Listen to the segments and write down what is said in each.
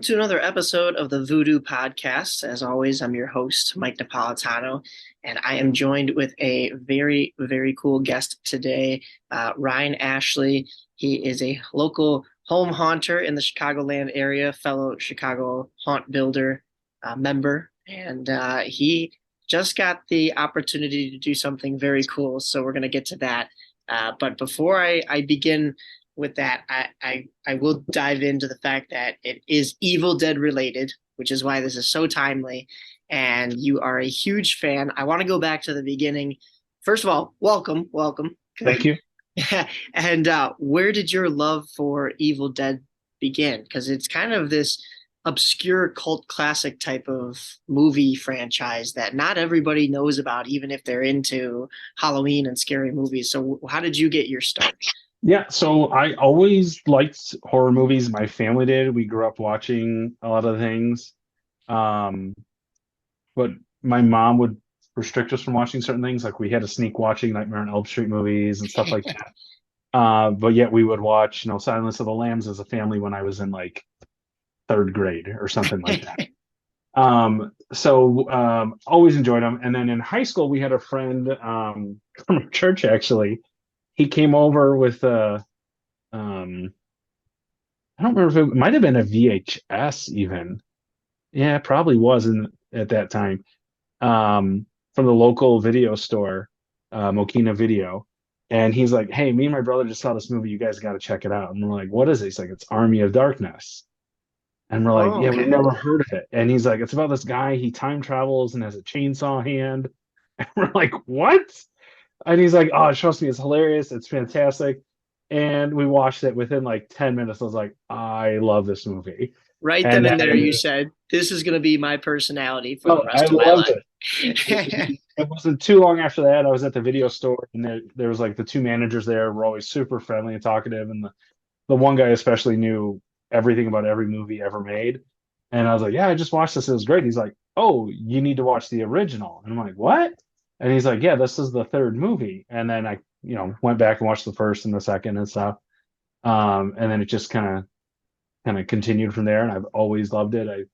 Welcome to another episode of the Voodoo Podcast. As always, I'm your host, Mike Napoletano, and I am joined with a very, very cool guest today, Ryan Ashley. He is a local home haunter in the Chicagoland area, fellow Chicago haunt builder member, and he just got the opportunity to do something very cool. So we're going to get to that. But before I begin with that, I will dive into the fact that it is Evil Dead related, which is why this is so timely. And you are a huge fan. I want to go back to the beginning. First of all, welcome. Thank you. And where did your love for Evil Dead begin? Because it's kind of this obscure cult classic type of movie franchise that not everybody knows about, even if they're into Halloween and scary movies. So, how did you get your start? Yeah, so I always liked horror movies. My family did. We grew up watching a lot of things. Um, but my mom would restrict us from watching certain things. Like we had to sneak watching Nightmare on Elm Street movies and stuff like that. But yet we would watch, Silence of the Lambs as a family when I was in like third grade or something like that. Always enjoyed them. And then in high school, we had a friend from a church actually. He came over with um I don't remember if it might have been a VHS even. Yeah, it probably was at that time. From the local video store, Mokina Video. And he's like, "Hey, me and my brother just saw this movie. You guys got to check it out." And we're like, "What is it?" He's like, "It's Army of Darkness." And we're like, Oh, "Yeah, we've okay. never heard of it." And he's like, "It's about this guy. He time travels and has a chainsaw hand." And we're like, "What?" And he's like, "Oh, trust me, it's hilarious. It's fantastic." And we watched it within like 10 minutes. I was like, "I love this movie." Right then And and there, you then, said, this is going to be my personality for the oh, I rest of my loved life. it. It wasn't too long after that. I was at the video store, and there was like the two managers there were always super friendly and talkative. And the one guy especially knew everything about every movie ever made. And I was like, "Yeah, I just watched this. It was great." He's like, "Oh, you need to watch the original." And I'm like, "What?" And he's like, "Yeah, this is the third movie." And then I, went back and watched the first and the second and stuff. And then it just kind of continued from there. And I've always loved it. I've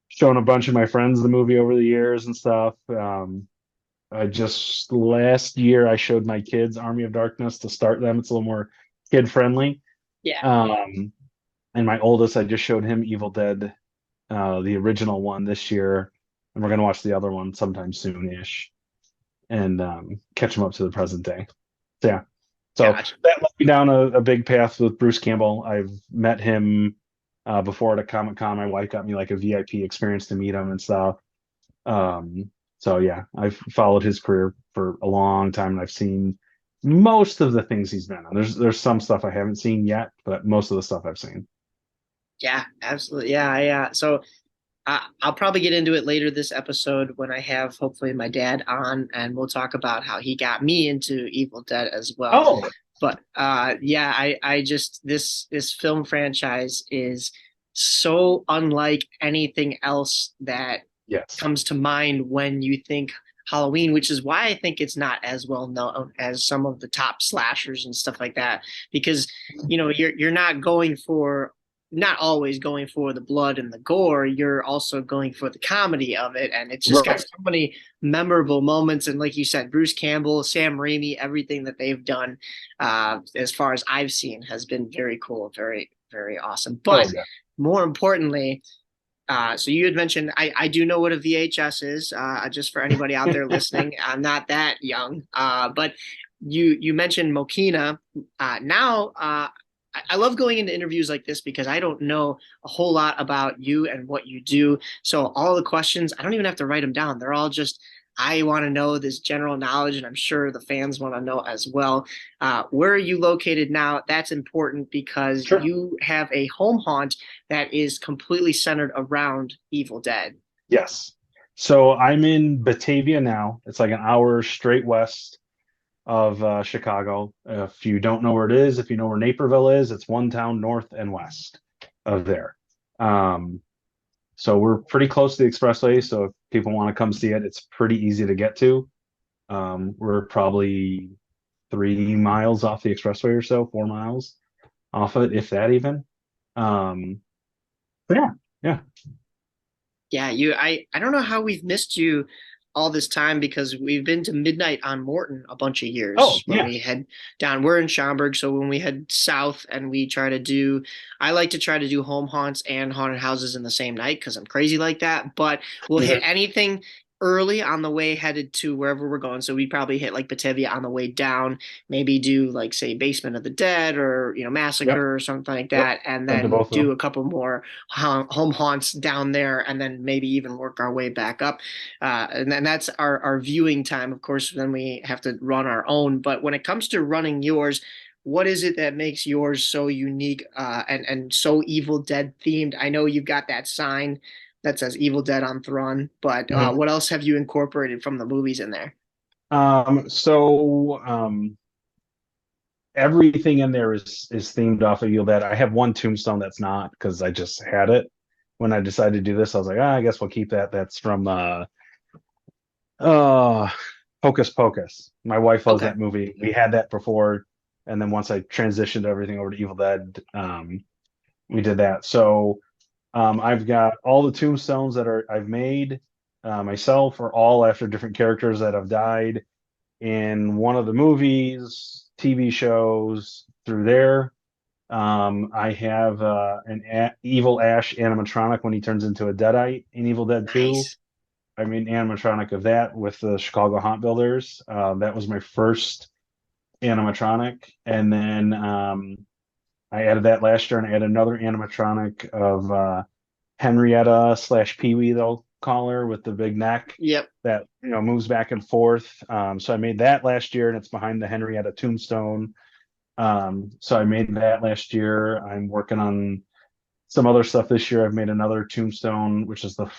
shown a bunch of my friends the movie over the years and stuff. I just last year I showed my kids Army of Darkness to start them. It's a little more kid friendly. Yeah, Um, and my oldest, I just showed him Evil Dead, the original one this year, and we're gonna watch the other one sometime soon-ish, and catch him up to the present day. So, yeah, so gotcha. that led me down a big path with Bruce Campbell. I've met him before at a Comic Con. My wife got me like a VIP experience to meet him and stuff. So yeah, I've followed his career for a long time, and I've seen most of the things he's been on. There's some stuff I haven't seen yet, but most of the stuff I've seen. Yeah, absolutely. Yeah. So I'll probably get into it later this episode when I have hopefully my dad on, and we'll talk about how he got me into Evil Dead as well. Oh, But yeah, I just this film franchise is so unlike anything else that yes. comes to mind when you think Halloween, which is why I think it's not as well known as some of the top slashers and stuff like that. Because you're not always going for the blood and the gore. You're also going for the comedy of it, and it's just got Right. so many memorable moments. And like you said, Bruce Campbell, Sam Raimi, everything that they've done, as far as I've seen, has been very cool, very very awesome. Oh But yeah. more importantly, so you had mentioned I do know what a VHS is, just for anybody out there listening. I'm not that young, but you mentioned Mokina. Now, I love going into interviews like this because I don't know a whole lot about you and what you do. So all the questions, I don't even have to write them down. They're all just, I want to know this general knowledge, and I'm sure the fans want to know as well. Where are you located now? That's important because Sure. you have a home haunt that is completely centered around Evil Dead. Yes. So I'm in Batavia now. It's like an hour straight west of Chicago. If you don't know where it is, if you know where Naperville is, it's one town north and west of there. Um, so we're pretty close to the expressway. So if people want to come see it, it's pretty easy to get to. We're probably 3 miles off the expressway or so, 4 miles off it, if that even. Um, but yeah. Yeah. Yeah, I don't know how we've missed you all this time because we've been to Midnight on Morton a bunch of Oh, years when yeah. we head down. We're in Schaumburg, so when we head south and we try to do, I like to try to do home haunts and haunted houses in the same night because I'm crazy like that. But we'll hit Mhm. anything early on the way headed to wherever we're going. So we probably hit like Batavia on the way down, maybe do like say Basement of the Dead or Yep. Massacre or something like Yep. that, and Been to then both of do them. a couple more home haunts down there, and then maybe even work our way back up. And then that's our viewing time. Of course, then we have to run our own. But when it comes to running yours, what is it that makes yours so unique and so Evil Dead themed? I know you've got that sign that says Evil Dead on Thrun, but Mhm. what else have you incorporated from the movies in there? Everything in there is themed off of Evil Dead. I have one tombstone that's not because I just had it when I decided to do this. I was like, I guess we'll keep that. That's from uh Hocus Pocus. My wife loves Okay. that movie. We had that before, and then once I transitioned everything over to Evil Dead, we did that. So I've got all the tombstones that I've made myself are all after different characters that have died in one of the movies, TV shows through there. I have Evil Ash animatronic when he turns into a Deadite in Evil Dead 2. Nice. I made an animatronic of that with the Chicago Haunt Builders. That was my first animatronic. And then I added that last year and I added another animatronic of Henrietta slash Pee Wee, they'll call her, with the big neck Yep. that moves back and forth. So I made that last year, and it's behind the Henrietta tombstone. So I made that last year. I'm working on some other stuff this year. I've made another tombstone, which is the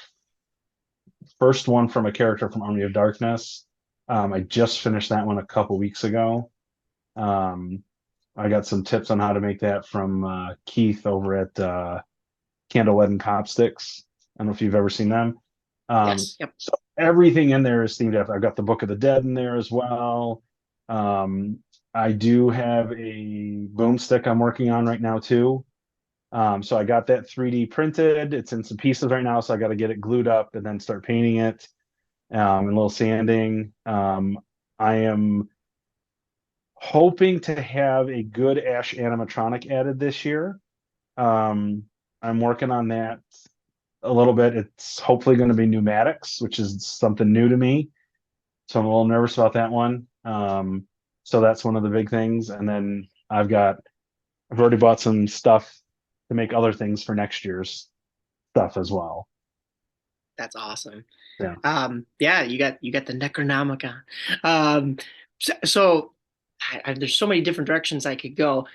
first one from a character from Army of Darkness. I just finished that one a couple weeks ago. Um, I got some tips on how to make that from Keith over at Candlewood and Copsticks. I don't know if you've ever seen them. Yes. Yep. So everything in there is themed after. I've got the Book of the Dead in there as well. Um, I do have a boomstick I'm working on right now too. So I got that 3D printed. It's in some pieces right now, so I got to get it glued up and then start painting it and a little sanding. I am hoping to have a good Ash animatronic added this year. Um, I'm working on that a little bit. It's hopefully going to be pneumatics, which is something new to me. So I'm a little nervous about that one. So that's one of the big things. And then I've already bought some stuff to make other things for next year's stuff as well. That's awesome. Yeah. Yeah, you got the Necronomicon. So there's so many different directions I could go.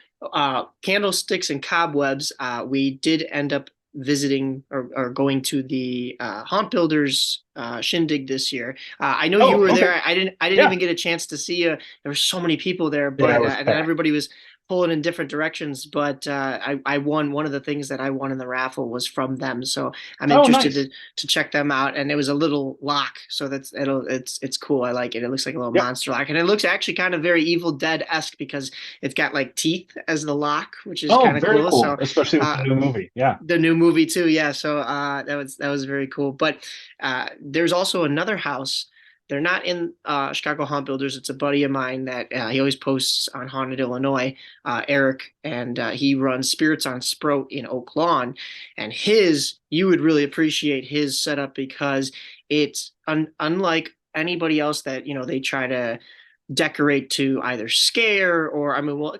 Candlesticks and cobwebs. We did end up visiting or going to the Haunt Builders shindig this year. I know you Oh, were okay. there. I didn't Yeah. even get a chance to see you. There were so many people there, Yeah, but it was and packed. everybody was pulling in different directions. But I won one of the things that I won in the raffle was from them. So I'm Oh, interested nice. to check them out. And it was a little lock, so it's cool. I like it. It looks like a little Yep. monster lock, and it looks actually kind of very Evil Dead esque because it's got like teeth as the lock, which is Oh, kind of very cool. cool, So especially with the uh, new movie. Yeah. the new movie too, yeah. So that was very cool. But there's also another house. They're not in Chicago Haunt Builders. It's a buddy of mine that he always posts on Haunted Illinois, Eric, and he runs Spirits on Sprout in Oak Lawn. And you would really appreciate his setup because it's unlike anybody else that they try to decorate to either scare or well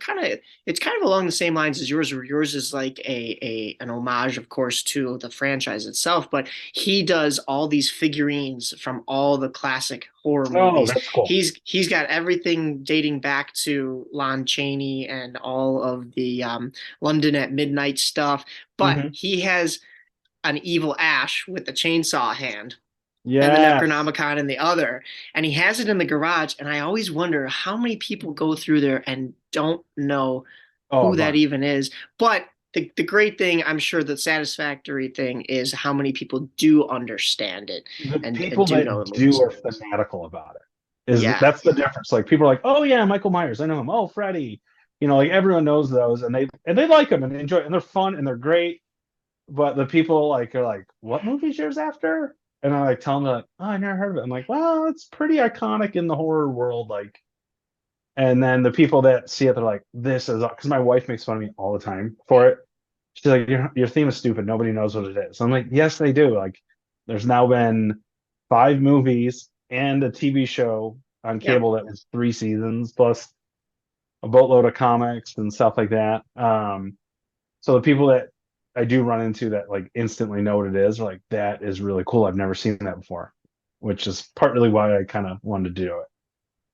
it's kind of along the same lines as yours where yours is like a an homage of course to the franchise itself, but he does all these figurines from all the classic horror Oh, movies. that's cool. He's got everything dating back to Lon Chaney and all of the London at Midnight stuff, but Hmm. he has an evil Ash with the chainsaw hand and the Yes. Necronomicon in the other. And he has it in the garage. And I always wonder how many people go through there and don't know Oh, a who that bunch. even is. But the great thing, I'm sure the satisfactory thing is how many people do understand it The and people do know the that do movies. are fanatical about it. Yeah. That's the difference. Like people are like, oh yeah, Michael Myers, I know him. Oh, Freddy, like everyone knows those, and they like them and they enjoy it, and they're fun and they're great. but the people like are like, "What movie's yours after?" And I like tell them like, "Oh, I never heard of it." I'm like, "Well, it's pretty iconic in the horror world." Like, and then the people that see it, they're like, "This is," because my wife makes fun of me all the time for it. She's like, your theme is stupid. Nobody knows what it is." I'm like, "Yes, they do." Like, there's now been 5 movies and a TV show on Yep. cable that was 3 seasons plus a boatload of comics and stuff like that. So the people that I do run into that like instantly know what it is are like, "That is really cool. I've never seen that before," which is partly why I kind of wanted to do it.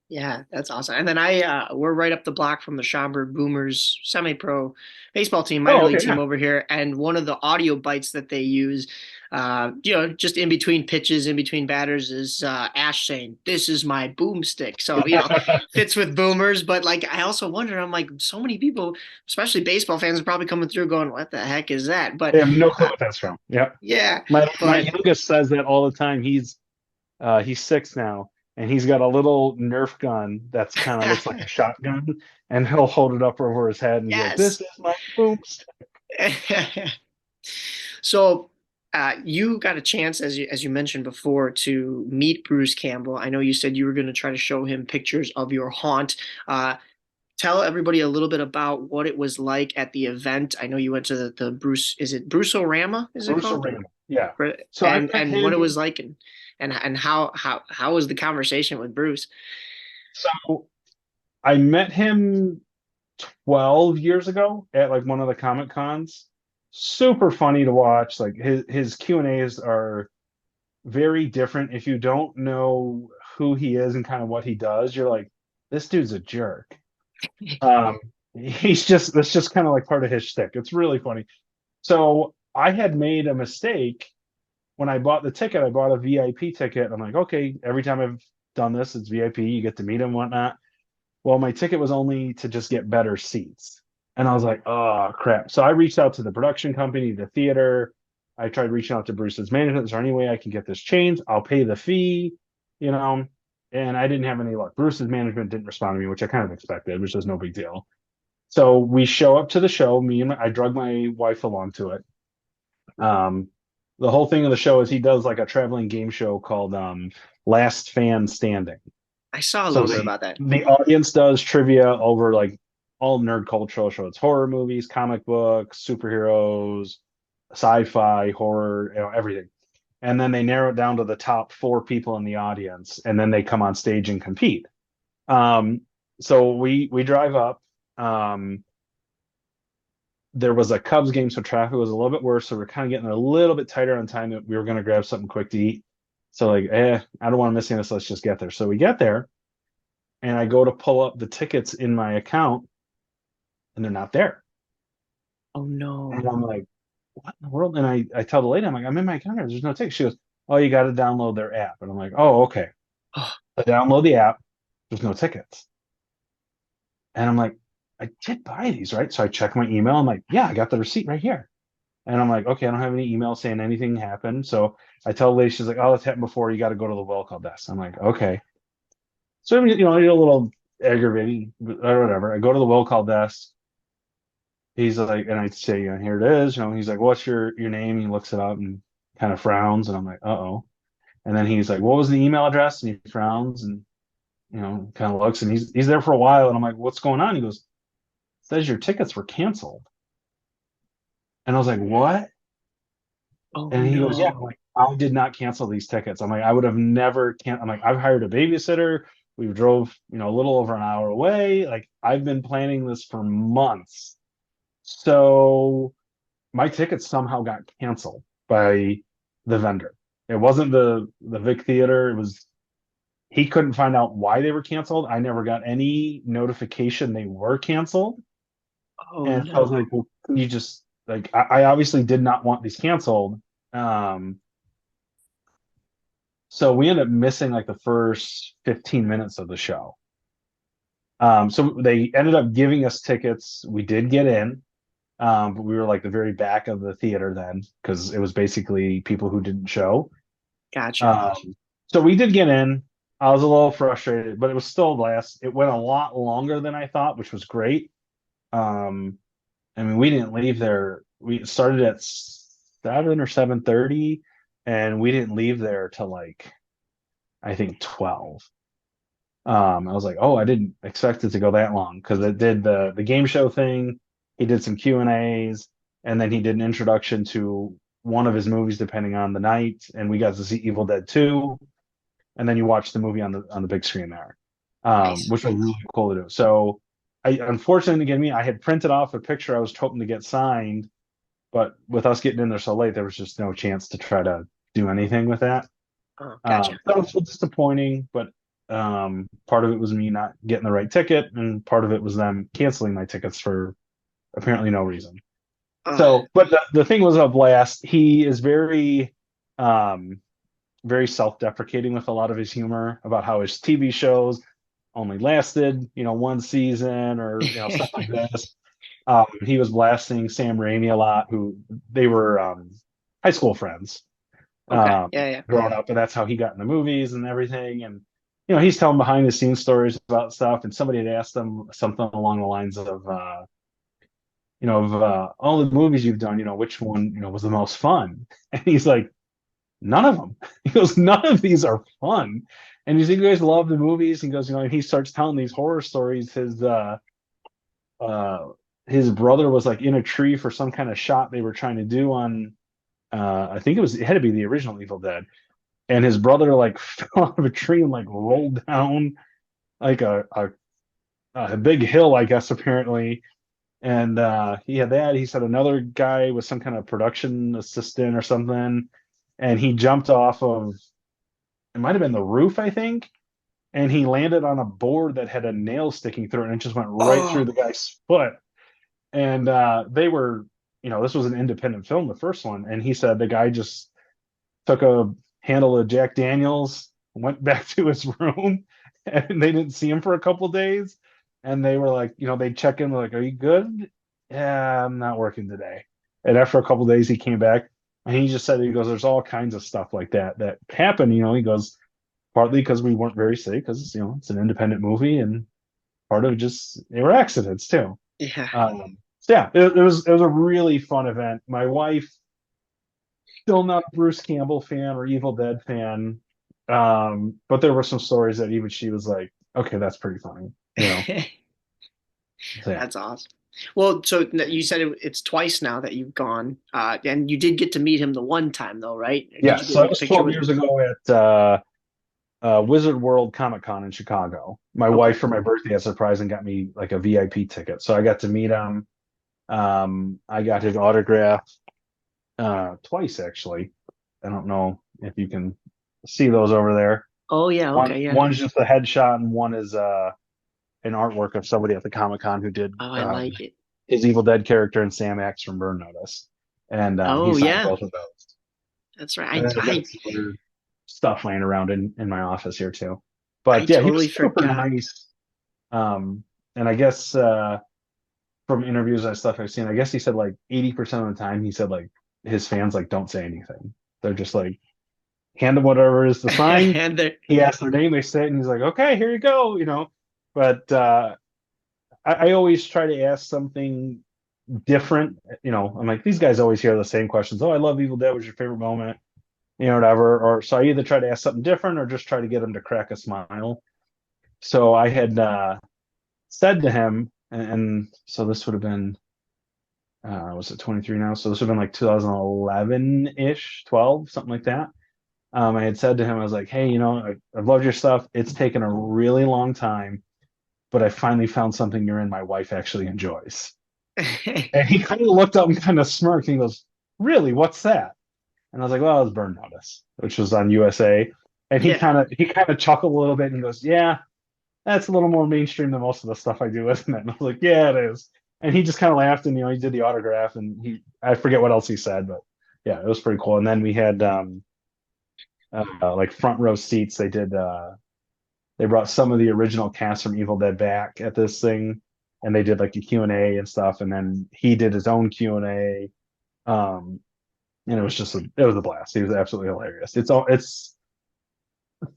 Yeah, that's awesome. And then we're right up the block from the Schaumburg Boomers semi-pro baseball team, minor Oh, league okay, team yeah. over here. And one of the audio bites that they use, just in between pitches, in between batters, is Ash saying, "This is my boomstick." So, fits with Boomers. But like, I also wonder, I'm like, so many people, especially baseball fans, are probably coming through going, "What the heck is that?" But They have no clue uh, what that's from. Yeah. yeah, My but youngest says that all the time. He's 6 now, and he's got a little Nerf gun that's kind of looks like a shotgun, and he'll hold it up over his head and be like, "This yes. is my boomstick." So, you got a chance, as you mentioned before, to meet Bruce Campbell. I know you said you were going to try to show him pictures of your haunt. Tell everybody a little bit about what it was like at the event. I know you went to the Bruce. Is it Bruce-O-Rama? Is it Bruce called? Arena. Yeah. So I And met what it him. was like, and how was the conversation with Bruce? So I met him 12 years ago at like one of the Comic Cons. Super funny to watch. Like his Q&As are very different. If you don't know who he is and kind of what he does, you're like, this dude's a jerk. Um, that's just kind of like part of his shtick. It's really funny. So I had made a mistake when I bought the ticket. I bought a VIP ticket. I'm like, okay, every time I've done this, it's VIP. You get to meet him, and whatnot. Well, my ticket was only to just get better seats. And I was like, oh, crap. So I reached out to the production company, the theater. I tried reaching out to Bruce's management. Is there any way I can get this changed? I'll pay the fee, you know. And I didn't have any luck. Bruce's management didn't respond to me, which I kind of expected, which was no big deal. So we show up to the show. I drug my wife along to it. Um, the whole thing of the show is he does like a traveling game show called Last Fan Standing. I saw a So little bit the about that. the audience does trivia over like all nerd cultural shows, it's horror movies, comic books, superheroes, sci-fi, horror, everything. And then they narrow it down to the top 4 people in the audience, and then they come on stage and compete. Um, so we drive up. Um, there was a Cubs game, so traffic was a little bit worse. So we're kind of getting a little bit tighter on time. We were going to grab something quick to eat. So like, I don't want to miss any of this. Let's just get there. So we get there, and I go to pull up the tickets in my account, and they're not there. Oh And no. I'm like, what in the world? And I tell the lady, I'm like, I'm in my account. There's no ticket. She goes, oh, you got to download their app. And I'm like, oh, okay. I download the app. There's no tickets. And I'm like, I did buy these, right? So I check my email. I'm like, yeah, I got the receipt right here. And I'm like, okay, I don't have any email saying anything happened. So I tell the lady, she's like, oh, it's happened before. You got to go to the well call desk. I'm like, okay. So, I get a little aggravating, or whatever. I go to the will call desk. He's like, and I say, here it is. He's like, what's your name? He looks it up and kind of frowns. And I'm like, uh-oh. And then he's like, what was the email address? And he frowns and, kind of looks, and he's there for a while. And I'm like, what's going on? He goes, it says your tickets were canceled. And I was like, what? Oh And he goes, yeah. I'm no. like, I did not cancel these tickets. I'm like, I would have never can I'm like, I've hired a babysitter. We drove, a little over an hour away. Like, I've been planning this for months. So my tickets somehow got canceled by the vendor. It wasn't the Vic Theater. It was he couldn't find out why they were canceled. I never got any notification they were canceled. Oh And I was no. like, well, can you just like I obviously did not want these canceled. Um, so we ended up missing like the first 15 minutes of the show. So they ended up giving us tickets. We did get in. But we were like the very back of the theater then because it was basically people who didn't show. Gotcha. Um, so we did get in. I was a little frustrated, but it was still last. It went a lot longer than I thought, which was great. Um, I mean, we didn't leave there. We started at 7 or 7:30, and we didn't leave there till like I think 12. I was like, oh, I didn't expect it to go that long because it did the game show thing. He did some Q&As, and then he did an introduction to one of his movies depending on the night, and we got to see Evil Dead 2, and then you watch the movie on the big screen there, Nice. which was really cool to do. So I unfortunately again me, I had printed off a picture I was hoping to get signed, but with us getting in there so late, there was just no chance to try to do anything with that. Oh, gotcha. That was disappointing, but part of it was me not getting the right ticket, and part of it was them canceling my tickets for apparently no reason. Uh, So, but the thing was a blast. He is um, very self-deprecating with a lot of his humor about how his TV shows only lasted, one season or stuff like this. He was blasting Sam Raimi a lot, who they were high school friends okay. Yeah, yeah. growing up, and that's how he got in the movies and everything. And he's telling behind the scenes stories about stuff. And somebody had asked him something along the lines of, all the movies you've done, which one, was the most fun? And he's like, none of them. He goes, none of these are fun. And he's like, you guys love the movies. He goes, and he starts telling these horror stories. Uh, his brother was like in a tree for some kind of shot they were trying to do on, I think it had to be the original Evil Dead, and his brother like fell out of a tree and like rolled down like a big hill, I guess, apparently. And he had that. He said another guy was some kind of production assistant or something, and he jumped off of, it might have been the roof, I think, and he landed on a board that had a nail sticking through it, and it just went right through Oh, the guy's foot. And they were, this was an independent film, the first one, and he said the guy just took a handle of Jack Daniels, went back to his room, and they didn't see him for a couple of days. And they were like, they'd check in, like, "Are you good?" "Yeah, I'm not working today." And after a couple of days, he came back, and he just said, he goes, "There's all kinds of stuff like that happened." He goes, partly because we weren't very safe, because it's an independent movie, and part of it just they were accidents too. yeah. So yeah, it was a really fun event. My wife, still not a Bruce Campbell fan or Evil Dead fan. But there were some stories that even she was like, okay, that's pretty funny. So yeah. That's awesome. Well, so you said it's twice now that you've gone, and you did get to meet him the one time though, right? Did Yeah, you get so like it a was picture 12 with him? years ago at Wizard World Comic Con in Chicago. My Okay. wife, for my birthday, had surprised and got me like a VIP ticket. So I got to meet him. I got his autograph twice, actually. I don't know if you can see those over there. Oh yeah. One Okay. Yeah. one's just a headshot, and one is an artwork of somebody at the Comic Con who did Oh, I like it. his Evil Dead character and Sam Axe from Burn Notice, and he Oh signed yeah. both of those. That's right. And then I've got some other stuff laying around in my office here too. I But yeah, he totally was super forgot. nice. And I guess from interviews and stuff I've seen, I guess he said like 80% of the time he said like his fans like don't say anything. They're just like hand him whatever is the sign. And there, He asks their name, they say it, and he's like, okay, here you go. But I always try to ask something different. I'm like, these guys always hear the same questions. Oh, I love Evil Dead. What's your favorite moment? Whatever. Or so I either try to ask something different or just try to get them to crack a smile. So I had said to him, and so this would have been, was it 23 now? So this would have been like 2011-ish, 12, something like that. I had said to him, I was like, hey, I've loved your stuff. It's taken a really long time, but I finally found something you're in my wife actually enjoys. And he kind of looked up and kind of smirked, and he goes, really, what's that? And I was like, well, it was Burn Notice, which was on USA. And he yeah. kind of he kind of chuckled a little bit, and he goes, yeah, that's a little more mainstream than most of the stuff I do, isn't it? And I was like, yeah, it is. And he just kind of laughed, and he did the autograph, and I forget what else he said, but yeah, it was pretty cool. And then we had like front row seats. They brought some of the original cast from Evil Dead back at this thing, and they did like a Q&A and stuff, and then he did his own Q&A. And it was a blast. He was absolutely hilarious. It's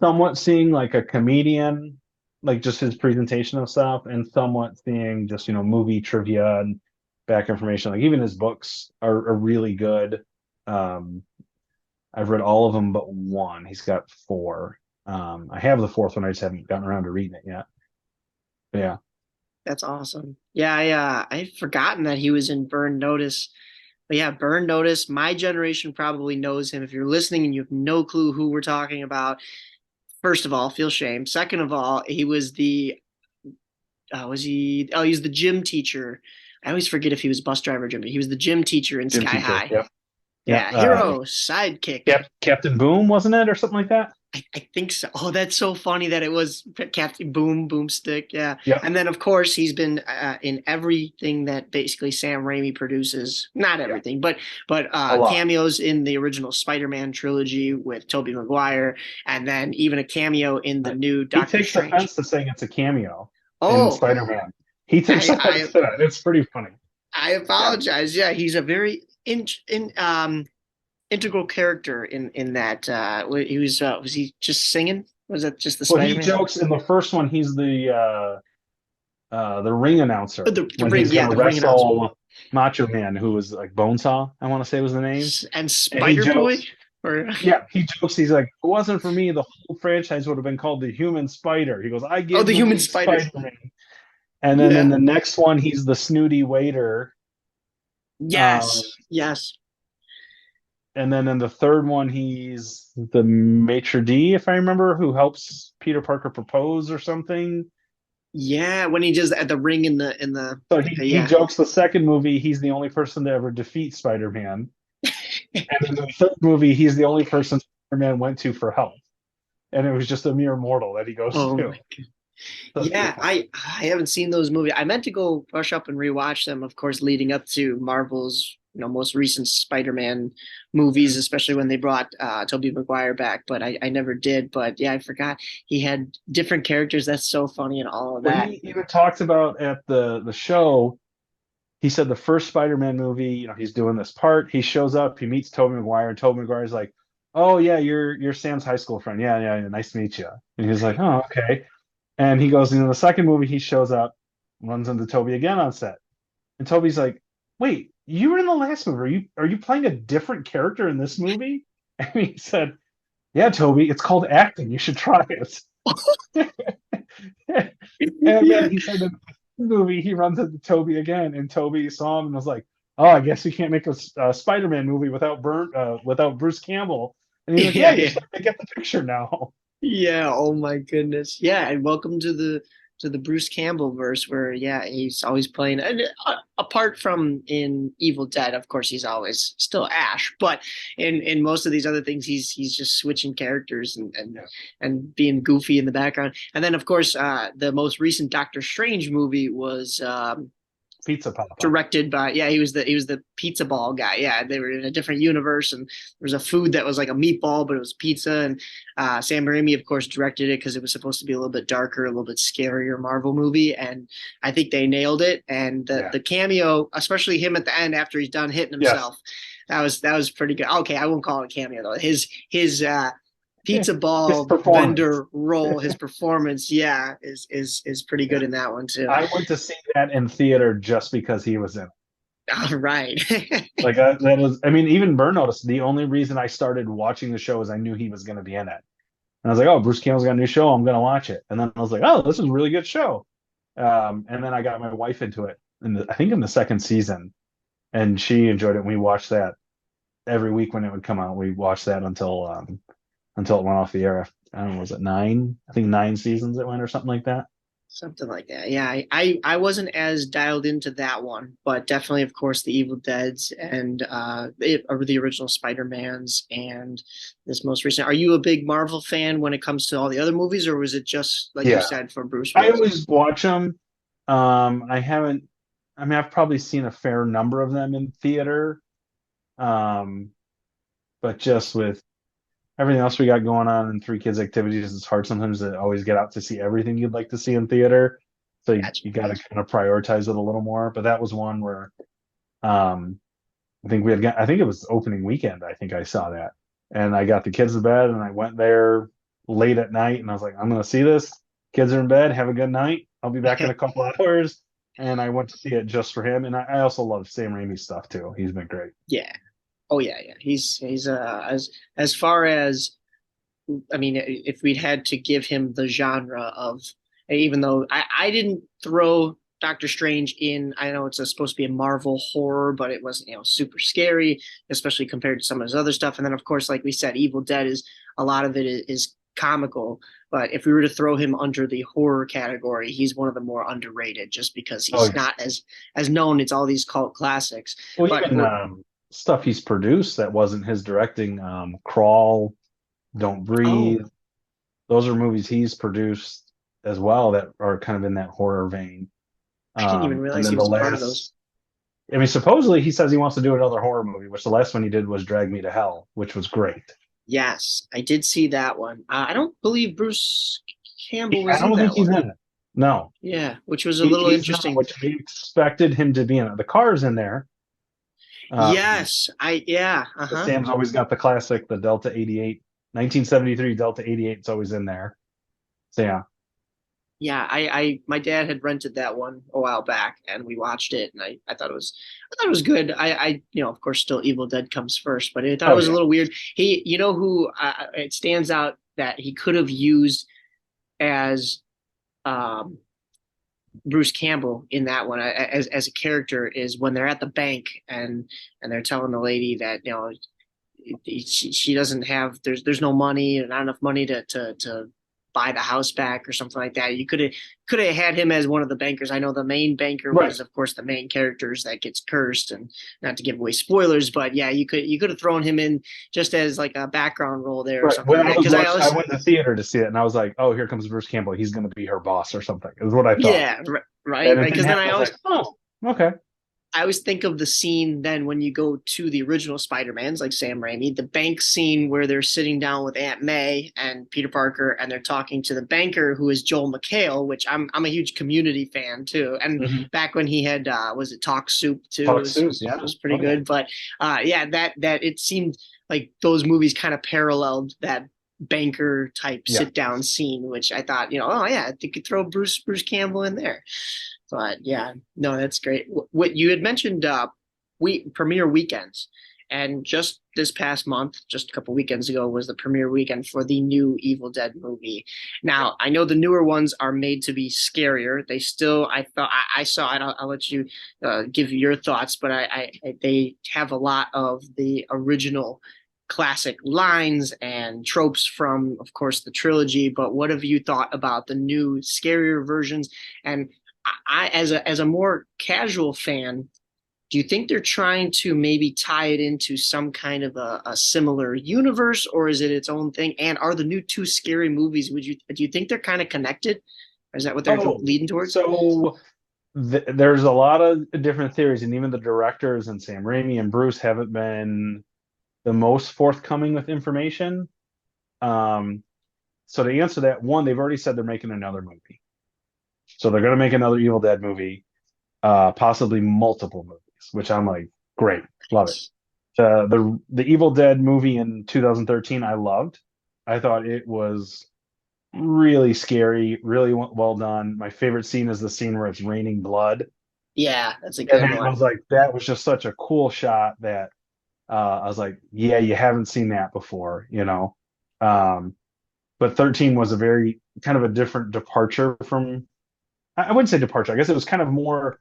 somewhat seeing like a comedian, like just his presentation of stuff, and somewhat seeing just movie trivia and back information. Like even his books are really good. Um, I've read all of them but one. He's got four. I have the fourth one. I just haven't gotten around to reading it yet. But yeah. That's awesome. Yeah, I've forgotten that he was in Burn Notice. But yeah, Burn Notice, my generation probably knows him. If you're listening and you have no clue who we're talking about, first of all, feel shame. Second of all, he was the was he? Oh, he was the gym teacher. I always forget if he was bus driver or gym. He was the gym teacher in Gym Sky teacher. High. Yep. Yep. Yeah, hero, sidekick. Captain Boom, wasn't it, or something like that? I think so. Oh, that's so funny that it was Captain Boomstick. Yeah, Yep. and then of course he's been in everything that basically Sam Raimi produces. Not Yep. everything, but A lot. cameos in the original Spider-Man trilogy with Tobey Maguire, and then even a cameo in the new He Doctor takes Strange. offense to saying it's a cameo in Oh, Spider-Man. He takes I offense to that. It's pretty funny. I Yeah. apologize. Yeah, he's a very integral character in that. He was he just singing? Was that just the Well, he Spider-Man? jokes in the first one. He's the ring Oh, announcer the when ring, he's yeah, going to the ring announcer. wrestle Macho Man, who was like Bonesaw, I want to say was the name. And And he Spider Boy, jokes, or yeah, he jokes. He's like, if it wasn't for me, the whole franchise would have been called the Human Spider. He goes, I oh, give the the human ring spider. Spider-Man. And then in Yeah. the next one, he's the snooty waiter. Um, Yes. Yes. and then in the third one, he's the maitre d', if I remember, who helps Peter Parker propose or something. Yeah. When he does at the ring in the So he yeah. jokes the second movie, he's the only person to ever defeat Spider-Man. And in the third movie, he's the only person Spider-Man went to for help. And it was just a mere mortal that he goes Oh to. my. So it's pretty Yeah, funny. I haven't seen those movies. I meant to go brush up and rewatch them, of course, leading up to Marvel's, most recent Spider-Man movies, especially when they brought Tobey Maguire back, but I never did. But yeah, I forgot he had different characters. That's so funny and all of Well, that. he even talks about at the show, he said the first Spider-Man movie, he's doing this part. He shows up, he meets Tobey Maguire, and Tobey Maguire's like, "Oh yeah, you're Sam's high school friend. Yeah, yeah, yeah, nice to meet you." And he's like, "Oh, okay." And he goes in the second movie, he shows up, runs into Toby again on set. And Toby's like, "Wait, you were in the last movie. Are you playing a different character in this movie?" And he said, "Yeah, Toby, it's called acting. You should try it." And then Yeah. he said in the movie he runs into Toby again, and Toby saw him and was like, "Oh, I guess we can't make a Spider-Man movie without Bruce Campbell." And he's like, "Yeah, Yeah, you're yeah. starting to get the picture now." Yeah, oh my goodness. Yeah, and welcome to the Bruce Campbell verse where yeah, he's always playing and apart from in Evil Dead, of course he's always still Ash, but in most of these other things he's just switching characters and and Yeah. and being goofy in the background. And then of course the most recent Doctor Strange movie was Pizza Papa. directed by yeah he was the pizza ball guy. Yeah, they were in a different universe and there was a food that was like a meatball but it was pizza. And Sam Raimi of course directed it because it was supposed to be a little bit darker, a little bit scarier Marvel movie, and I think they nailed it. And the Yeah. the cameo, especially him at the end after he's done hitting Yes. himself, that was pretty good. Okay, I won't call it a cameo though. His Yeah. pizza His ball performance. vendor role, his performance, yeah, is pretty good in that one too. I went to see that in theater just because he was in it. All right. Like that was, I mean, even Burn Notice. The only reason I started watching the show is I knew he was going to be in it, and I was like, "Oh, Bruce Campbell's got a new show. I'm going to watch it." And then I was like, "Oh, this is a really good show." And then I got my wife into it, I think in the second season, and she enjoyed it. And we watched that every week when it would come out. We watched that until it went off the air. I don't know, was it nine? I think 9 seasons it went or something like that. Something like that. Yeah, I wasn't as dialed into that one, but definitely, of course, the Evil Deads and or the original Spider-Mans and this most recent. Are you a big Marvel fan when it comes to all the other movies, or was it just like you Yeah, said for Bruce I Willis? always watch them. I haven't. I mean, I've probably seen a fair number of them in theater. Um, but just with everything else we got going on and three kids activities, it's hard sometimes to always get out to see everything you'd like to see in theater. So Gotcha. you got to kind of prioritize it a little more. But that was one where um, I think it was opening weekend. I think I saw that, and I got the kids to bed, and I went there late at night, and I was like, I'm going to see this. Kids are in bed. Have a good night. I'll be back in a couple hours. And I went to see it just for him. And I also love Sam Raimi stuff too. He's been great. Yeah. Oh yeah, yeah. He's as far as I mean, if we'd had to give him the genre of, even though I didn't throw Doctor Strange in, I know it's supposed to be a Marvel horror, but it wasn't, super scary, especially compared to some of his other stuff. And then, of course, like we said, Evil Dead is a lot of it is comical. But if we were to throw him under the horror category, he's one of the more underrated, just because Oh he's yeah. not as known. It's all these cult classics. Well, But even stuff he's produced that wasn't his directing, Crawl, Don't oh, Breathe. Those are movies he's produced as well that are kind of in that horror vein. I didn't even And realize then he the was a part of those. last, I mean, supposedly he says he wants to do another horror movie, which the last one he did was Drag Me to Hell, which was great. Yes, I did see that one. I don't believe Bruce Campbell I was in don't think that he's one. in it. No, Yeah, which was a little he's not interesting. what we expected him to be in it. The car's in there. Um, Yes, yeah, uh-huh. Sam's always got the classic, the Delta 88, 1973 Delta 88. It's always in there. So yeah. Yeah, my dad had rented that one a while back and we watched it and I thought it was good. Of course still Evil Dead comes first, but I thought it Oh was a yeah. little weird. He, who it stands out that he could have used as um Bruce Campbell in that one as a character is when they're at the bank and they're telling the lady that she doesn't have there's no money and not enough money to buy the house back or something like that. You could have had him as one of the bankers. I know the main banker Right. was of course the main characters that gets cursed, and not to give away spoilers, but yeah, you could have thrown him in just as like a background role there or Right. something When like I that. was Because I watching, I always went to the theater to see it, and I was like, "Oh, here comes Bruce Campbell. He's going to be her boss or something." Is what I thought. yeah, right, And it right. didn't Because then happen. I was like, "Oh, okay." I always think of the scene then when you go to the original Spider-Mans, like Sam Raimi, the bank scene where they're sitting down with Aunt May and Peter Parker and they're talking to the banker who is Joel McHale, which I'm a huge Community fan too. And Hmm. back when he had was it Talk Soup too, Talk was soup. was, Yeah. was pretty Oh yeah. good. But yeah, that it seemed like those movies kind of paralleled that banker type Yeah. sit down scene, which I thought, oh yeah, you could throw Bruce Campbell in there. But yeah, no, that's great. What you had mentioned, we premiere weekends, and just this past month, just a couple weekends ago, was the premiere weekend for the new Evil Dead movie. Now, I know the newer ones are made to be scarier. They still, I thought, I saw it. I'll let you give your thoughts, but they have a lot of the original classic lines and tropes from, of course, the trilogy. But what have you thought about the new, scarier versions? And as a more casual fan, do you think they're trying to maybe tie it into some kind of a similar universe, or is it its own thing? And are the new two scary movies? Do you think they're kind of connected? Or is that what they're Oh, leading towards? so there's a lot of different theories, and even the directors and Sam Raimi and Bruce haven't been the most forthcoming with information. Um, so to answer that, one, they've already said they're making another movie. So they're going to make another Evil Dead movie, possibly multiple movies, which I'm like, great, love it. The Evil Dead movie in 2013, I loved. I thought it was really scary, really well done. My favorite scene is the scene where it's raining blood, Yeah, that's a and good I one. was like, that was just such a cool shot that I was like, yeah, you haven't seen that before, you know. Um, but 13 was a very kind of a different departure from. I wouldn't say departure. I guess it was kind of more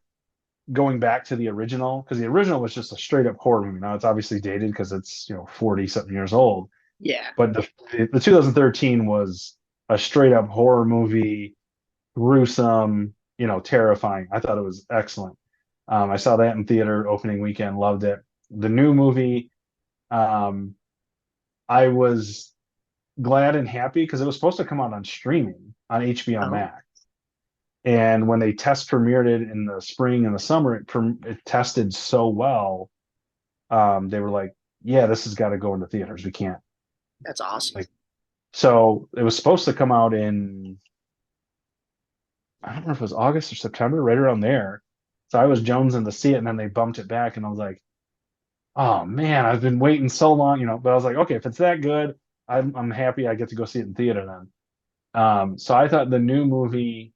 going back to the original because the original was just a straight up horror movie. Now it's obviously dated because it's 40 something years old, Yeah, but the 2013 was a straight up horror movie, gruesome, terrifying. I thought it was excellent. I saw that in theater opening weekend, loved it. The new movie, um, I was glad and happy because it was supposed to come out on streaming on HBO oh, Max. And when they test premiered it in the spring and the summer, it tested so well. They were like, "Yeah, this has got to go into theaters. We can't that's awesome. like." So it was supposed to come out in, I don't know if it was August or September, right around there. So I was jonesing to see it, and then they bumped it back, and I was like, "Oh man, I've been waiting so long," But I was like, "Okay, if it's that good, I'm happy I get to go see it in theater then." So I thought the new movie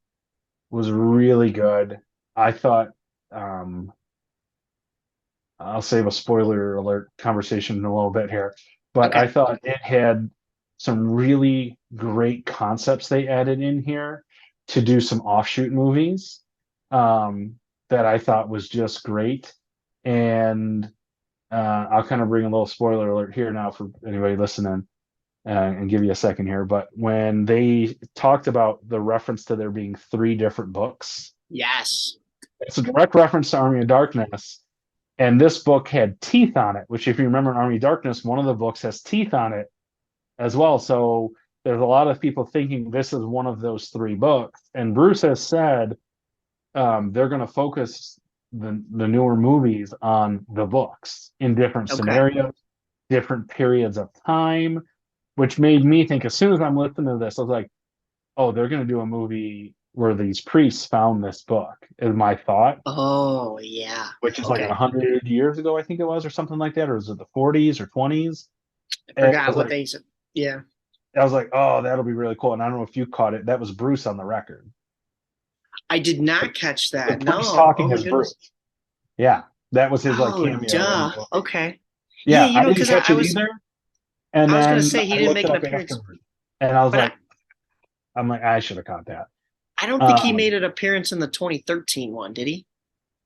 was really good. I thought um, I'll save a spoiler alert conversation in a little bit here, but I Okay. thought it had some really great concepts they added in here to do some offshoot movies um, that I thought was just great. And I'll kind of bring a little spoiler alert here now for anybody listening and give you a second here. But when they talked about the reference to there being three different books, Yes. it's a direct reference to Army of Darkness. And this book had teeth on it, which, if you remember in Army of Darkness, one of the books has teeth on it as well. So there's a lot of people thinking this is one of those three books. And Bruce has said they're going to focus the newer movies on the books in different Okay. scenarios, different periods of time, which made me think as soon as I'm listening to this, I was like, oh, they're going to do a movie where these priests found this book, is my thought, Oh, yeah. which is like Okay. 100 years ago, I think it was, or something like that, or was it the 40s or 20s? I And forgot what they said. Yeah. I was like, oh, that'll be really cool. And I don't know if you caught it. That was Bruce on the record. I did not catch The that. priest No. Oh talking my is Bruce. goodness. Yeah, that was his like Oh, cameo in the duh. movie. Okay. Yeah, Yeah, I didn't because catch I it was either. And I was gonna then say he I didn't looked make it an up appearance, afterward, and I was but like, I'm like, I should have caught that. I don't think he Um, made an appearance in the 2013 one, did he?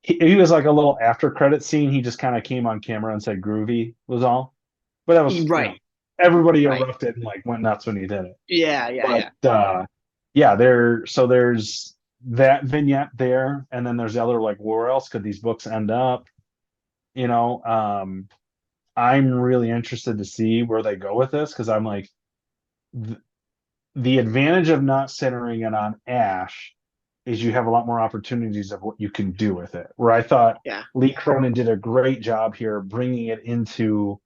he was like a little after credit scene. He just kind of came on camera and said "groovy" was all. But that was, Right. everybody Right. erupted and like went nuts when he did it. Yeah. Yeah. But Yeah. yeah, there's that vignette there, and then there's the other like, where else could these books end up? You know, I'm really interested to see where they go with this because I'm like, th- the advantage of not centering it on Ash is you have a lot more opportunities of what you can do with it. Where I thought Yeah. Lee Cronin did a great job here bringing it into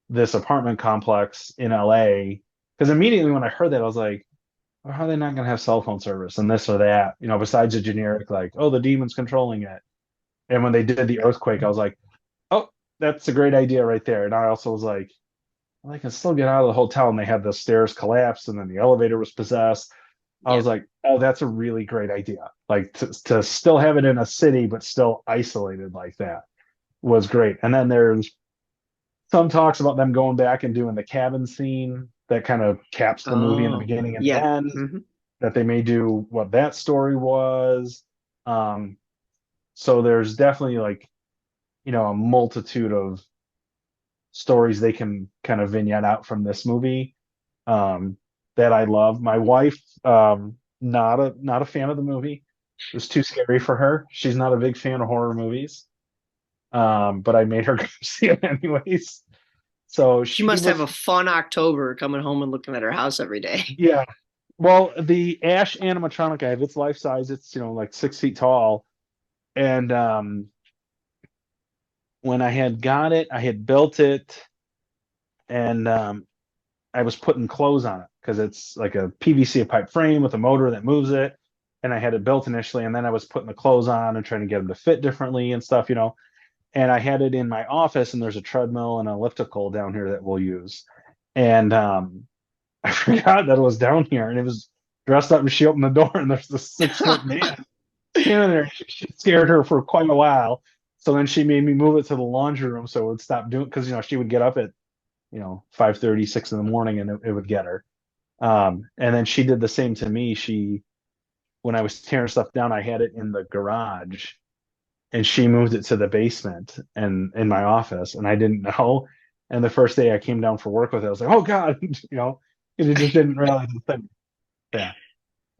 this apartment complex in LA. Because immediately when I heard that, I was like, well, how are they not going to have cell phone service and this or that? Besides a generic like, oh, the demon's controlling it. And when they did the earthquake, I was like, oh, that's a great idea right there. And I also was like, well, I can still get out of the hotel. And they had the stairs collapse and then the elevator was possessed. I Yeah. was like, oh, that's a really great idea. Like to still have it in a city, but still isolated like that was great. And then there's some talks about them going back and doing the cabin scene that kind of caps the movie in the Oh. beginning and the Yeah. end, Hmm. that they may do what that story was. Um, so there's definitely like, a multitude of stories they can kind of vignette out from this movie um, that I love. My wife, not a fan of the movie. It was too scary for her. She's not a big fan of horror movies. But I made her go see it anyways. So She she must have was, a fun October coming home and looking at her house every day. yeah. Well, the Ash animatronic I have, it's life size. It's like 6 feet tall. And when I had got it, I had built it, and I was putting clothes on it because it's like a PVC pipe frame with a motor that moves it. And I had it built initially, and then I was putting the clothes on and trying to get them to fit differently and stuff. And I had it in my office, and there's a treadmill and an elliptical down here that we'll use. And I forgot that it was down here, and it was dressed up, and she opened the door, and there's this 6 foot man standing there. She scared her for quite a while. So then she made me move it to the laundry room so it would stop doing, because she would get up at 5:30, 6 in the morning, and it would get her. And then she did the same to me. When I was tearing stuff down, I had it in the garage, and she moved it to the basement and in my office, and I didn't know. And the first day I came down for work with it, I was like, "Oh God," and it just didn't realize the thing. Yeah,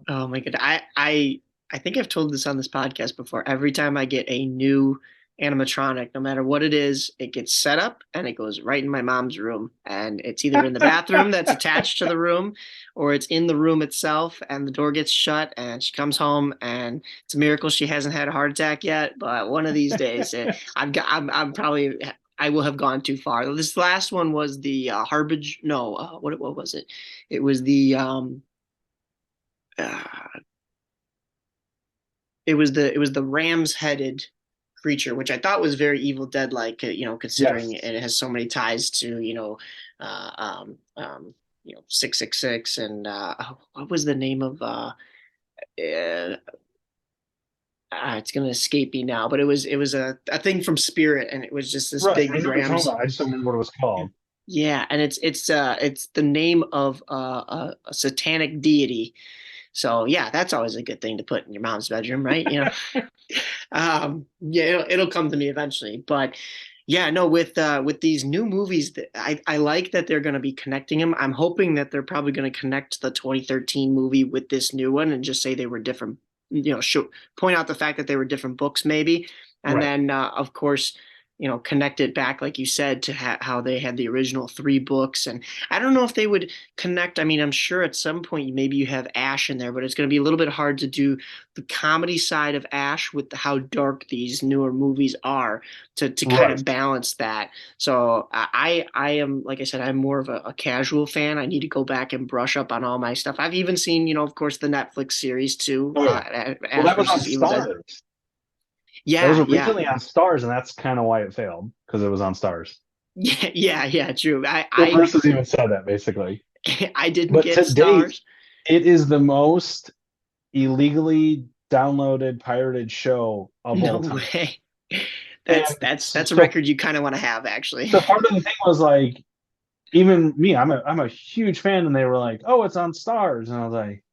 Oh my god. I think I've told this on this podcast before. Every time I get a new animatronic, no matter what it is, it gets set up and it goes right in my mom's room. And it's either in the bathroom that's attached to the room, or it's in the room itself and the door gets shut and she comes home and it's a miracle she hasn't had a heart attack yet. But one of these days, I'm probably I will have gone too far. This last one was the Harbage. No, what was it? It was the uh, it was the ram's headed creature, which I thought was very Evil Dead like, considering yes, it has so many ties to, 666 and what was the name of uh it's gonna escape me now, but it was a thing from Spirit, and it was just this Right. I big know what you're talking Rams. about. I just don't remember what it was called. Yeah, and it's the name of a satanic deity. So yeah, that's always a good thing to put in your mom's bedroom, right? Yeah, it'll come to me eventually. But yeah, no, with these new movies, I like that they're going to be connecting them. I'm hoping that they're probably going to connect the 2013 movie with this new one and just say they were different. Point out the fact that they were different books, maybe, and Right. then of course. Connect it back, like you said, to how they had the original three books. And I don't know if they would connect. I mean, I'm sure at some point maybe you have Ash in there, but it's going to be a little bit hard to do the comedy side of Ash with how dark these newer movies are to kind of Right. balance that. So I am, like I said, I'm more of a casual fan. I need to go back and brush up on all my stuff. I've even seen, of course, the Netflix series too, Oh yeah. Well, Ash that was on versus Evil Dead. Stars. That was Yeah, yeah, originally on Stars, and that's kind of why it failed because it was on Stars. yeah, yeah, yeah. True. Well, Bruce has even said that basically. I didn't But get to date, stars. it is the most illegally downloaded, pirated show of No all time. way. That's And that's so, that's a record you kind of want to have, actually. so part of the thing was like, even me, I'm a huge fan, and they were like, "Oh, it's on Stars," and I was like,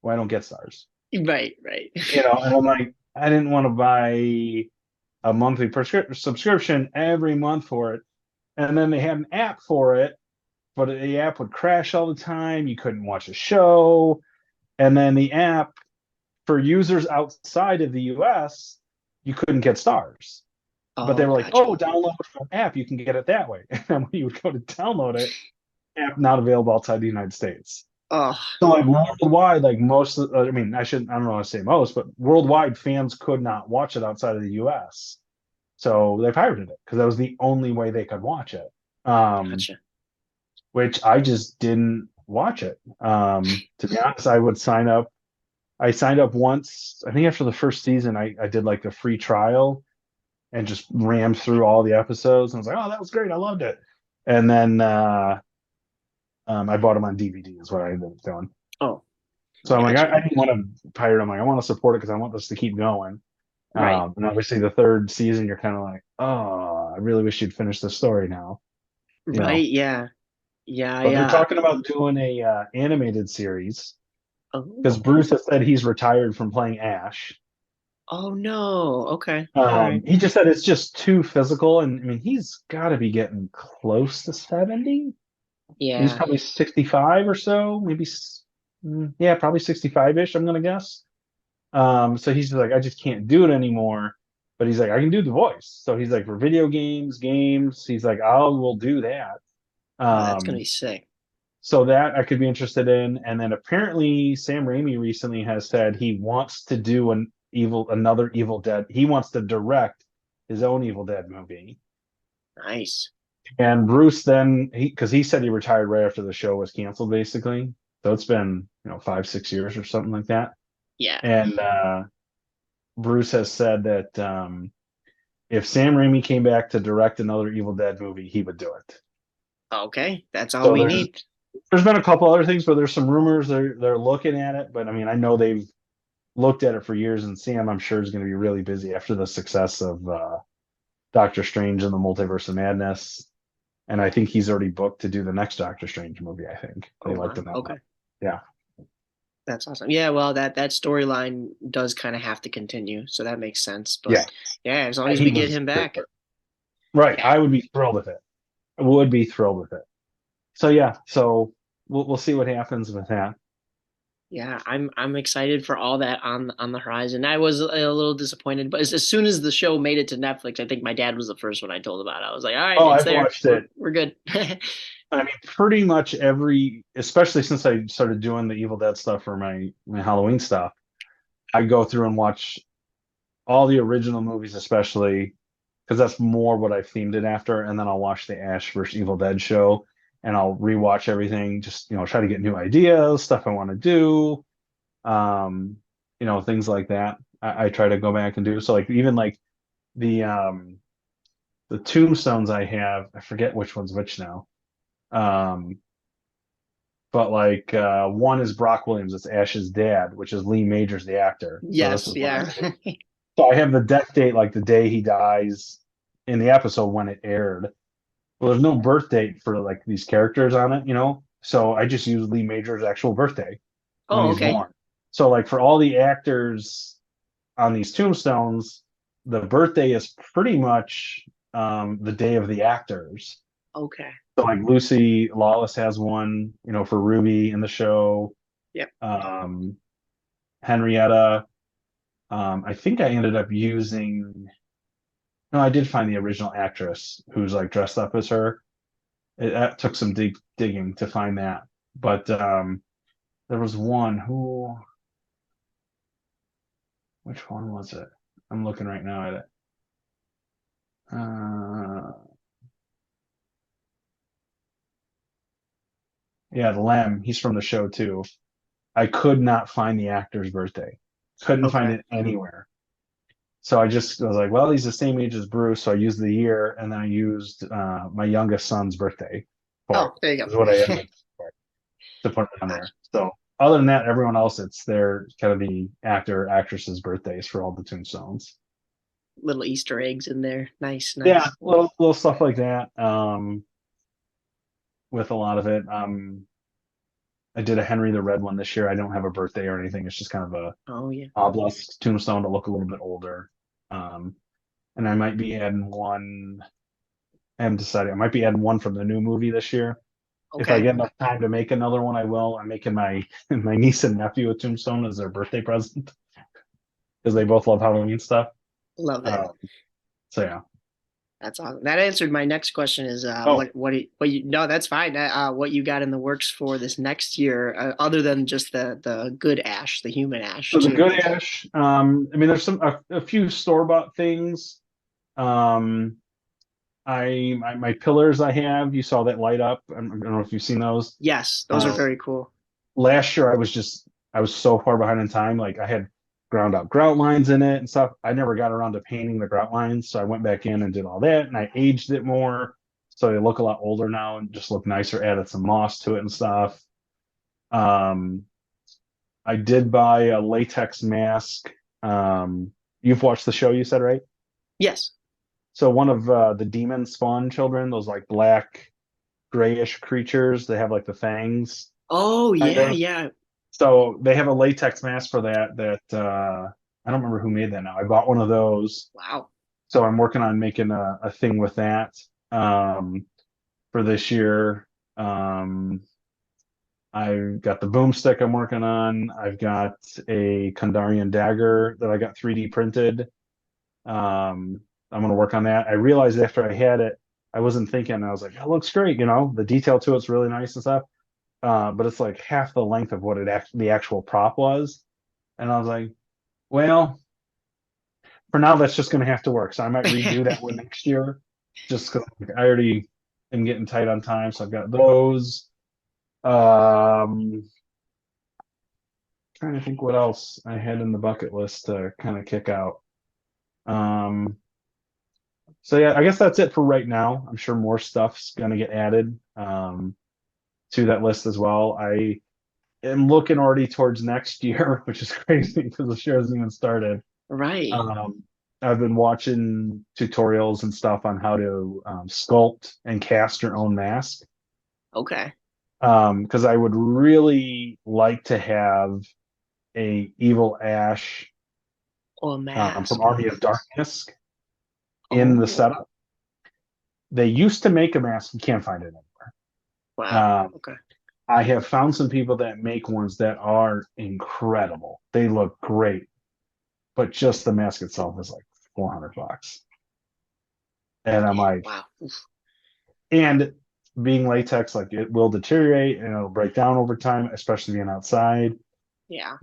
"Well, I don't get Stars," Right, right. and I'm like, I didn't want to buy a monthly subscription every month for it, and then they had an app for it, but the app would crash all the time. You couldn't watch a show, and then the app for users outside of the US, you couldn't get Stars. But they Oh, were like, gotcha. "Oh, download an app, you can get it that way." And then when you would go to download it, app not available outside the United States. Oh, So like worldwide, like most, I mean, I don't want to say most, but worldwide fans could not watch it outside of the U.S. So they pirated it because that was the only way they could watch it. Um, gotcha. which I just didn't watch it. To be honest, I would sign up. I signed up once. I think after the first season, I did like a free trial and just rammed through all the episodes. And I was like, "Oh, that was great! I loved it." And then I bought them on DVD. Is what I ended up doing. Oh, So I'm like, gotcha. I didn't want to pirate. I'm like, I want to support it because I want this to keep going. Right, And obviously, the third season, you're kind of like, oh, I really wish you'd finish the story now. You know, right. Yeah, yeah, but they're yeah. talking about doing a animated series because Oh, Bruce has said he's retired from playing Ash. oh no. Okay, all right. He just said it's just too physical, and I mean, he's got to be getting close to 70. He's Yeah, probably 65 or so, maybe. Yeah, probably 65-ish. I'm gonna guess. So he's just like, I just can't do it anymore. But he's like, I can do the voice. So he's like, for video games, he's like, I will do that. oh, that's gonna Um, be sick. so that I could be interested in. And then apparently Sam Raimi recently has said he wants to do another Evil Dead. He wants to direct his own Evil Dead movie. Nice. And Bruce then because he said he retired right after the show was canceled, basically. So it's been, 5, 6 years or something like that. Yeah. And Bruce has said that if Sam Raimi came back to direct another Evil Dead movie, he would do it. Okay, that's all So we there's need. there's been a couple other things, but there's some rumors they're looking at it. But I mean, I know they've looked at it for years, and Sam, I'm sure, is going to be really busy after the success of Doctor Strange and the Multiverse of Madness. And I think he's already booked to do the next Doctor Strange movie. I think they Oh liked wow. him that much. Okay. Yeah, That's awesome. Yeah, well, that storyline does kind of have to continue, so that makes sense. yeah, But yeah, as long as he we get was him great back. for it. Right. Yeah. I would be thrilled with it. I would be thrilled with it. So yeah, so we'll see what happens with that. Yeah, I'm excited for all that on the horizon. I was a little disappointed, but as soon as the show made it to Netflix, I think my dad was the first one I told about it. I was like, "All right, Oh, it's I've there. watched We're it. we're good." I mean, pretty much especially since I started doing the Evil Dead stuff for my Halloween stuff, I go through and watch all the original movies, especially because that's more what I've themed it after, and then I'll watch the Ash vs. Evil Dead show, and I'll rewatch everything, just try to get new ideas, stuff I want to do, um, things like that. I try to go back and do so, like even like the um the tombstones I have, I forget which one's which now. Um, but like one is Brock Williams, it's Ash's dad, which is Lee Majors, the actor. So this Yes, is when I yeah. did So I have the death date like the day he dies in the episode when it aired. Well, there's no birth date for like these characters on it, you know? So I just use Lee Major's actual birthday when Oh, he's okay. born. So like for all the actors on these tombstones, the birthday is pretty much the day of the actors. Okay. So like Lucy Lawless has one, you know, for Ruby in the show. Yep. Um, Henrietta. I think I ended up using. No, I did find the original actress who's like dressed up as her. That took some digging to find that, but there was one who. Which one was it? I'm looking right now at it. Uh, yeah, Lem. He's from the show too. I could not find the actor's birthday. Couldn't find Okay. it anywhere. So I just was like, well, he's the same age as Bruce, so I used the year, and then I used my youngest son's birthday for it. Oh, there you Is what I go. ended up for, to put it on there. Gotcha. So other than that, everyone else, it's their kind of the actor actresses' birthdays for all the tombstones. Little Easter eggs in there. Nice, Yeah, nice. little stuff like that. With a lot of it. I did a Henry the Red one this year. I don't have a birthday or anything. It's just kind of a Oh yeah. obelisk tombstone to look a little bit older. Um, and I might be adding one. I haven't decided. I might be adding one from the new movie this year. If I Okay. get enough time to make another one, I will. I'm making my my niece and nephew a tombstone as their birthday present because they both love Halloween stuff. Love it. Um, so yeah. That's awesome. That answered my next question is Oh, what you no, that's fine. What you got in the works for this next year, other than just the good ash, the human ash so the good too. ash. I mean, there's a few store bought things. Um, my pillars I have. You saw that light up. I don't know if you've seen those. Yes, those are Um, very cool. Last year I was so far behind in time. Like I had ground up grout lines in it and stuff. I never got around to painting the grout lines, so I went back in and did all that, and I aged it more, so they look a lot older now and just look nicer. Added some moss to it and stuff. Um, I did buy a latex mask. You've watched the show, you said, right? Yes. So one of the demon spawn children, those like black grayish creatures, they have like the fangs, Oh kind yeah, of. yeah. So they have a latex mask for that. I don't remember who made that now. I bought one of those, Wow. so I'm working on making a thing with that for this year. Um, I've got the boomstick I'm working on. I've got a Kandarian dagger that I got 3D printed. I'm going to work on that. I realized after I had it, I wasn't thinking. I was like, "It looks great," you know. The detail to it's really nice and stuff. But it's like half the length of what the actual prop was. And I was like, well, for now, that's just going to have to work. So I might redo that one next year, just because I already am getting tight on time. So I've got those. Trying to think what else I had in the bucket list to kind of kick out. Um, so yeah, I guess that's it for right now. I'm sure more stuff's going to get added to that list as well. I am looking already towards next year, which is crazy because the show hasn't even started. Right. Um, I've been watching tutorials and stuff on how to sculpt and cast your own mask. Okay. Because I would really like to have a evil Ash Or from mask. Army of Darkness in the Oh, setup. They used to make a mask, you can't find it wow. anymore. Okay. I have found some people that make ones that are incredible. They look great, but just the mask itself is like $400. And I'm Dang. like, Wow. Oof. and being latex, like it will deteriorate and it'll break down over time, especially being outside. Yeah.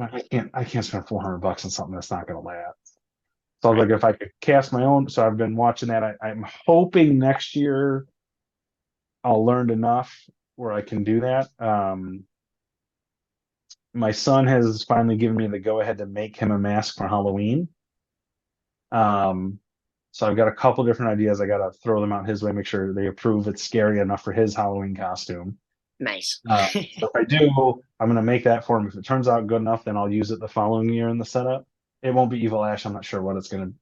I can't spend $400 on something that's not going to last. So I was Right. like, if I could cast my own, so I've been watching that. I'm hoping next year I'll learn enough where I can do that. My son has finally given me the go ahead to make him a mask for Halloween. Um, so I've got a couple different ideas. I got to throw them out his way, make sure they approve it's scary enough for his Halloween costume. Nice. So if I do, I'm going to make that for him. If it turns out good enough, then I'll use it the following year in the setup. it won't be Evil Ash. I'm not sure what it's gonna.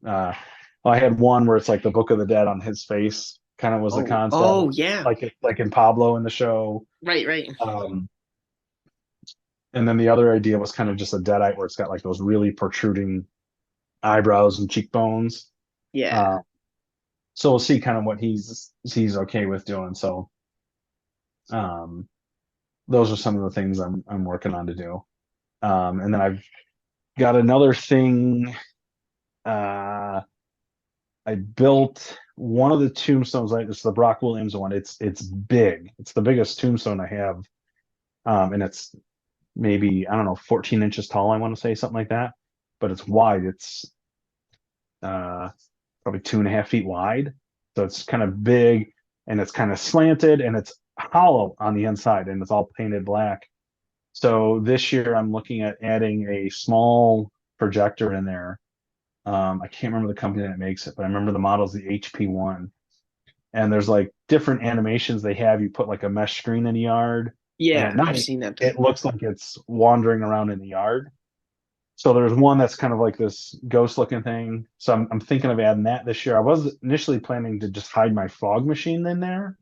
I had one where it's like the Book of the Dead on his face, kind of was the Oh, concept, oh yeah. like in Pablo in the show. Right, right. Um, and then the other idea was kind of just a Deadite where it's got like those really protruding eyebrows and cheekbones. Yeah. Uh, so we'll see kind of what he's okay with doing. So um, those are some of the things I'm working on to do. And then I've got another thing. Uh, I built one of the tombstones. Like it's the Brock Williams one. It's big. It's the biggest tombstone I have, and it's maybe I don't know 14 inches tall. I want to say something like that, but it's wide. It's uh, probably 2.5 feet wide. So it's kind of big and it's kind of slanted and it's hollow on the inside and it's all painted black. So this year I'm looking at adding a small projector in there. I can't remember the company that makes it, but I remember the model is the HP1. And there's like different animations they have. You put like a mesh screen in the yard, and at Yeah, I've night seen that it before. looks like it's wandering around in the yard. So there's one that's kind of like this ghost looking thing. So I'm thinking of adding that this year. I was initially planning to just hide my fog machine in there.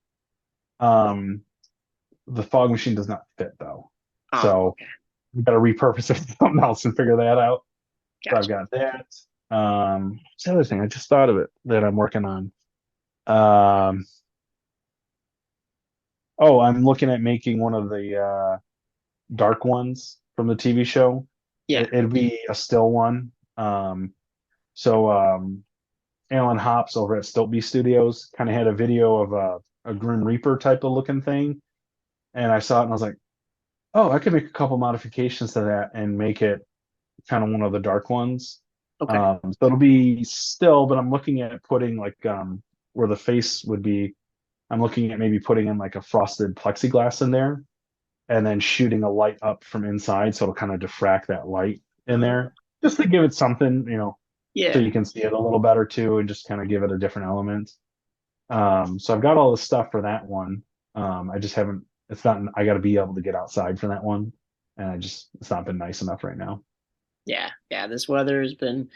Um, the fog machine does not fit though. Oh, So okay. we got to repurpose it for something else and figure that out. So I've Gotcha. got that. What's the other thing? I just thought of it that I'm working on. Um, oh, I'm looking at making one of the dark ones from the TV show. Yeah. It'd be a still one. So Alan Hops over at Stiltby Studios kind of had a video of a Grim Reaper type of looking thing, and I saw it and I was like, oh, I could make a couple modifications to that and make it kind of one of the dark ones. Okay. So it'll be still, but I'm looking at putting like where the face would be. I'm looking at maybe putting in like a frosted plexiglass in there and then shooting a light up from inside so it'll kind of diffract that light in there just to give it something, so Yeah. you can see it a little better too and just kind of give it a different element. So I've got all the stuff for that one. I just haven't, it's not, I got to be able to get outside for that one. And it's not been nice enough right now. Yeah. Yeah. This weather has been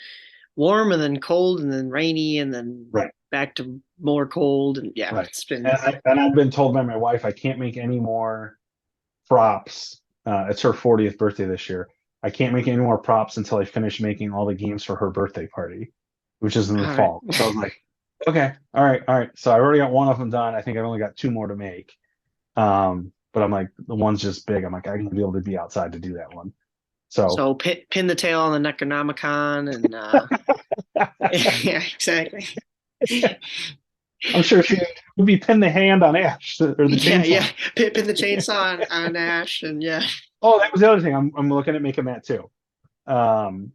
warm and then cold and then rainy and then Right. back to more cold. And yeah, Right. it's been, And I've been told by my wife I can't make any more props. It's her 40th birthday this year. I can't make any more props until I finish making all the games for her birthday party, which is in the all right. fall. So I was like, okay, all right, all right. So I already got one of them done. I think I've only got two more to make. But I'm like, the one's just big. I'm like, I'm gonna be able to be outside to do that one. So So pin the tail on the Necronomicon and yeah, exactly. I'm sure she would be pin the hand on Ash or the Yeah, yeah. chainsaw. Pin the chainsaw on Ash and yeah. Oh, that was the other thing. I'm looking at making that too. Um,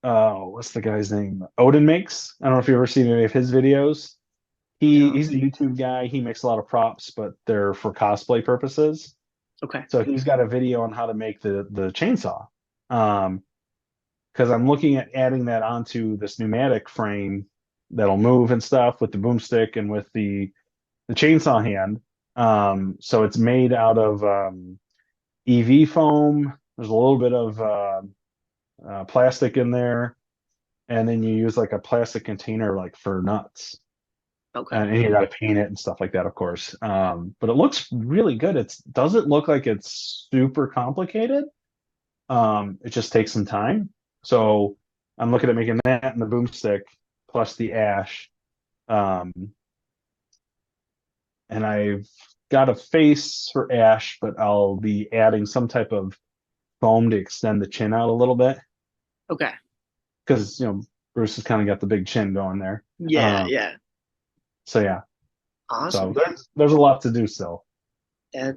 oh, what's the guy's name? Odin makes. I don't know if you've ever seen any of his videos. No. He's a YouTube guy. He makes a lot of props, but they're for cosplay purposes. Okay. So he's got a video on how to make the chainsaw. Um, because I'm looking at adding that onto this pneumatic frame that'll move and stuff with the boomstick and with the chainsaw hand. So it's made out of EV foam. There's a little bit of plastic in there, and then you use like a plastic container like for nuts. Okay. And you got to paint it and stuff like that, of course. But it looks really good. It doesn't look like it's super complicated. It just takes some time. So I'm looking at making that and the boomstick plus the ash. Um, and I've got a face for Ash, but I'll be adding some type of foam to extend the chin out a little bit Okay. because Bruce has kind of got the big chin going there. Yeah, Um, yeah. so yeah, so Awesome. there's a lot to do still.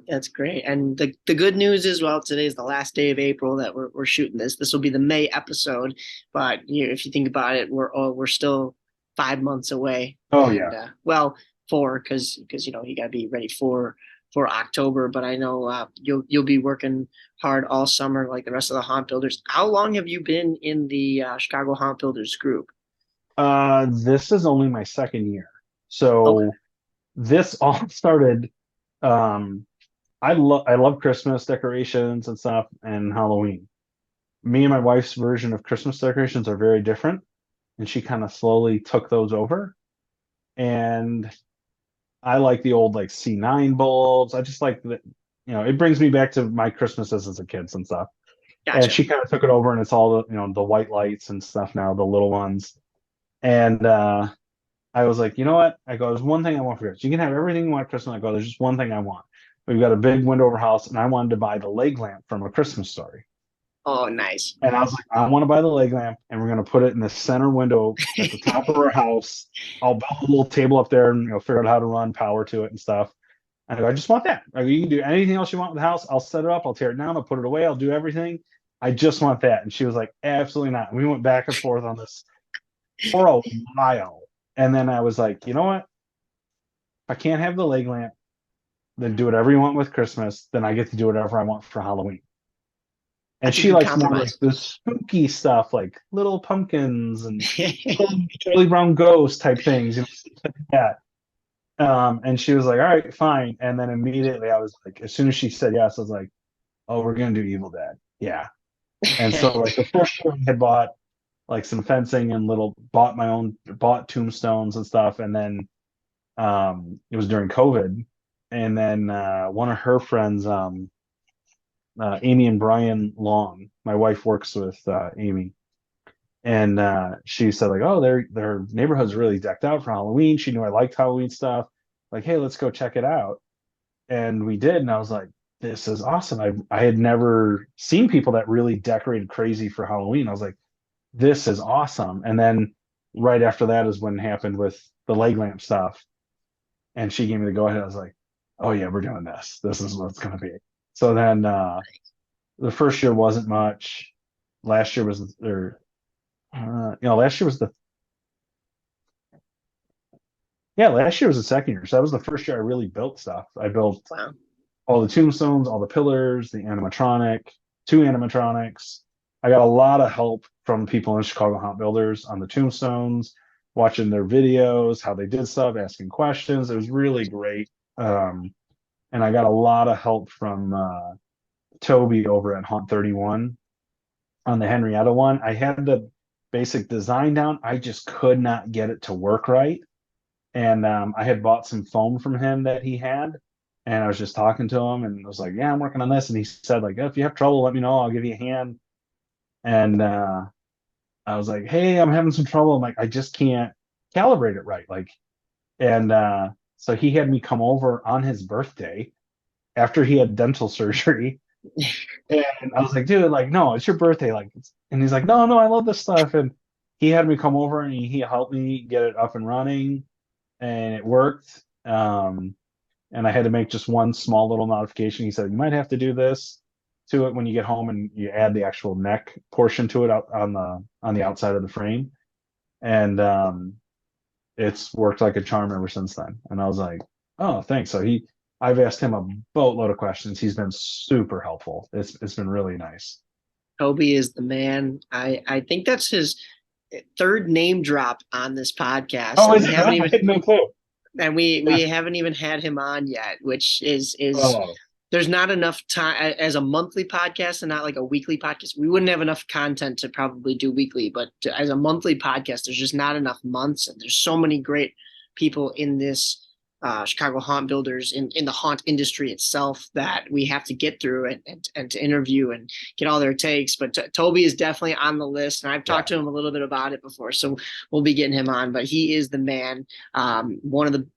That's great. And the good news is, well, today's the last day of April that we're shooting this. This will be the May episode, but if you think about it, we're still 5 months away, Oh and yeah, well, four because you got to be ready for October. But I know you'll be working hard all summer like the rest of the haunt builders. How long have you been in the Chicago Haunt Builders group? this is only my second year, Okay. so this all started. Um, I love Christmas decorations and stuff and Halloween. me and my wife's version of Christmas decorations are very different, and she kind of slowly took those over. And I like the old like C9 bulbs. I just like that, it brings me back to my Christmases as a kid and stuff. And Gotcha. she kind of took it over, and it's all the white lights and stuff now, the little ones. And I was like, you know what? I go, there's one thing I want for Christmas. You can have everything you want at Christmas. I go, there's just one thing I want. We've got a big window over house, and I wanted to buy the leg lamp from A Christmas Story. Oh, nice. And I was like, I want to buy the leg lamp, and we're going to put it in the center window at the top of our house. I'll build a little table up there and figure out how to run power to it and stuff. And I go, I just want that. I go, you can do anything else you want with the house. I'll set it up. I'll tear it down. I'll put it away. I'll do everything. I just want that. And she was like, absolutely not. And we went back and forth on this for a while. And then I was like, you know what? If I can't have the leg lamp, then do whatever you want with Christmas. Then I get to do whatever I want for Halloween. And That's a she good likes more like compromise. the spooky stuff, like little pumpkins and little Charlie Brown ghost type things, stuff like that. And she was like, all right, fine. And then immediately I was like, as soon as she said yes, I was like, oh, we're gonna do Evil Dead. Yeah. And so like the first year I had bought like some fencing and bought tombstones and stuff. And then it was during COVID. And then one of her friends, Amy and Brian Long, my wife works with Amy, and she said like, oh, their neighborhood's really decked out for Halloween. She knew I liked Halloween stuff. Like, hey, let's go check it out. And we did, and I was like, this is awesome. I had never seen people that really decorated crazy for Halloween. I was like, this is awesome. And then right after that is when it happened with the leg lamp stuff. And she gave me the go ahead. I was like, oh yeah, we're doing this. This is what it's gonna be. So then the first year wasn't much. Last year was or last year was the yeah, last year was the second year. So that was the first year I really built stuff. I built Wow. all the tombstones, all the pillars, the animatronic, two animatronics. I got a lot of help from people in Chicago Haunt Builders on the tombstones, watching their videos, how they did stuff, asking questions. It was really great. And I got a lot of help from Toby over at Haunt 31 on the Henrietta one. I had the basic design down. I just could not get it to work right. And I had bought some foam from him that he had. And I was just talking to him and I was like, yeah, I'm working on this. And he said, like, if you have trouble, let me know. I'll give you a hand. And I was like, hey, I'm having some trouble. I'm like, I just can't calibrate it right. Like, and so he had me come over on his birthday after he had dental surgery. And I was like, dude, like, no, it's your birthday. Like, and he's like, no, no, I love this stuff. And he had me come over and he helped me get it up and running and it worked. And I had to make just one small little modification. He said, you might have to do this to it when you get home and you add the actual neck portion to it out on the outside of the frame. And it's worked like a charm ever since then. And I was like, oh, thanks. So I've asked him a boatload of questions. He's been super helpful. It's been really nice. Toby is the man. I think that's his third name drop on this podcast, Oh, and is we it? haven't I even had no clue. and we haven't even had him on yet, which is Oh, there's not enough time as a monthly podcast and not like a weekly podcast. We wouldn't have enough content to probably do weekly, but as a monthly podcast, there's just not enough months, and there's so many great people in this Chicago haunt builders in the haunt industry itself that we have to get through and to interview and get all their takes. But Toby is definitely on the list, and I've yeah. talked to him a little bit about it before, so we'll be getting him on. But he is the man. One of the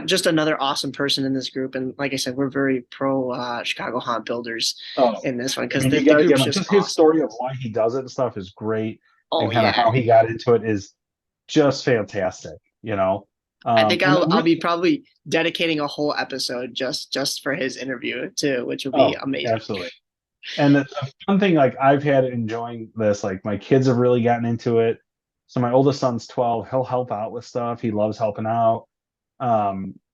just another awesome person in this group. And like I said, we're very pro Chicago haunt builders Oh, in this one I because mean, the yeah, group's like just just his awesome. story of why he does it and stuff is great, Oh and kind of yeah. how he got into it is just fantastic, you know. I think And I'll be probably dedicating a whole episode just for his interview too, which will be oh, amazing. absolutely. And the fun thing, like I've had enjoying this, like my kids have really gotten into it. So my oldest son's 12. He'll help out with stuff. He loves helping out.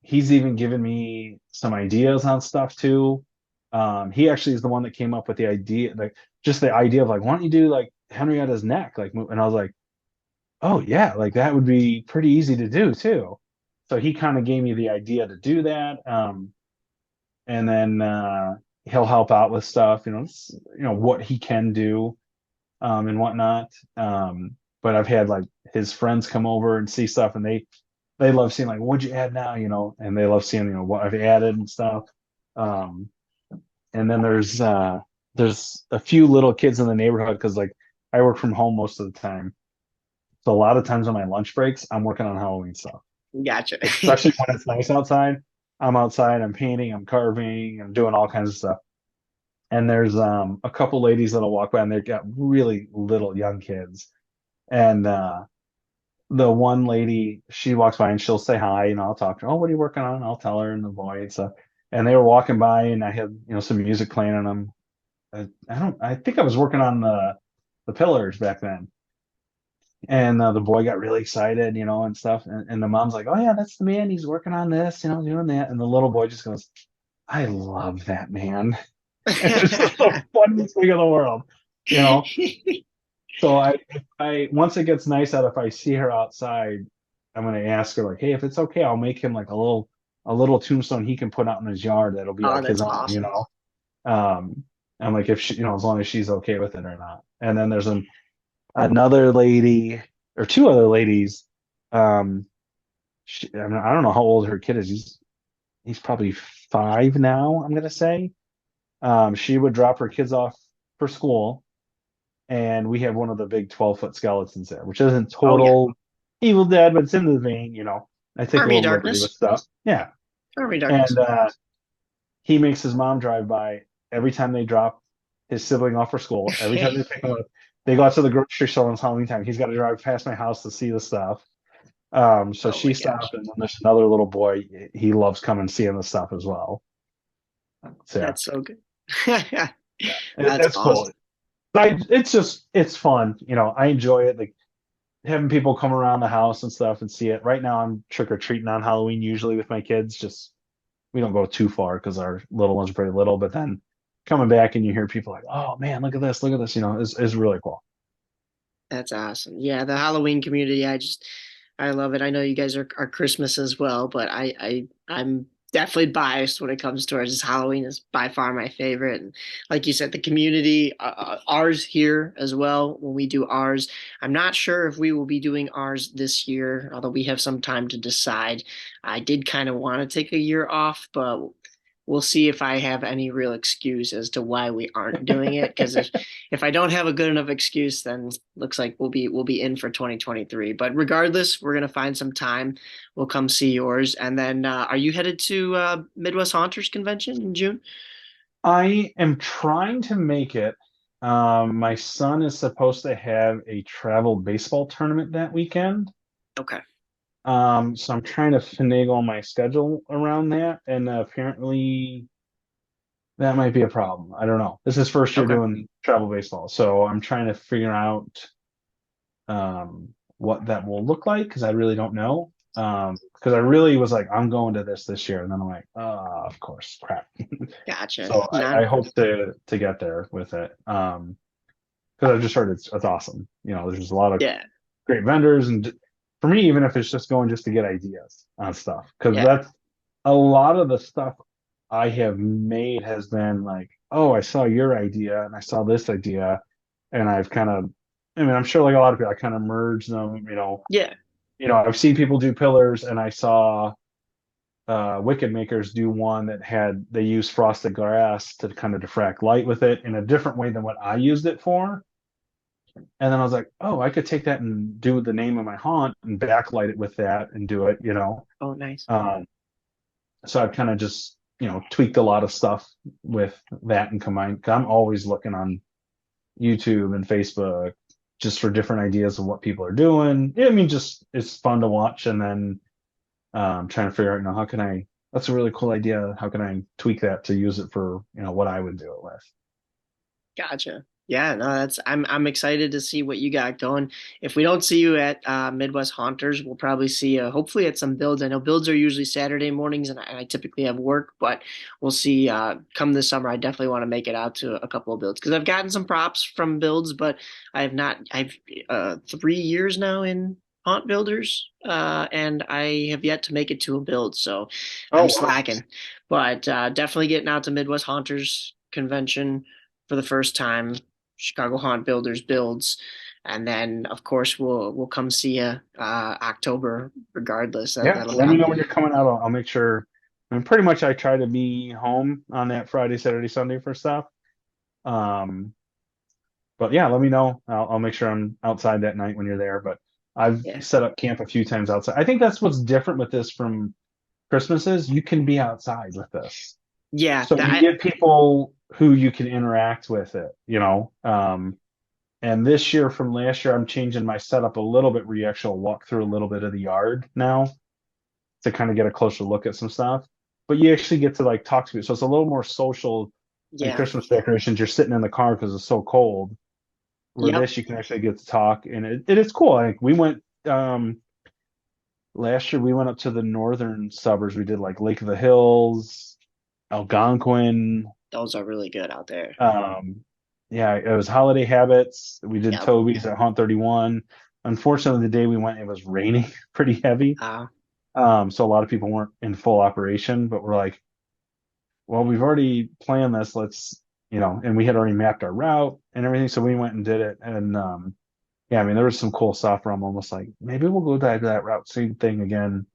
He's even given me some ideas on stuff too. He actually is the one that came up with the idea, like just the idea of like, why don't you do like Henrietta's neck? Like, and I was like, oh yeah, like that would be pretty easy to do too. So he kind of gave me the idea to do that. And then he'll help out with stuff, what he can do. and whatnot. But I've had like his friends come over and see stuff, and they love seeing like what'd you add now, and they love seeing what I've added and stuff. Um, and then there's a few little kids in the neighborhood because like I work from home most of the time. So a lot of times on my lunch breaks, I'm working on Halloween stuff, Gotcha. especially when it's nice outside. I'm outside, I'm painting, I'm carving, I'm doing all kinds of stuff. And there's a couple ladies that'll walk by and they've got really little young kids. And the one lady, she walks by and she'll say hi, and I'll talk to her. Oh, what are you working on? I'll tell her and the boy and stuff. And they were walking by and I had, some music playing on them. I think I was working on the pillars back then. And the boy got really excited, and stuff. And the mom's like, "Oh yeah, that's the man. He's working on this, doing that." And the little boy just goes, "I love that man." It's just the funniest thing in the world, you know. So I once it gets nice out, if I see her outside, I'm gonna ask her like, "Hey, if it's okay, I'll make him like a little tombstone he can put out in his yard. That'll be Oh, like his that's own." awesome. Um, I'm like, if she, as long as she's okay with it or not. And then there's another lady or two other ladies. Um, I don't know how old her kid is. He's probably 5 now, I'm gonna say. She would drop her kids off for school, and we have one of the big 12-foot skeletons there, which isn't Oh yeah. total Evil Dead, but it's in the vein. I take a Army of little liberty with Darkness. stuff. Yeah. Army of And Darkness. he makes his mom drive by every time they drop his sibling off for school. Every time they pick him up, they go out to the grocery store on it's Halloween time. He's got to drive past my house to see the stuff. So Oh my she stopped, gosh. and then there's another little boy. He loves coming seeing the stuff as well. So yeah, That's so good. That's it's cool. awesome. It's fun. I enjoy it. Like having people come around the house and stuff and see it. Right now, I'm trick or treating on Halloween usually with my kids. Just we don't go too far because our little one's very little. But then coming back and you hear people like, "Oh man, look at this, look at this," is really cool. That's awesome. Yeah, the Halloween community, I love it. I know you guys are Christmas as well, but I'm definitely biased when it comes towards Halloween is by far my favorite. And like you said, the community, ours here as well, when we do ours, I'm not sure if we will be doing ours this year, although we have some time to decide. I did kind of want to take a year off, but we'll see if I have any real excuse as to why we aren't doing it. Because if I don't have a good enough excuse, then looks like we'll be in for 2023. But regardless, we're gonna find some time. We'll come see yours. And then are you headed to Midwest Haunters Convention in June? I am trying to make it. My son is supposed to have a travel baseball tournament that weekend. Okay. So I'm trying to finagle my schedule around that, and apparently that might be a problem. I don't know. This is first year Okay. doing travel baseball, so I'm trying to figure out what that will look like because I really don't know. Because I really was like, I'm going to this year, and then I'm like, of course, crap. Gotcha. So Not I hope to get there with it. Because I've just heard it's awesome. There's just a lot of yeah. great vendors, and for me, even if it's just going just to get ideas on stuff, because Yeah. that's a lot of the stuff I have made has been like, oh, I saw your idea and I saw this idea, and I've kind of, I mean, I'm sure like a lot of people, I kind of merge them. Yeah. I've seen people do pillars, and I saw Wicked Makers do one that they used frosted glass to kind of diffract light with it in a different way than what I used it for. And then I was like, oh, I could take that and do the name of my haunt and backlight it with that and do it. Oh, nice. Um, so I've kind of just, tweaked a lot of stuff with that and combined. 'Cause I'm always looking on YouTube and Facebook just for different ideas of what people are doing. Yeah, I mean, just it's fun to watch, and then trying to figure out, how can that's a really cool idea. How can I tweak that to use it for, what I would do it with? Gotcha. Yeah, no, I'm excited to see what you got going. If we don't see you at Midwest Haunters, we'll probably see you hopefully at some builds. I know builds are usually Saturday mornings, and I typically have work, but we'll see. Come this summer, I definitely want to make it out to a couple of builds because I've gotten some props from builds, but I have not. I've 3 years now in haunt builders, and I have yet to make it to a build, so Oh I'm wow. slacking. But definitely getting out to Midwest Haunters convention for the first time. Chicago Haunt Builders builds, and then of course we'll come see you October regardless. Yeah, That'll let me be know when you're coming out. I'll make sure. I mean, pretty much I try to be home on that Friday, Saturday, Sunday for stuff. Um, but yeah, let me know. I'll make sure I'm outside that night when you're there. But I've yeah set up camp a few times outside. I think that's what's different with this from Christmas is you can be outside with this. yeah So you that get people who you can interact with it, you know. And this year from last year, I'm changing my setup a little bit where you actually walk through a little bit of the yard now to kind of get a closer look at some stuff. But you actually get to like talk to people. So it's a little more social than yeah Christmas decorations. You're sitting in the car because it's so cold. Where yep. this you can actually get to talk and it is cool. Like we went last year we went up to the northern suburbs. We did like Lake of the Hills, Algonquin. Those are really good out there. Um yeah, it was Holiday Habits. We did Yep. Toby's at Haunt 31. Unfortunately, the day we went, it was raining pretty heavy. Uh, So a lot of people weren't in full operation, but we're like, well, we've already planned this. Let's, and we had already mapped our route and everything. So we went and did it. And yeah, I mean, there was some cool stuff where I'm almost like, maybe we'll go back to that route same thing again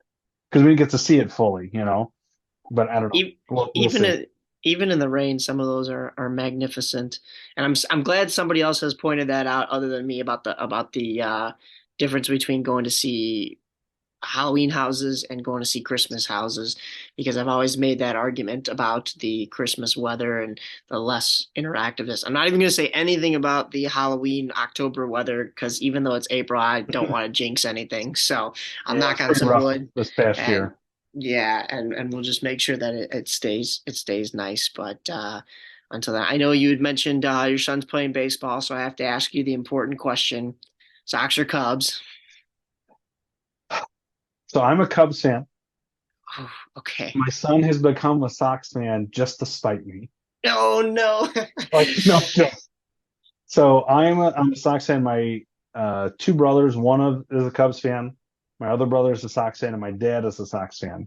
because we didn't get to see it fully, but I don't know. e- We'll even see. even in the rain, some of those are magnificent, and I'm glad somebody else has pointed that out other than me about the difference between going to see Halloween houses and going to see Christmas houses, because I've always made that argument about the Christmas weather and the less interactiveness. I'm not even going to say anything about the Halloween October weather because even though it's April, I don't want to jinx anything. So I'll Yeah, knock it's on pretty some rough wood this past and year. yeah, and we'll just make sure that it stays nice. But until then, I know you had mentioned your son's playing baseball, so I have to ask you the important question: Sox or Cubs? So I'm a Cubs fan. Okay. My son has become a Sox fan just to spite me. No, no. Like, no joke. So I'm a Sox fan. My two brothers, one of is a Cubs fan. My other brother is a Sox fan, and my dad is a Sox fan.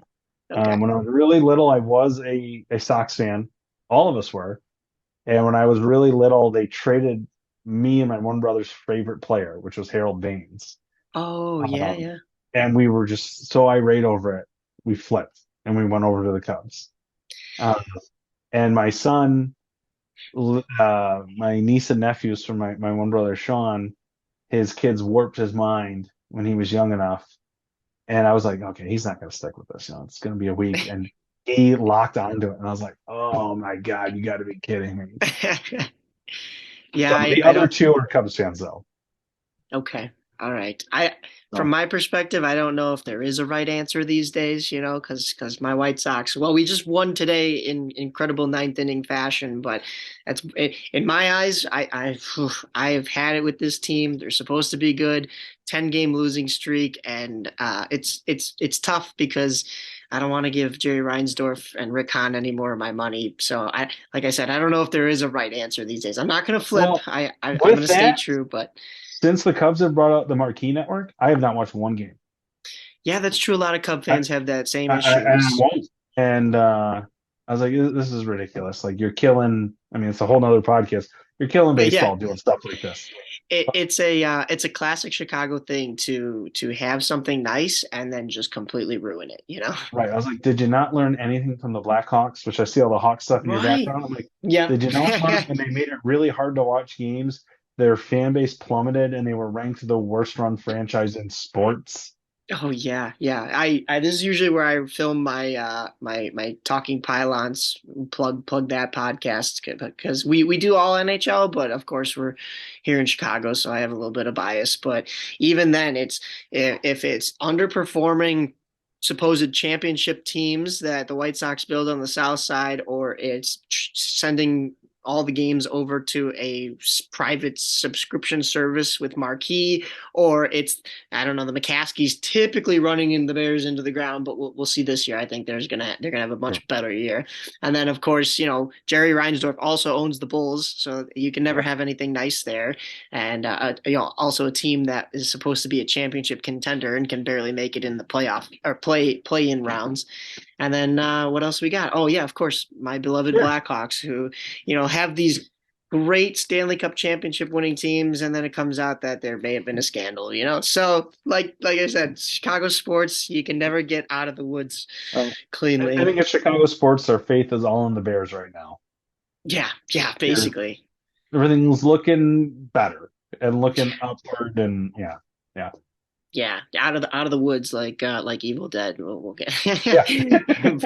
Okay. When I was really little, I was a Sox fan. All of us were. And when I was really little, they traded me and my one brother's favorite player, which was Harold Baines. Oh, yeah, Um, yeah. and we were just so irate over it. We flipped and we went over to the Cubs. Uh, and my son, my niece and nephews from my one brother, Sean, his kids warped his mind when he was young enough. And I was like, okay, he's not going to stick with this. It's going to be a week. And he locked onto it. And I was like, oh my God, you got to be kidding me. Yeah, So the I other don't. two are Cubs fans, though. Okay. All right. From So, my perspective, I don't know if there is a right answer these days, because my White Sox, well, we just won today in incredible ninth inning fashion, but in my eyes, I have had it with this team. They're supposed to be good, 10-game losing streak, and it's tough because I don't want to give Jerry Reinsdorf and Rick Hahn any more of my money. So like I said, I don't know if there is a right answer these days. I'm not going to flip. well, I'm going with to stay that, true, but. since the Cubs have brought out the Marquee Network, I have not watched one game. Yeah, that's true. A lot of Cub I, fans have that same I issues. won't. And I was like, this is ridiculous. Like, you're killing, I mean, it's a whole nother podcast. You're killing Yeah, baseball doing stuff like this. it's a classic Chicago thing to have something nice and then just completely ruin it, you know? Right. I was like, did you not learn anything from the Blackhawks? Which I see all the Hawks stuff in your Right. background. I'm like, Yep. did you not learn when they made it really hard to watch games? Their fan base plummeted and they were ranked the worst run franchise in sports. Oh yeah, yeah. I this is usually where I film my talking pylons, plug that podcast because we do all NHL, but of course we're here in Chicago, so I have a little bit of bias. But even then, it's if it's underperforming supposed championship teams that the White Sox build on the South Side, or it's sending all the games over to a private subscription service with Marquee, or it's I don't know. The McCaskies typically running in the Bears into the ground, but we'll see this year. I think they're gonna have a Sure. much better year. And then of course, Jerry Reinsdorf also owns the Bulls, so you can never Yep. have anything nice there. And also a team that is supposed to be a championship contender and can barely make it in the playoff or play in rounds. And then what else we got? Oh yeah, of course, my beloved Yeah. Blackhawks, who have these great Stanley Cup championship winning teams, and then it comes out that there may have been a scandal, you know? So like I said, Chicago sports, you can never get out of the woods Um, I cleanly. think at Chicago sports, their faith is all in the Bears right now. Yeah, yeah, They're, basically. everything's looking better and looking upward, and yeah, yeah, Yeah, out of the woods like Evil Dead. We'll get yeah,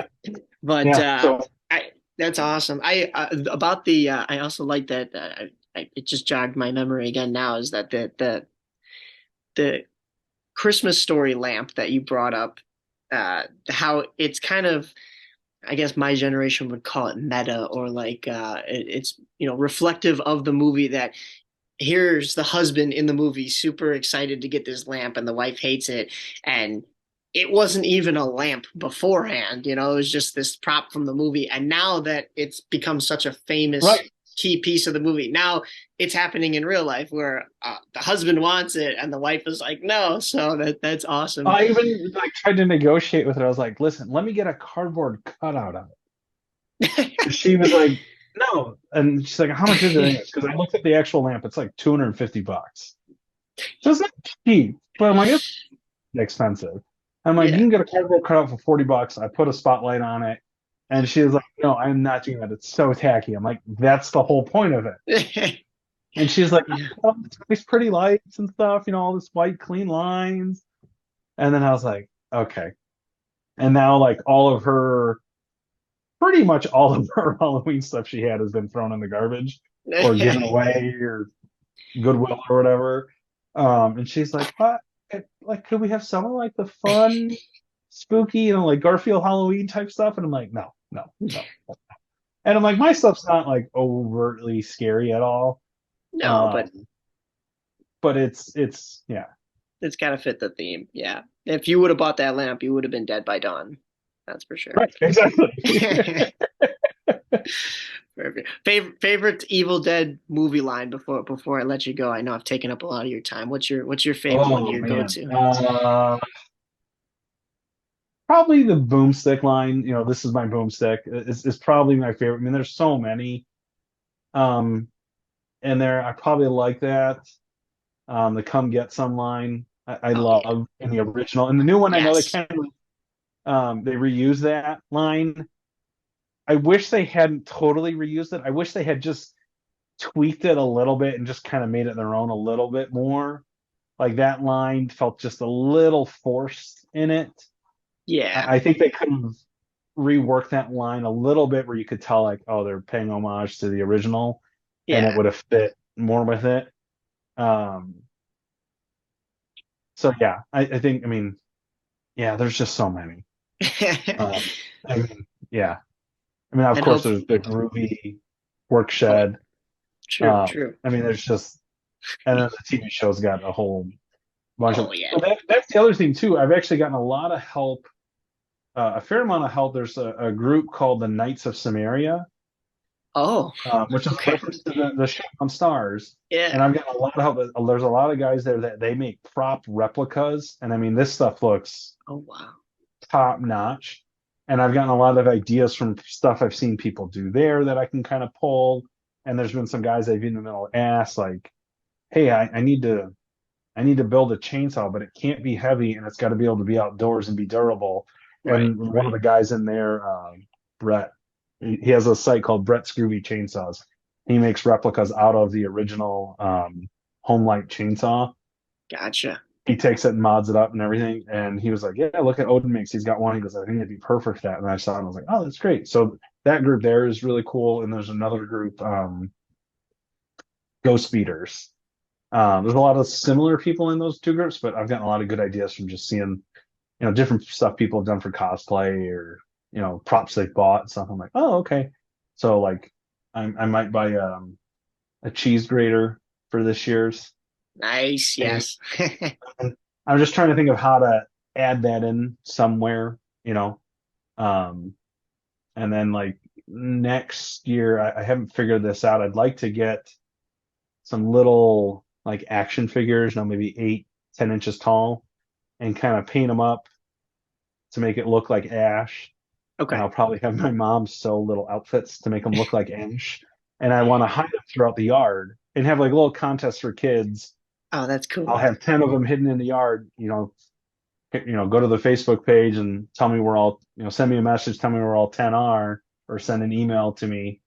but yeah. So, that's awesome. I about the I also like that it just jogged my memory again now is that the Christmas story lamp that you brought up, how it's kind of, I guess my generation would call it meta, or like it's reflective of the movie, that here's the husband in the movie super excited to get this lamp and the wife hates it, and it wasn't even a lamp beforehand, it was just this prop from the movie, and now that it's become such a famous right. key piece of the movie, now it's happening in real life where the husband wants it and the wife is like no, so that's awesome. I even like tried to negotiate with her. I was like, "Listen, let me get a cardboard cutout of it." She was like, "No," and she's like, "How much is it?" Because I looked at the actual lamp; it's like $250. So it's not cheap, but I'm like, it's expensive. I'm like, you Yeah. can get a cardboard cutout for $40. I put a spotlight on it, and she was like, "No, I'm not doing that. It's so tacky." I'm like, "That's the whole point of it." And she's like, Yeah. "Oh, it's nice, pretty lights and stuff. All this white, clean lines." And then I was like, "Okay." And now, like, pretty much all of her Halloween stuff she had has been thrown in the garbage or given away or Goodwill or whatever. And she's like, "What? Like, could we have some of like the fun, spooky, like Garfield Halloween type stuff?" And I'm like, "No, no, no." And I'm like, my stuff's not like overtly scary at all. No, but Um, but it's yeah. it's got to fit the theme. Yeah. If you would have bought that lamp, you would have been dead by dawn. That's for sure. Right, exactly. Perfect. Favorite Evil Dead movie line before I let you go. I know I've taken up a lot of your time. What's your favorite one? Oh Your man. go-to? Probably the boomstick line, this is my boomstick is probably my favorite. I mean, there's so many. Um, and there I probably like that. The come get some line I Oh yeah. love in the original. And the new one, I know Yes. they reuse that line. I wish they hadn't totally reused it. I wish they had just tweaked it a little bit and just kind of made it their own a little bit more. Like that line felt just a little forced in it. Yeah. I think they could have reworked that line a little bit where you could tell like, oh, they're paying homage to the original, and it Yeah. would have fit more with it. Um, so yeah, I think, I mean, yeah, there's just so many. Um, I mean, yeah. I mean, of And course, hope. there's the groovy work Oh, shed. true, true. I mean, there's just, and then the TV show's got a whole bunch of. Oh yeah. But that's the other thing too. I've actually gotten a lot of help, a fair amount of help. There's a group called the Knights of Samaria, Oh, which is a okay. reference to the show on Stars. And Yeah. I've gotten a lot of help. There's a lot of guys there that they make prop replicas, and I mean, this stuff looks Oh wow. top notch. And I've gotten a lot of ideas from stuff I've seen people do there that I can kind of pull. And there's been some guys I've even asked, like, "Hey, I need to build a chainsaw, but it can't be heavy and it's got to be able to be outdoors and be durable." Right. And one of the guys in there, Brett, he has a site called Brett's Groovy Chainsaws. He makes replicas out of the original Home Light chainsaw. Gotcha. He takes it and mods it up and everything. And he was like, "Yeah, look at Odin makes. He's got one." He goes, "I think it'd be perfect for that." And I saw it and I was like, "Oh, that's great." So that group there is really cool. And there's another group, Ghost Speeders. There's a lot of similar people in those two groups, but I've gotten a lot of good ideas from just seeing, different stuff people have done for cosplay or, props they've bought and stuff. I'm like, oh, okay. So like, I might buy a cheese grater for this year's. Nice. And Yes. I'm just trying to think of how to add that in somewhere, um, and then like next year, I haven't figured this out. I'd like to get some little like action figures, maybe 8, 10 inches tall, and kind of paint them up to make it look like Ash. And Okay. I'll probably have my mom sew little outfits to make them look like Ash. and I want to hide them throughout the yard and have like little contests for kids. Oh, that's I'll cool. have 10 of them hidden in the yard, go to the Facebook page and tell me where all, send me a message, tell me where all 10 are, or send an email to me,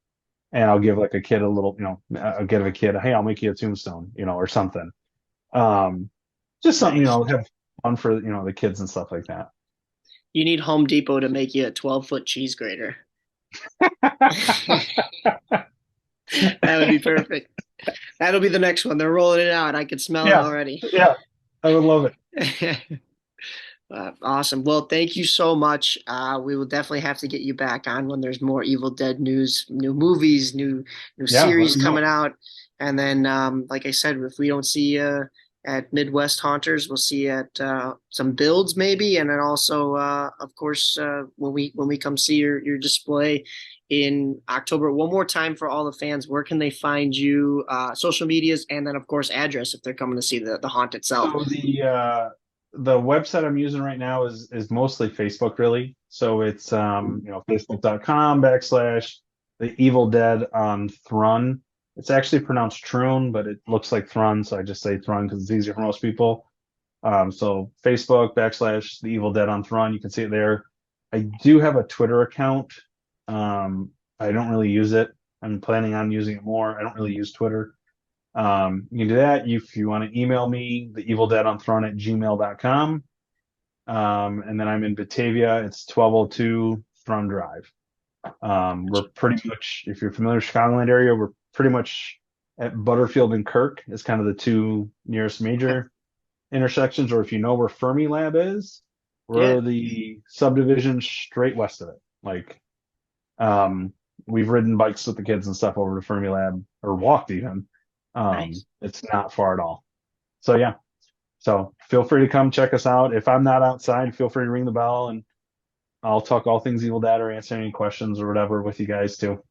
and I'll give like a kid a little, I'll give a kid, hey, I'll make you a tombstone, or something. Um, just something, Nice. have fun for, the kids and stuff like that. You need Home Depot to make you a 12-foot cheese grater. That would be perfect. That'll be the next one. They're rolling it out. I can smell it Yeah, already. yeah, I would love it. Awesome. Well, thank you so much. We will definitely have to get you back on when there's more Evil Dead news, new movies, new Yeah, let series me know. coming out. And then, like I said, if we don't see you at Midwest Haunters, we'll see you at some builds maybe, and then also, of course, when we come see your display in October. One more time for all the fans, where can they find you? Social medias, and then of course address if they're coming to see the haunt itself. So the website I'm using right now is mostly Facebook, really. So it's facebook.com/ the Evil Dead on Thrun. It's actually pronounced Troon, but it looks like Thrun, so I just say Thrun because it's easier for most people. So Facebook / the Evil Dead on Thrun, you can see it there. I do have a Twitter account. I don't really use it. I'm planning on using it more. I don't really use Twitter. You can do that. If you want to email me, the Evil Dead on Throne at gmail.com. And then I'm in Batavia. It's 1202 Thrun Drive. We're pretty much, if you're familiar with Chicagoland area, we're pretty much at Butterfield and Kirk is kind of the two nearest major intersections. Or if you know where Fermi Lab is, Yeah, we're the subdivision straight west of it. Like, um, we've ridden bikes with the kids and stuff over to Fermi Lab or walked even. nice. It's not far at all. So yeah. So feel free to come check us out. If I'm not outside, feel free to ring the bell and I'll talk all things Evil Dead or answer any questions or whatever with you guys too.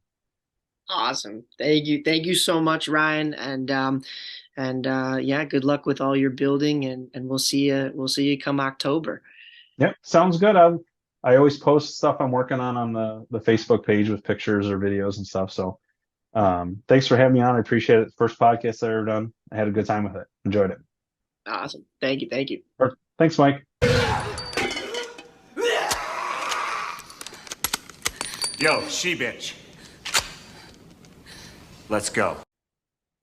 Awesome. Thank you. Thank you so much, Ryan. And yeah, good luck with all your building and we'll see you come October. Yep, sounds good. I always post stuff I'm working on the Facebook page with pictures or videos and stuff. So thanks for having me on. I appreciate it. First podcast I ever done. I had a good time with it. Enjoyed it. Awesome. Thank you. Thank you. Thanks, Mike. Yo, she bitch. Let's go.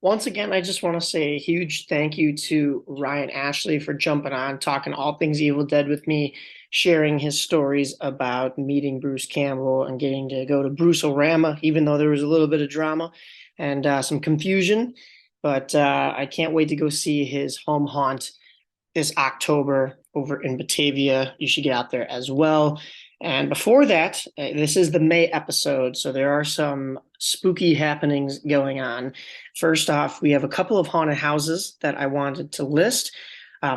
Once again, I just want to say a huge thank you to Ryan Ashley for jumping on, talking all things Evil Dead with me, sharing his stories about meeting Bruce Campbell and getting to go to Bruce-O-Rama, even though there was a little bit of drama and some confusion. But I can't wait to go see his home haunt this October over in Batavia. You should get out there as well. And before that, this is the May episode, so there are some spooky happenings going on. First off, we have a couple of haunted houses that I wanted to list.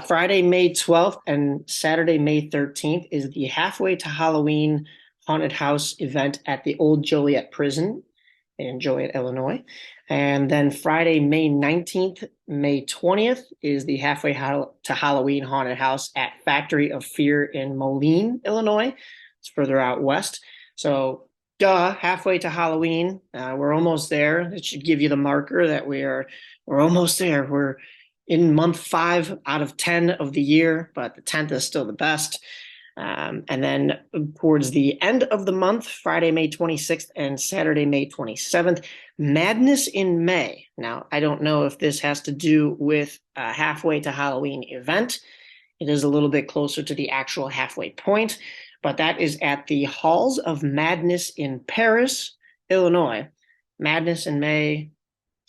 Friday, May 12th and Saturday, May 13th is the Halfway to Halloween haunted house event at the Old Joliet Prison in Joliet, Illinois. And then Friday, May 19th, May 20th is the Halfway to Halloween haunted house at Factory of Fear in Moline, Illinois. It's further out west. So, halfway to Halloween. We're almost there. It should give you the marker that we're almost there. We're in month 5 out of 10 of the year, but the 10th is still the best. And then towards the end of the month, Friday, May 26th and Saturday, May 27th, Madness in May. Now, I don't know if this has to do with a halfway to Halloween event. It is a little bit closer to the actual halfway point, but that is at the Halls of Madness in Paris, Illinois. Madness in May,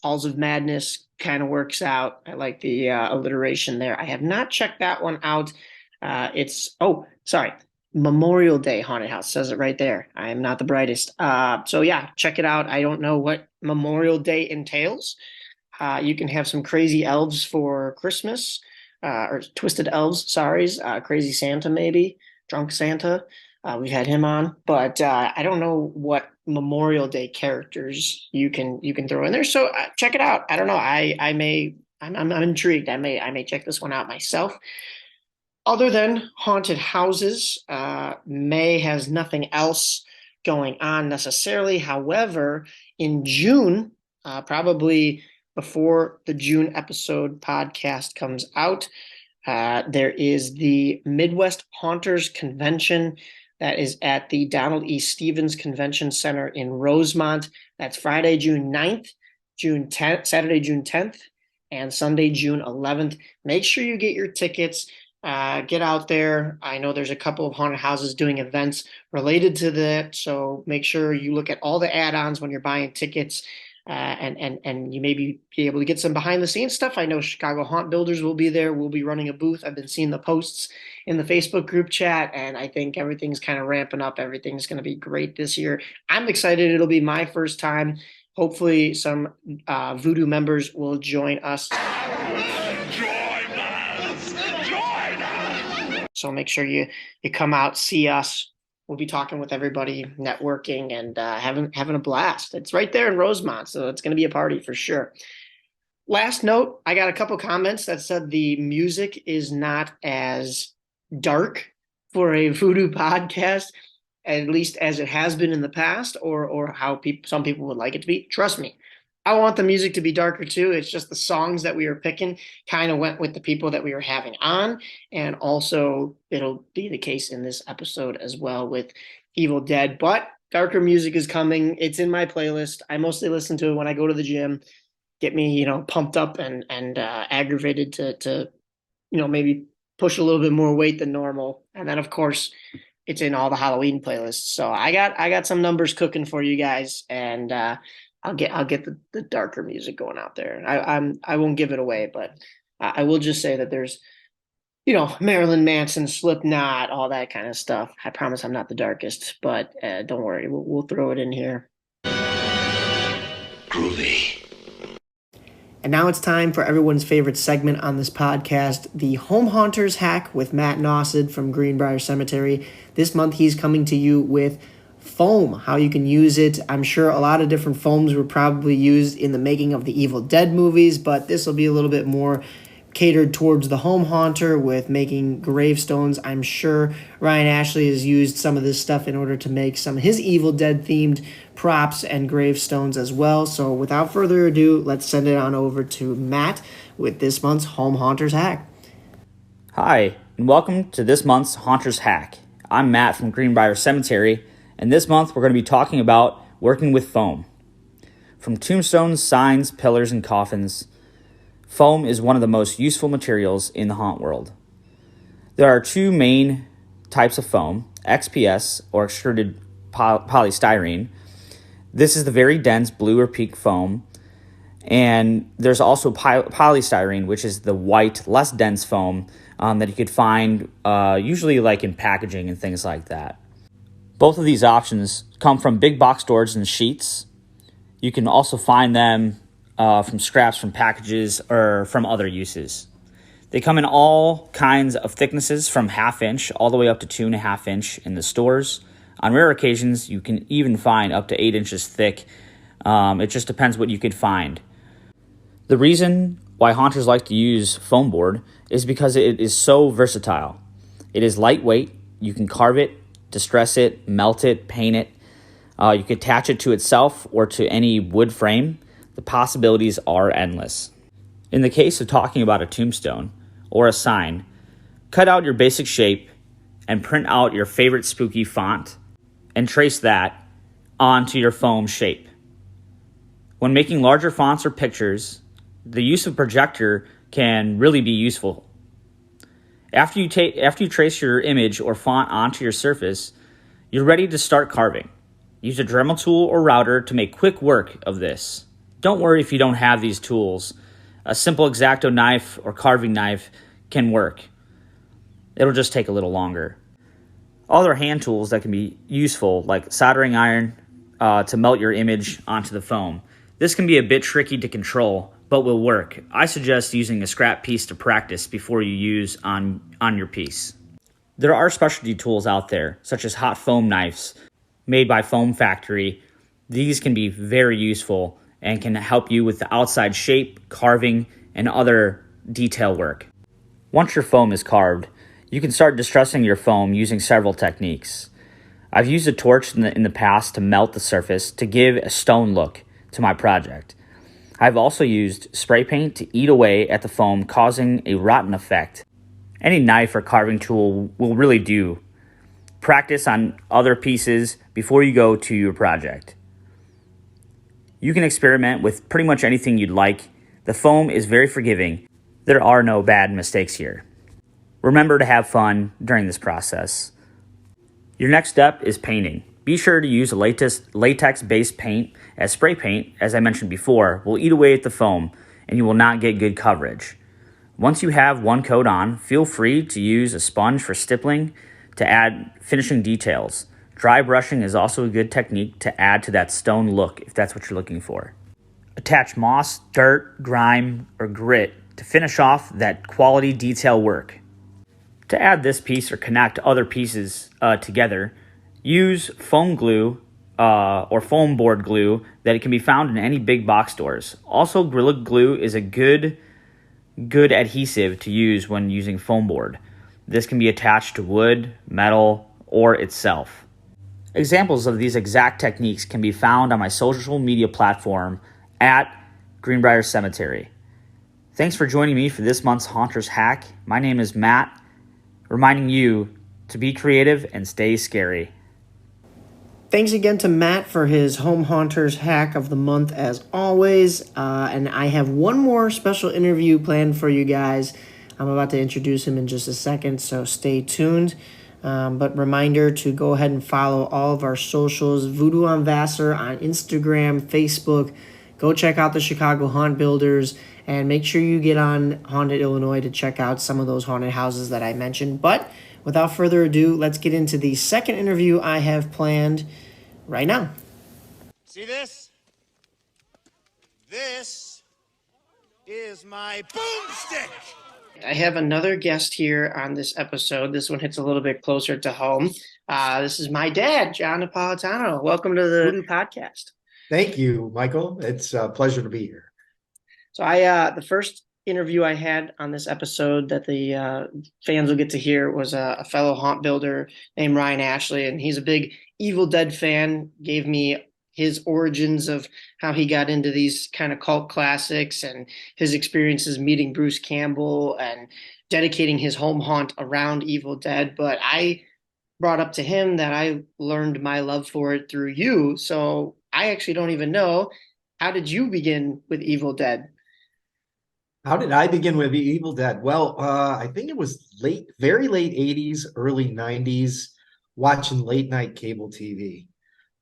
Halls of Madness kind of works out. I like the alliteration there. I have not checked that one out. Memorial Day Haunted House says it right there. I am not the brightest. So yeah, check it out. I don't know what Memorial Day entails. You can have some crazy elves for Christmas, or twisted elves, sorry, crazy Santa maybe, drunk Santa. We've had him on, but I don't know what Memorial Day characters you can throw in there. So check it out. I don't know. I'm intrigued. I may check this one out myself. Other than haunted houses, May has nothing else going on necessarily. However, in June, probably before the June episode podcast comes out. There is the Midwest Haunters Convention that is at the Donald E. Stevens Convention Center in Rosemont. That's Friday, June 9th, Saturday, June 10th, and Sunday, June 11th. Make sure you get your tickets. Get out there. I know there's a couple of haunted houses doing events related to that, so make sure you look at all the add-ons when you're buying tickets. And you may be able to get some behind the scenes stuff. I know Chicago Haunt Builders will be there. We'll be running a booth. I've been seeing the posts in the Facebook group chat, and I think everything's kind of ramping up. Everything's going to be great this year. I'm excited. It'll be my first time. Hopefully some Voodoo members will join us. So make sure you come out, see us. We'll be talking with everybody, networking, and having a blast. It's right there in Rosemont, so it's going to be a party for sure. Last note, I got a couple comments that said the music is not as dark for a voodoo podcast, at least as it has been in the past, or how some people would like it to be. Trust me, I want the music to be darker too. It's just the songs that we were picking kind of went with the people that we were having on. And also it'll be the case in this episode as well with Evil Dead. But darker music is coming. It's in my playlist. I mostly listen to it when I go to the gym, get me, pumped up and aggravated to maybe push a little bit more weight than normal. And then of course it's in all the Halloween playlists. So I got some numbers cooking for you guys, and I'll get the darker music going out there. I won't give it away, but I will just say that there's, Marilyn Manson, Slipknot, all that kind of stuff. I promise I'm not the darkest, but don't worry, we'll throw it in here. Groovy. And now it's time for everyone's favorite segment on this podcast, the Home Haunters Hack with Matt Nausid from Greenbriar Cemetery. This month he's coming to you with foam, how you can use it. I'm sure a lot of different foams were probably used in the making of the Evil Dead movies, but this will be a little bit more catered towards the home haunter with making gravestones. I'm sure Ryan Ashley has used some of this stuff in order to make some of his Evil Dead themed props and gravestones as well. So without further ado, let's send it on over to Matt with this month's Home Haunters Hack. Hi, and welcome to this month's Haunters Hack. I'm Matt from Greenbriar Cemetery, and this month we're going to be talking about working with foam. From tombstones, signs, pillars, and coffins, foam is one of the most useful materials in the haunt world. There are two main types of foam, XPS or extruded polystyrene. This is the very dense blue or pink foam, and there's also polystyrene, which is the white, less dense foam that you could find usually like in packaging and things like that. Both of these options come from big box stores and sheets. You can also find them from scraps from packages or from other uses. They come in all kinds of thicknesses from 1/2 inch all the way up to 2.5 inch in the stores. On rare occasions, you can even find up to 8 inches thick. It just depends what you could find. The reason why haunters like to use foam board is because it is so versatile. It is lightweight. You can carve it, distress it, melt it, paint it. You can attach it to itself or to any wood frame. The possibilities are endless. In the case of talking about a tombstone or a sign, cut out your basic shape and print out your favorite spooky font and trace that onto your foam shape. When making larger fonts or pictures, the use of projector can really be useful. After you trace your image or font onto your surface, you're ready to start carving. Use a Dremel tool or router to make quick work of this. Don't worry if you don't have these tools. A simple X-Acto knife or carving knife can work. It'll just take a little longer. Other hand tools that can be useful, like soldering iron to melt your image onto the foam. This can be a bit tricky to control, but will work. I suggest using a scrap piece to practice before you use on your piece. There are specialty tools out there, such as hot foam knives made by Foam Factory. These can be very useful and can help you with the outside shape, carving, and other detail work. Once your foam is carved, you can start distressing your foam using several techniques. I've used a torch in the past to melt the surface to give a stone look to my project. I've also used spray paint to eat away at the foam, causing a rotten effect. Any knife or carving tool will really do. Practice on other pieces before you go to your project. You can experiment with pretty much anything you'd like. The foam is very forgiving. There are no bad mistakes here. Remember to have fun during this process. Your next step is painting. Be sure to use a latex-based paint, as spray paint, as I mentioned before, will eat away at the foam and you will not get good coverage. Once you have one coat on, feel free to use a sponge for stippling to add finishing details. Dry brushing is also a good technique to add to that stone look if that's what you're looking for. Attach moss, dirt, grime, or grit to finish off that quality detail work. To add this piece or connect other pieces together, use foam glue or foam board glue that it can be found in any big box stores. Also, Gorilla Glue is a good adhesive to use when using foam board. This can be attached to wood, metal, or itself. Examples of these exact techniques can be found on my social media platform at Greenbriar Cemetery. Thanks for joining me for this month's Haunter's Hack. My name is Matt, reminding you to be creative and stay scary. Thanks again to Matt for his Home Haunters Hack of the Month, as always. And I have one more special interview planned for you guys. I'm about to introduce him in just a second, so stay tuned. But reminder to go ahead and follow all of our socials. Voodoo on Vassar on Instagram, Facebook. Go check out the Chicago Haunt Builders. And make sure you get on Haunted Illinois to check out some of those haunted houses that I mentioned. But without further ado, let's get into the second interview I have planned right now. See this? This is my boomstick. I have another guest here on this episode. This one hits a little bit closer to home. This is my dad, John Napoletano. Welcome to the Voodoo Podcast. Thank you, Michael. It's a pleasure to be here. So the first interview I had on this episode that the fans will get to hear was a fellow haunt builder named Ryan Ashley, and he's a big Evil Dead fan. Gave me his origins of how he got into these kind of cult classics and his experiences meeting Bruce Campbell and dedicating his home haunt around Evil Dead. But I brought up to him that I learned my love for it through you. So I actually don't even know, how did you begin with Evil Dead? How did I begin with Evil Dead? Well, I think it was very late 80s, early 90s, watching late night cable TV.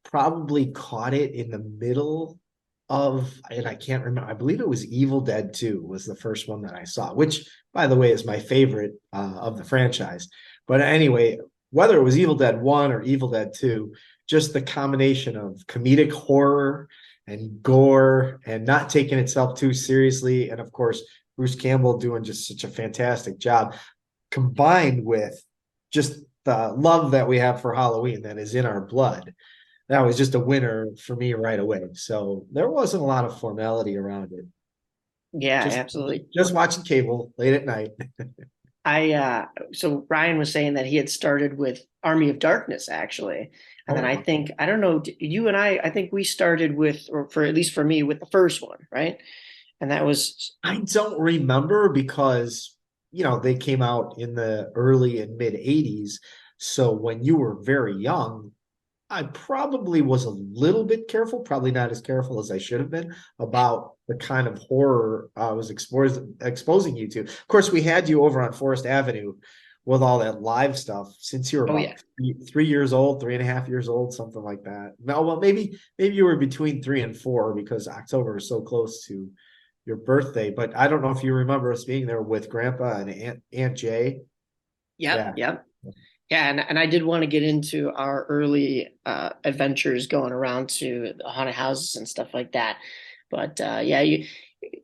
Probably caught it in the middle of, and I can't remember, I believe it was Evil Dead 2 was the first one that I saw, which, by the way, is my favorite of the franchise. But anyway, whether it was Evil Dead 1 or Evil Dead 2, just the combination of comedic horror and gore and not taking itself too seriously. And of course, Bruce Campbell doing just such a fantastic job, combined with just the love that we have for Halloween that is in our blood. That was just a winner for me right away. So there wasn't a lot of formality around it. Yeah, absolutely. Just watching cable late at night. So Ryan was saying that he had started with Army of Darkness, actually. And then I think, I don't know, you and I think we started with, or for at least for me, with the first one, right? And that was... I don't remember because, they came out in the early and mid 80s. So when you were very young, I probably was a little bit careful, probably not as careful as I should have been about the kind of horror I was exposing you to. Of course, we had you over on Forest Avenue with all that live stuff since you were about 3 years old, 3.5 years old, something like that. No, well, maybe you were between 3 and 4 because October is so close to your birthday. But I don't know if you remember us being there with Grandpa and Aunt Jay. Yep. Yeah, and I did want to get into our early adventures going around to the haunted houses and stuff like that. But I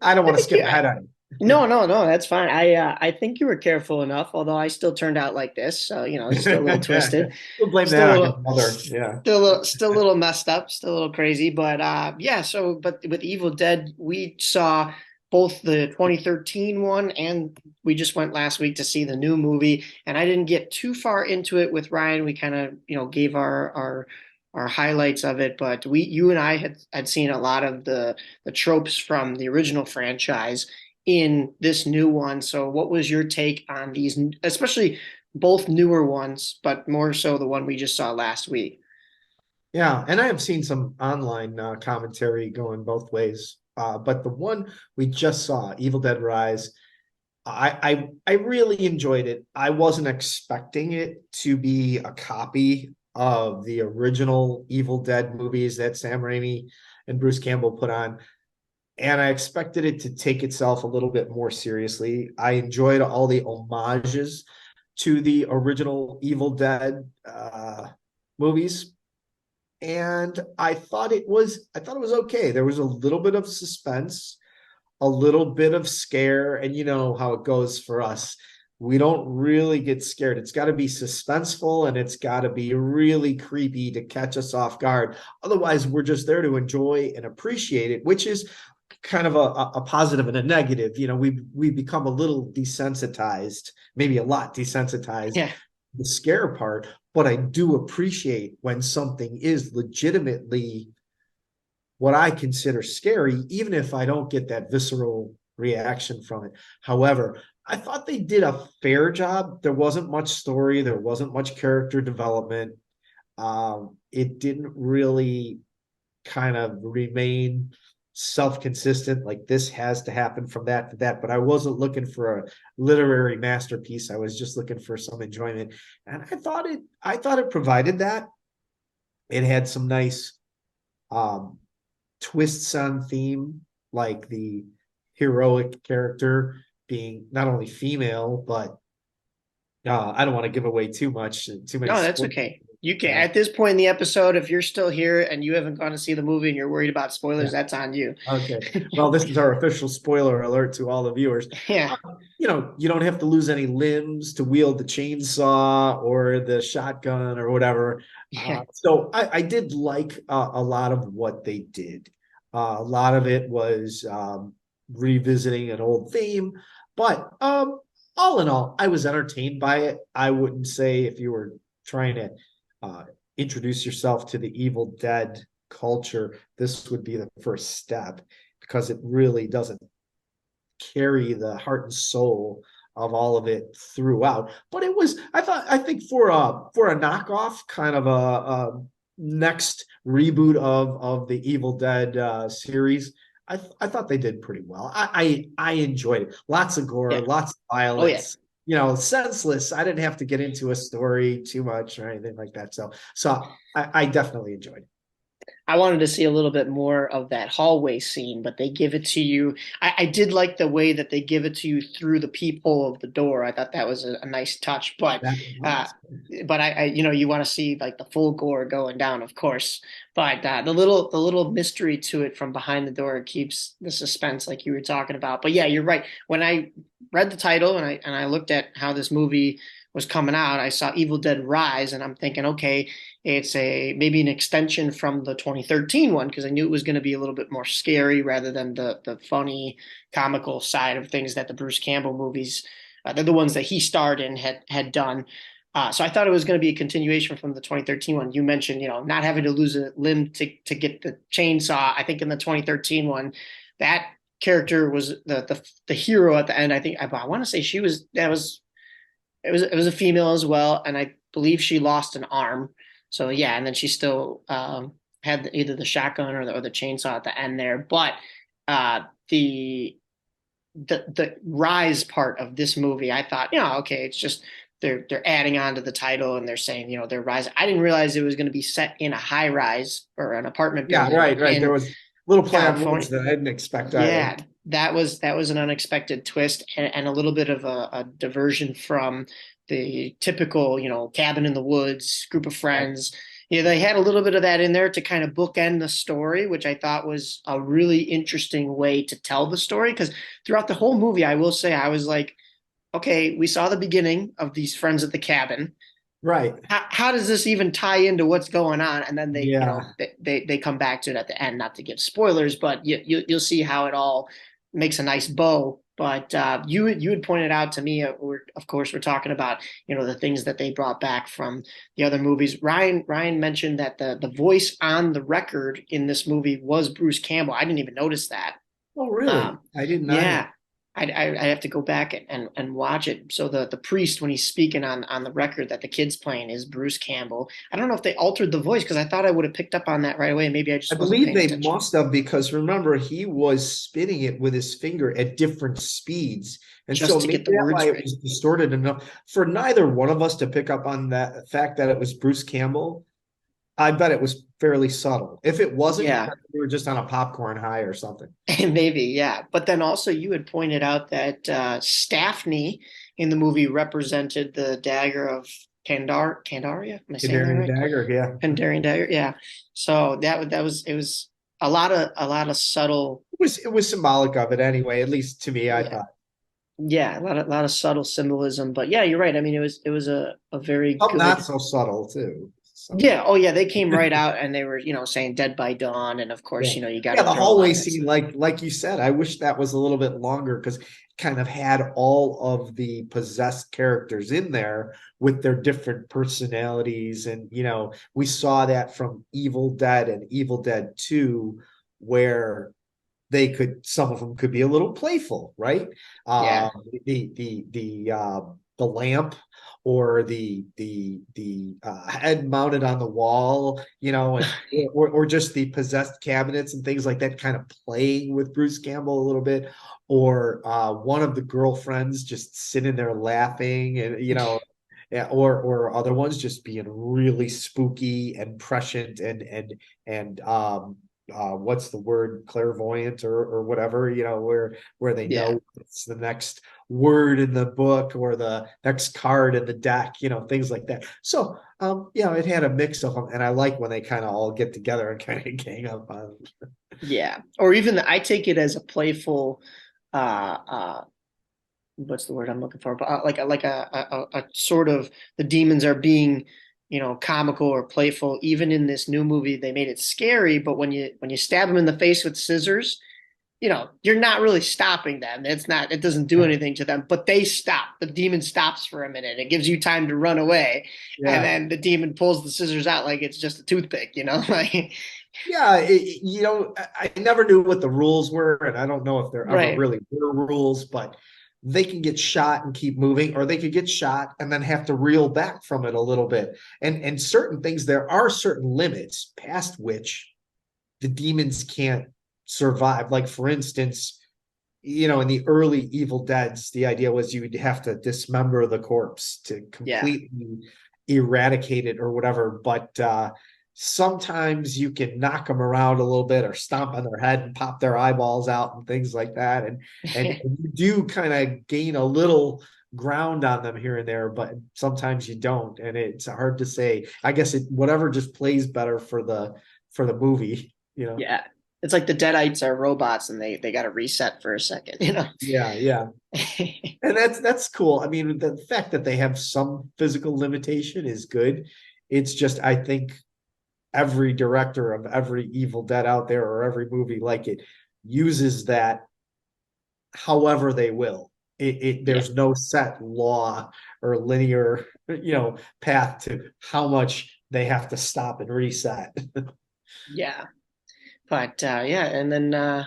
don't want to skip ahead on it. No, that's fine. I think you were careful enough, although I still turned out like this, so it's still a little twisted. We'll blame that on your mother. Yeah, still a little messed up, still a little crazy, but but with Evil Dead, we saw both the 2013 one, and we just went last week to see the new movie. And I didn't get too far into it with Ryan. We kind of gave our our highlights of it, but you and I had seen a lot of the tropes from the original franchise in this new one. So what was your take on these, especially both newer ones, but more so the one we just saw last week? Yeah, and I have seen some online commentary going both ways. But the one we just saw, Evil Dead Rise, I really enjoyed it. I wasn't expecting it to be a copy of the original Evil Dead movies that Sam Raimi and Bruce Campbell put on. And I expected it to take itself a little bit more seriously. I enjoyed all the homages to the original Evil Dead movies, and I thought it was okay. There was a little bit of suspense, a little bit of scare, and you know how it goes for us. We don't really get scared. It's got to be suspenseful and it's got to be really creepy to catch us off guard. Otherwise, we're just there to enjoy and appreciate it, which is kind of a positive and a negative. You know, we've become a little desensitized, maybe a lot desensitized, Yeah. the scare part, but I do appreciate when something is legitimately what I consider scary, even if I don't get that visceral reaction from it. However, I thought they did a fair job. There wasn't much story, there wasn't much character development. It didn't really kind of remain self-consistent, like this has to happen from that to that. But I wasn't looking for a literary masterpiece. I was just looking for some enjoyment. And I thought it provided that. It had some nice twists on theme, like the heroic character being not only female, but I don't want to give away too much, too many No, that's spoilers. okay. You can, Yeah. at this point in the episode, if you're still here and you haven't gone to see the movie and you're worried about spoilers, Yeah. that's on you. Okay. Well, this is our official spoiler alert to all the viewers. Yeah. You know, you don't have to lose any limbs to wield the chainsaw or the shotgun or whatever. Yeah. So I did like a lot of what they did. A lot of it was revisiting an old theme, but all in all, I was entertained by it. I wouldn't say if you were trying to introduce yourself to the Evil Dead culture, this would be the first step, because it really doesn't carry the heart and soul of all of it throughout. But it was, I think for a knockoff, kind of a next reboot of the Evil Dead series, I thought they did pretty well. I enjoyed it. Lots of gore, Yeah. lots of Oh, yeah. violence. You know, senseless. I didn't have to get into a story too much or anything like that. So I definitely enjoyed it. I wanted to see a little bit more of that hallway scene, but they give it to you. I did like the way that they give it to you through the peephole of the door. I thought that was a nice touch, That I you want to see like the full gore going down, of course. But the little mystery to it from behind the door keeps the suspense, like you were talking about. But yeah, you're right. When I read the title and I looked at how this movie was coming out, I saw Evil Dead Rise, and I'm thinking, okay, it's maybe an extension from the 2013 one, because I knew it was going to be a little bit more scary rather than the funny comical side of things that the Bruce Campbell movies, they're the ones that he starred in, had done. So I thought it was going to be a continuation from the 2013 one. You mentioned, not having to lose a limb to get the chainsaw. I think in the 2013 one, that character was the hero at the end. I think I want to say it was a female as well, and I believe she lost an arm. So yeah, and then she still had either the shotgun or the chainsaw at the end there. But the rise part of this movie, I thought, okay, it's just they're adding on to the title and they're saying, they're rising. I didn't realize it was going to be set in a high rise or an apartment Yeah, building. right. There was a little play on words California. that I didn't expect Yeah, either. that was an unexpected twist and a little bit of a diversion from the typical, cabin in the woods, group of friends. Yeah, they had a little bit of that in there to kind of bookend the story, which I thought was a really interesting way to tell the story. Because throughout the whole movie, I will say, I was like, okay, we saw the beginning of these friends at the cabin. Right. How does this even tie into what's going on? And then Yeah. they come back to it at the end, not to give spoilers, but you'll see how it all makes a nice bow But you had pointed out to me, of course, we're talking about the things that they brought back from the other movies. Ryan mentioned that the voice on the record in this movie was Bruce Campbell. I didn't even notice that. Oh, really? Um, I did not. yeah, I have to go back and watch it. So the priest, when he's speaking on the record that the kid's playing, is Bruce Campbell. I don't know if they altered the voice because I thought I would have picked up on that right away. Maybe I I just wasn't believe paying they attention. must have, because remember, he was spinning it with his finger at different speeds. And so Just to maybe get the that's words why it right. was distorted enough for neither one of us to pick up on that fact that it was Bruce Campbell. I bet it was fairly subtle. If it wasn't, Yeah. we were just on a popcorn high or something. Maybe, yeah. But then also you had pointed out that Staphne in the movie represented the dagger of Candaria? Am I saying that Daring right? Dagger, yeah. Kandarian dagger, yeah. So that was it was a lot of subtle, It was symbolic of it anyway, at least to me, I yeah, thought. yeah, a lot of subtle symbolism. But yeah, you're right. I mean, it was a very Some not good. so subtle too. Some, Yeah, oh yeah, they came right out and they were, saying dead by dawn, and of yeah. course, you got Yeah, to the throw hallway on that scene, stuff. like you said, I wish that was a little bit longer because it kind of had all of the possessed characters in there with their different personalities. And we saw that from Evil Dead and Evil Dead 2, where some of them could be a little playful, right? Yeah, The lamp, or the head mounted on the wall, and or just the possessed cabinets and things like that, kind of playing with Bruce Campbell a little bit, or one of the girlfriends just sitting there laughing, and yeah, or other ones just being really spooky and prescient, and what's the word, clairvoyant, or whatever, where they yeah, know it's the next word in the book or the next card in the deck, things like that. So it had a mix of them, and I like when they kind of all get together and kind of gang up on them. yeah. Or even I take it as a playful, what's the word I'm looking for? But like a sort of, the demons are being, comical or playful. Even in this new movie, they made it scary. But when you stab them in the face with scissors, you're not really stopping them. It doesn't do anything to them, but they stop. The demon stops for a minute. It gives you time to run away. And Yeah. then the demon pulls the scissors out like it's just a toothpick, like, Yeah, I never knew what the rules were, and I don't know if there ever right. really were rules, but they can get shot and keep moving, or they could get shot and then have to reel back from it a little bit. And certain things, there are certain limits past which the demons can't survive. Like, for instance, in the early Evil Deads, the idea was you would have to dismember the corpse to Yeah. completely eradicate it or whatever. But sometimes you can knock them around a little bit, or stomp on their head and pop their eyeballs out and things like that. And you do kind of gain a little ground on them here and there, but sometimes you don't. And it's hard to say. I guess whatever just plays better for the movie. Yeah. It's like the Deadites are robots and they got to reset for a second. Yeah, yeah. And that's cool. I mean, the fact that they have some physical limitation is good. It's just, I think every director of every Evil Dead out there, or every movie like it, uses that however they will. Yeah. There's no set law or linear, path to how much they have to stop and reset. Yeah. But yeah, and then I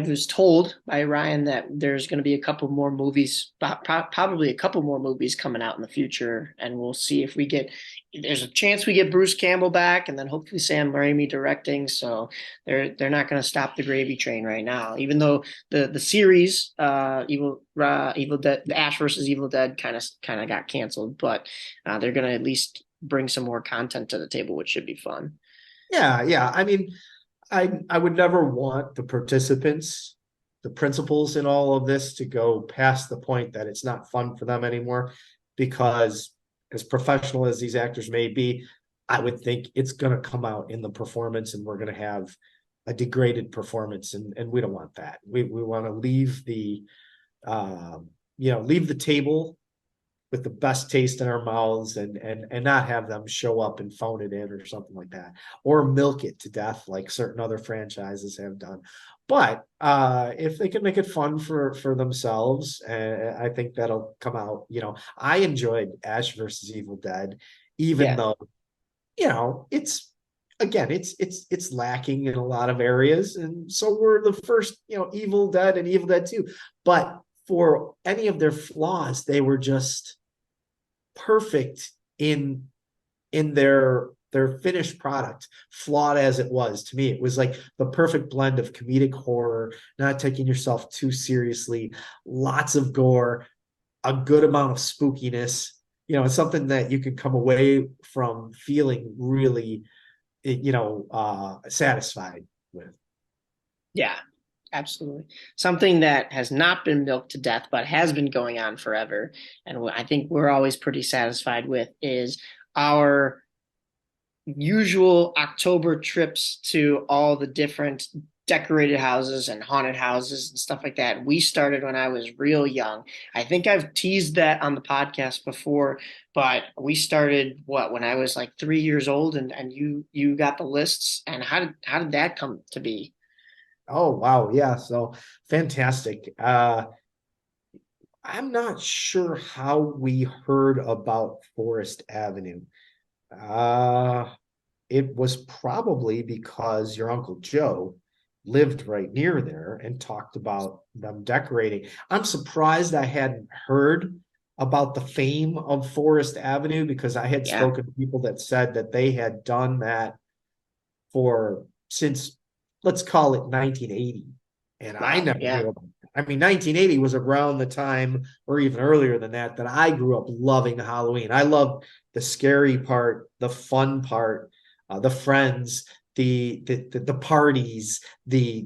was told by Ryan that there's going to be a couple more movies, probably a couple more movies coming out in the future, and we'll see if we get. There's a chance we get Bruce Campbell back, and then hopefully Sam Raimi directing. So they're not going to stop the gravy train right now, even though the series Evil Dead, the Ash versus Evil Dead kind of got canceled, but they're going to at least bring some more content to the table, which should be fun. Yeah, yeah. I mean, I would never want the participants, the principals in all of this, to go past the point that it's not fun for them anymore, because as professional as these actors may be, I would think it's going to come out in the performance, and we're going to have a degraded performance, and we don't want that. We want to leave the table with the best taste in our mouths and not have them show up and phone it in or something like that, or milk it to death like certain other franchises have done. But if they can make it fun for themselves, I think that'll come out. I enjoyed Ash versus Evil Dead, even Yeah. though it's again it's lacking in a lot of areas, and so were the first Evil Dead and Evil Dead 2. But for any of their flaws, they were just perfect in their finished product, flawed as it was. To me, it was like the perfect blend of comedic horror, not taking yourself too seriously, lots of gore, a good amount of spookiness. It's something that you can come away from feeling really satisfied with. Yeah, absolutely. Something that has not been milked to death, but has been going on forever, and I think we're always pretty satisfied with, is our usual October trips to all the different decorated houses and haunted houses and stuff like that. We started when I was real young. I think I've teased that on the podcast before, but we started when I was like 3 years old, and you got the lists. And how did that come to be? Oh wow, yeah, so fantastic. I'm not sure how we heard about Forest Avenue. Uh, it was probably because your Uncle Joe lived right near there and talked about them decorating. I'm surprised I hadn't heard about the fame of Forest Avenue, because I had Yeah. spoken to people that said that they had done that since, let's call it 1980. And I Wow. never Yeah. knew about it. I mean, 1980 was around the time, or even earlier than that I grew up loving Halloween. I loved the scary part, the fun part, the friends, the parties, the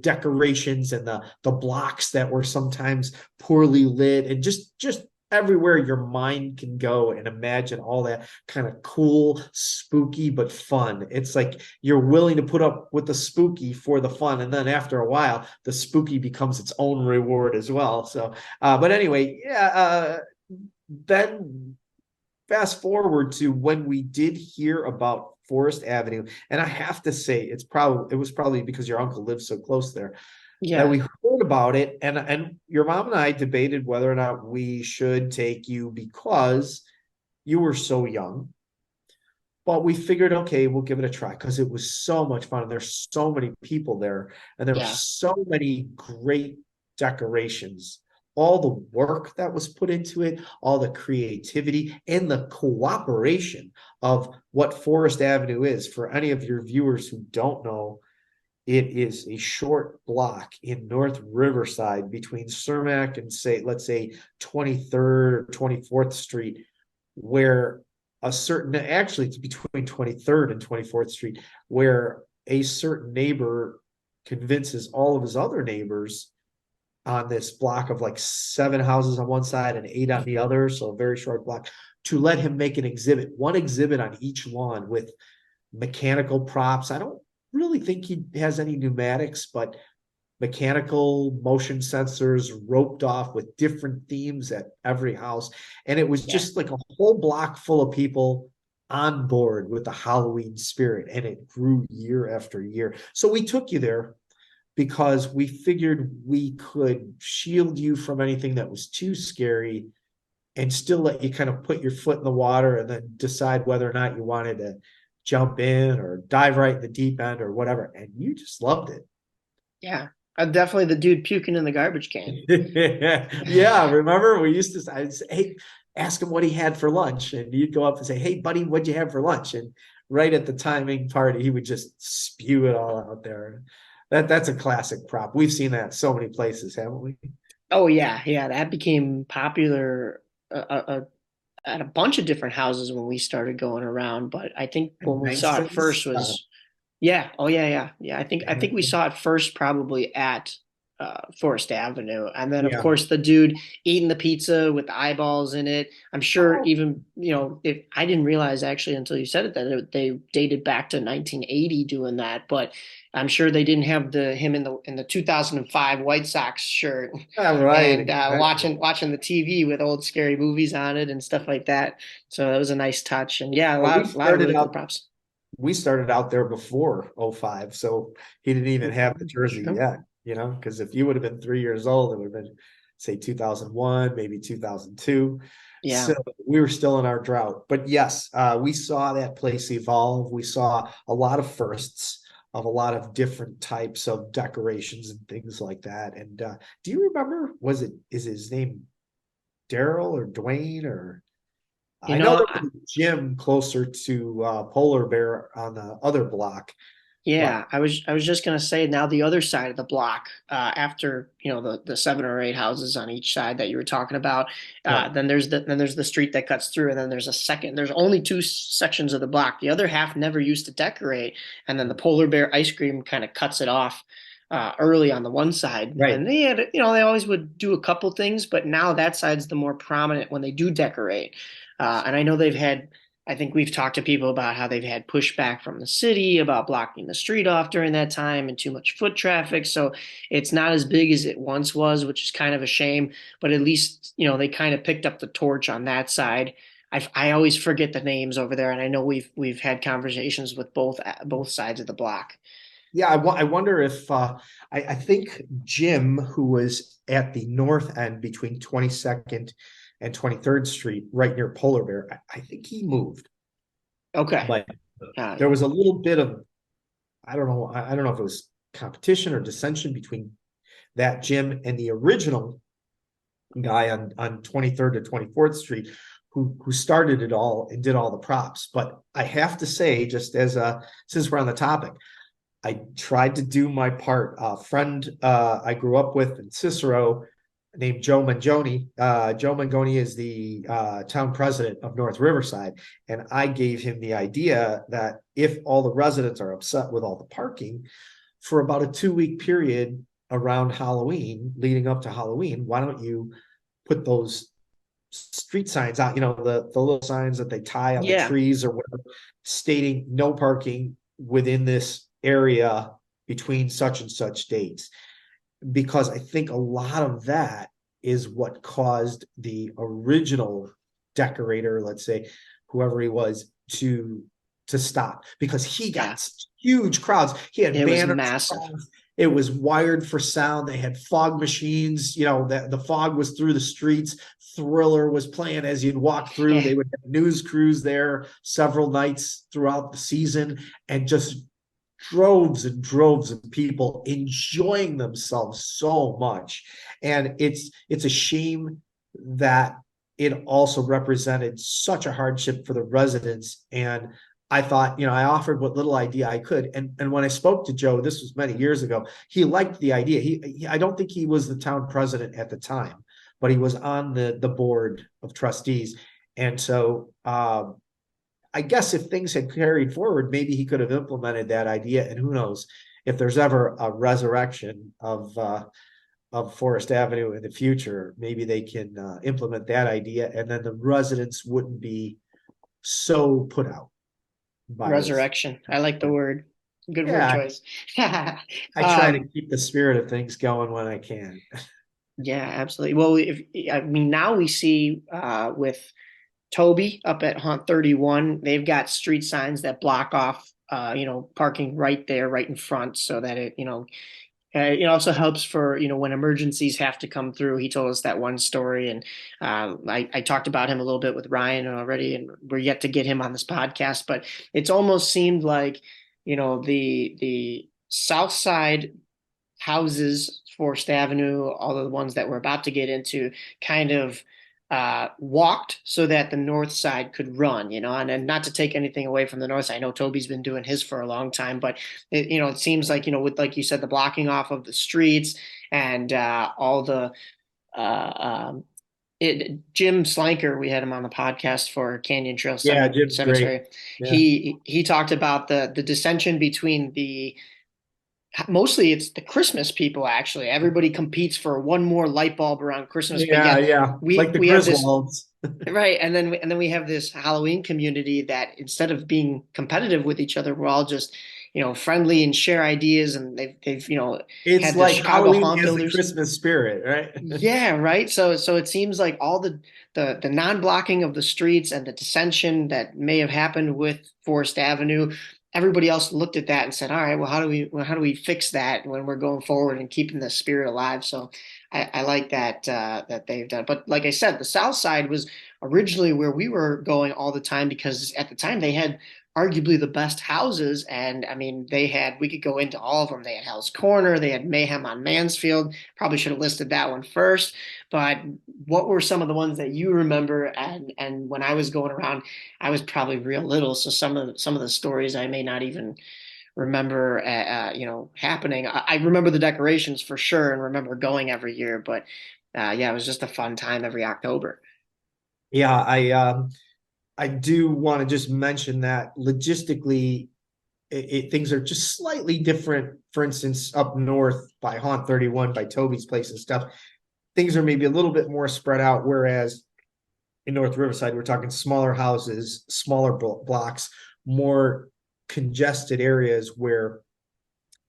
decorations, and the blocks that were sometimes poorly lit, and just everywhere your mind can go and imagine all that kind of cool, spooky, but fun. It's like you're willing to put up with the spooky for the fun. And then after a while, the spooky becomes its own reward as well. So, but anyway, yeah, then fast forward to when we did hear about Forest Avenue. And I have to say, it was probably because your uncle lives so close there that Yeah. we heard about it, and your mom and I debated whether or not we should take you because you were so young. But we figured, okay, we'll give it a try because it was so much fun. And there's so many people there, and there were Yeah. so many great decorations. All the work that was put into it, all the creativity, and the cooperation of what Forest Avenue is. For any of your viewers who don't know, it is a short block in North Riverside between Cermak and, let's say 23rd or 24th Street, where actually it's between 23rd and 24th Street, where a certain neighbor convinces all of his other neighbors on this block of like 7 houses on one side and 8 on the other, so a very short block, to let him make one exhibit on each lawn with mechanical props. I don't really think he has any pneumatics, but mechanical motion sensors roped off with different themes at every house. And it was just like a whole block full of people on board with the Halloween spirit. And it grew year after year. So we took you there because we figured we could shield you from anything that was too scary and still let you kind of put your foot in the water and then decide whether or not you wanted to jump in or dive right in the deep end or whatever. And you just loved it. Yeah. Definitely the dude puking in the garbage can. Yeah. Remember, I'd say, hey, ask him what he had for lunch. And you'd go up and say, hey, buddy, what'd you have for lunch? And right at the timing party, he would just spew it all out there. That's a classic prop. We've seen that so many places, haven't we? Oh yeah. Yeah. That became popular at a bunch of different houses when we started going around. But I think when we saw it first Nonsense. was, yeah. Oh yeah. Yeah. Yeah. I think we saw it first probably at Forest Avenue. And then, of Yeah. course, the dude eating the pizza with the eyeballs in it. I'm sure Oh, even, if I didn't realize actually until you said it that they dated back to 1980 doing that, but I'm sure they didn't have him in the 2005 White Sox shirt yeah, right. and Exactly. watching the TV with old scary movies on it and stuff like that. So that was a nice touch. And yeah, Well, a lot of really cool props. we started out there before '05, so he didn't even have the jersey Sure. yet, because if you would have been 3 years old, it would have been, say, 2001, maybe 2002. Yeah. So we were still in our drought. But yes, we saw that place evolve. We saw a lot of firsts of a lot of different types of decorations and things like that. And do you remember, is his name Daryl or Dwayne or? You I know know, there was a gym closer to Polar Bear on the other block, but Yeah, I was just gonna say now the other side of the block, after the 7 or 8 houses on each side that you were talking about, right. then there's the street that cuts through, and then there's a second. There's only two sections of the block. The other half never used to decorate, and then the Polar Bear ice cream kind of cuts it off early on the one side. Right. And they had they always would do a couple things, but now that side's the more prominent when they do decorate. And I know they've had I think we've talked to people about how they've had pushback from the city about blocking the street off during that time and too much foot traffic. So it's not as big as it once was, which is kind of a shame. But at least, they kind of picked up the torch on that side. I always forget the names over there, and I know we've had conversations with both sides of the block. Yeah, I wonder if I think Jim, who was at the north end between 22nd and 23rd Street, right near Polar Bear, I think he moved. Okay. But Uh, there was a little bit of, I don't know, I don't know if it was competition or dissension between that Jim and the original guy on 23rd to 24th Street who started it all and did all the props. But I have to say, just as since we're on the topic, I tried to do my part. A friend I grew up with in Cicero named Joe Mangoni. Joe Mangoni is the town president of North Riverside. And I gave him the idea that if all the residents are upset with all the parking for about a 2 week period around Halloween, leading up to Halloween, why don't you put those street signs out, the little signs that they tie on the yeah. trees or whatever, stating no parking within this area between such and such dates, because I think a lot of that is what caused the original decorator, let's say whoever he was, to stop, because he Yeah. got huge crowds. He had It was banners. massive. It was wired for sound. They had fog machines. The fog was through the streets. Thriller was playing as you'd walk through. Yeah. They would have news crews there several nights throughout the season, and just droves and droves of people enjoying themselves so much. And it's a shame that it also represented such a hardship for the residents. And I thought, I offered what little idea I could. And when I spoke to Joe, this was many years ago, he liked the idea. I don't think he was the town president at the time, but he was on the board of trustees. And so I guess if things had carried forward, maybe he could have implemented that idea. And who knows if there's ever a resurrection of Forest Avenue in the future, maybe they can implement that idea, and then the residents wouldn't be so put out by this. Resurrection. I like the word. Good word Yeah, choice. I try to keep the spirit of things going when I can. Yeah, absolutely. Well, now we see with Toby up at Haunt 31, they've got street signs that block off parking right there, right in front, so that it also helps for when emergencies have to come through. He told us that one story, and I talked about him a little bit with Ryan already, and we're yet to get him on this podcast. But it's almost seemed like the South Side houses, Forest Avenue, all of the ones that we're about to get into, kind of walked so that the north side could run, and not to take anything away from the north side. I know Toby's been doing his for a long time, but it seems like, with, like you said, the blocking off of the streets and all the Jim Slanker, we had him on the podcast for Canyon Trail Yeah, Jim's great. Cemetery. Yeah. He talked about the dissension between the Mostly it's the Christmas people, actually. Everybody competes for one more light bulb around Christmas. But Yeah, yet yeah. Like the we have this. Griswolds. Right, and then we have this Halloween community that instead of being competitive with each other, we're all just, friendly and share ideas, and they've It's had the like Chicago Halloween Haunt has the Builders. Christmas spirit, right? Yeah, right. So it seems like all the non-blocking of the streets and the dissension that may have happened with Forest Avenue, everybody else looked at that and said, "All right, well, how do we fix that when we're going forward and keeping the spirit alive?" So I like that they've done. But like I said, the South Side was originally where we were going all the time because at the time they had arguably the best houses, and I mean we could go into all of them. They had Hell's Corner, they had Mayhem on Mansfield. Probably should have listed that one first. But what were some of the ones that you remember? And when I was going around, I was probably real little, so some of the stories I may not even remember, happening. I remember the decorations for sure, and remember going every year. But yeah, it was just a fun time every October. Yeah, I do want to just mention that logistically, things are just slightly different. For instance, up north by Haunt 31, by Toby's place and stuff, things are maybe a little bit more spread out. Whereas in North Riverside, we're talking smaller houses, smaller blocks, more congested areas where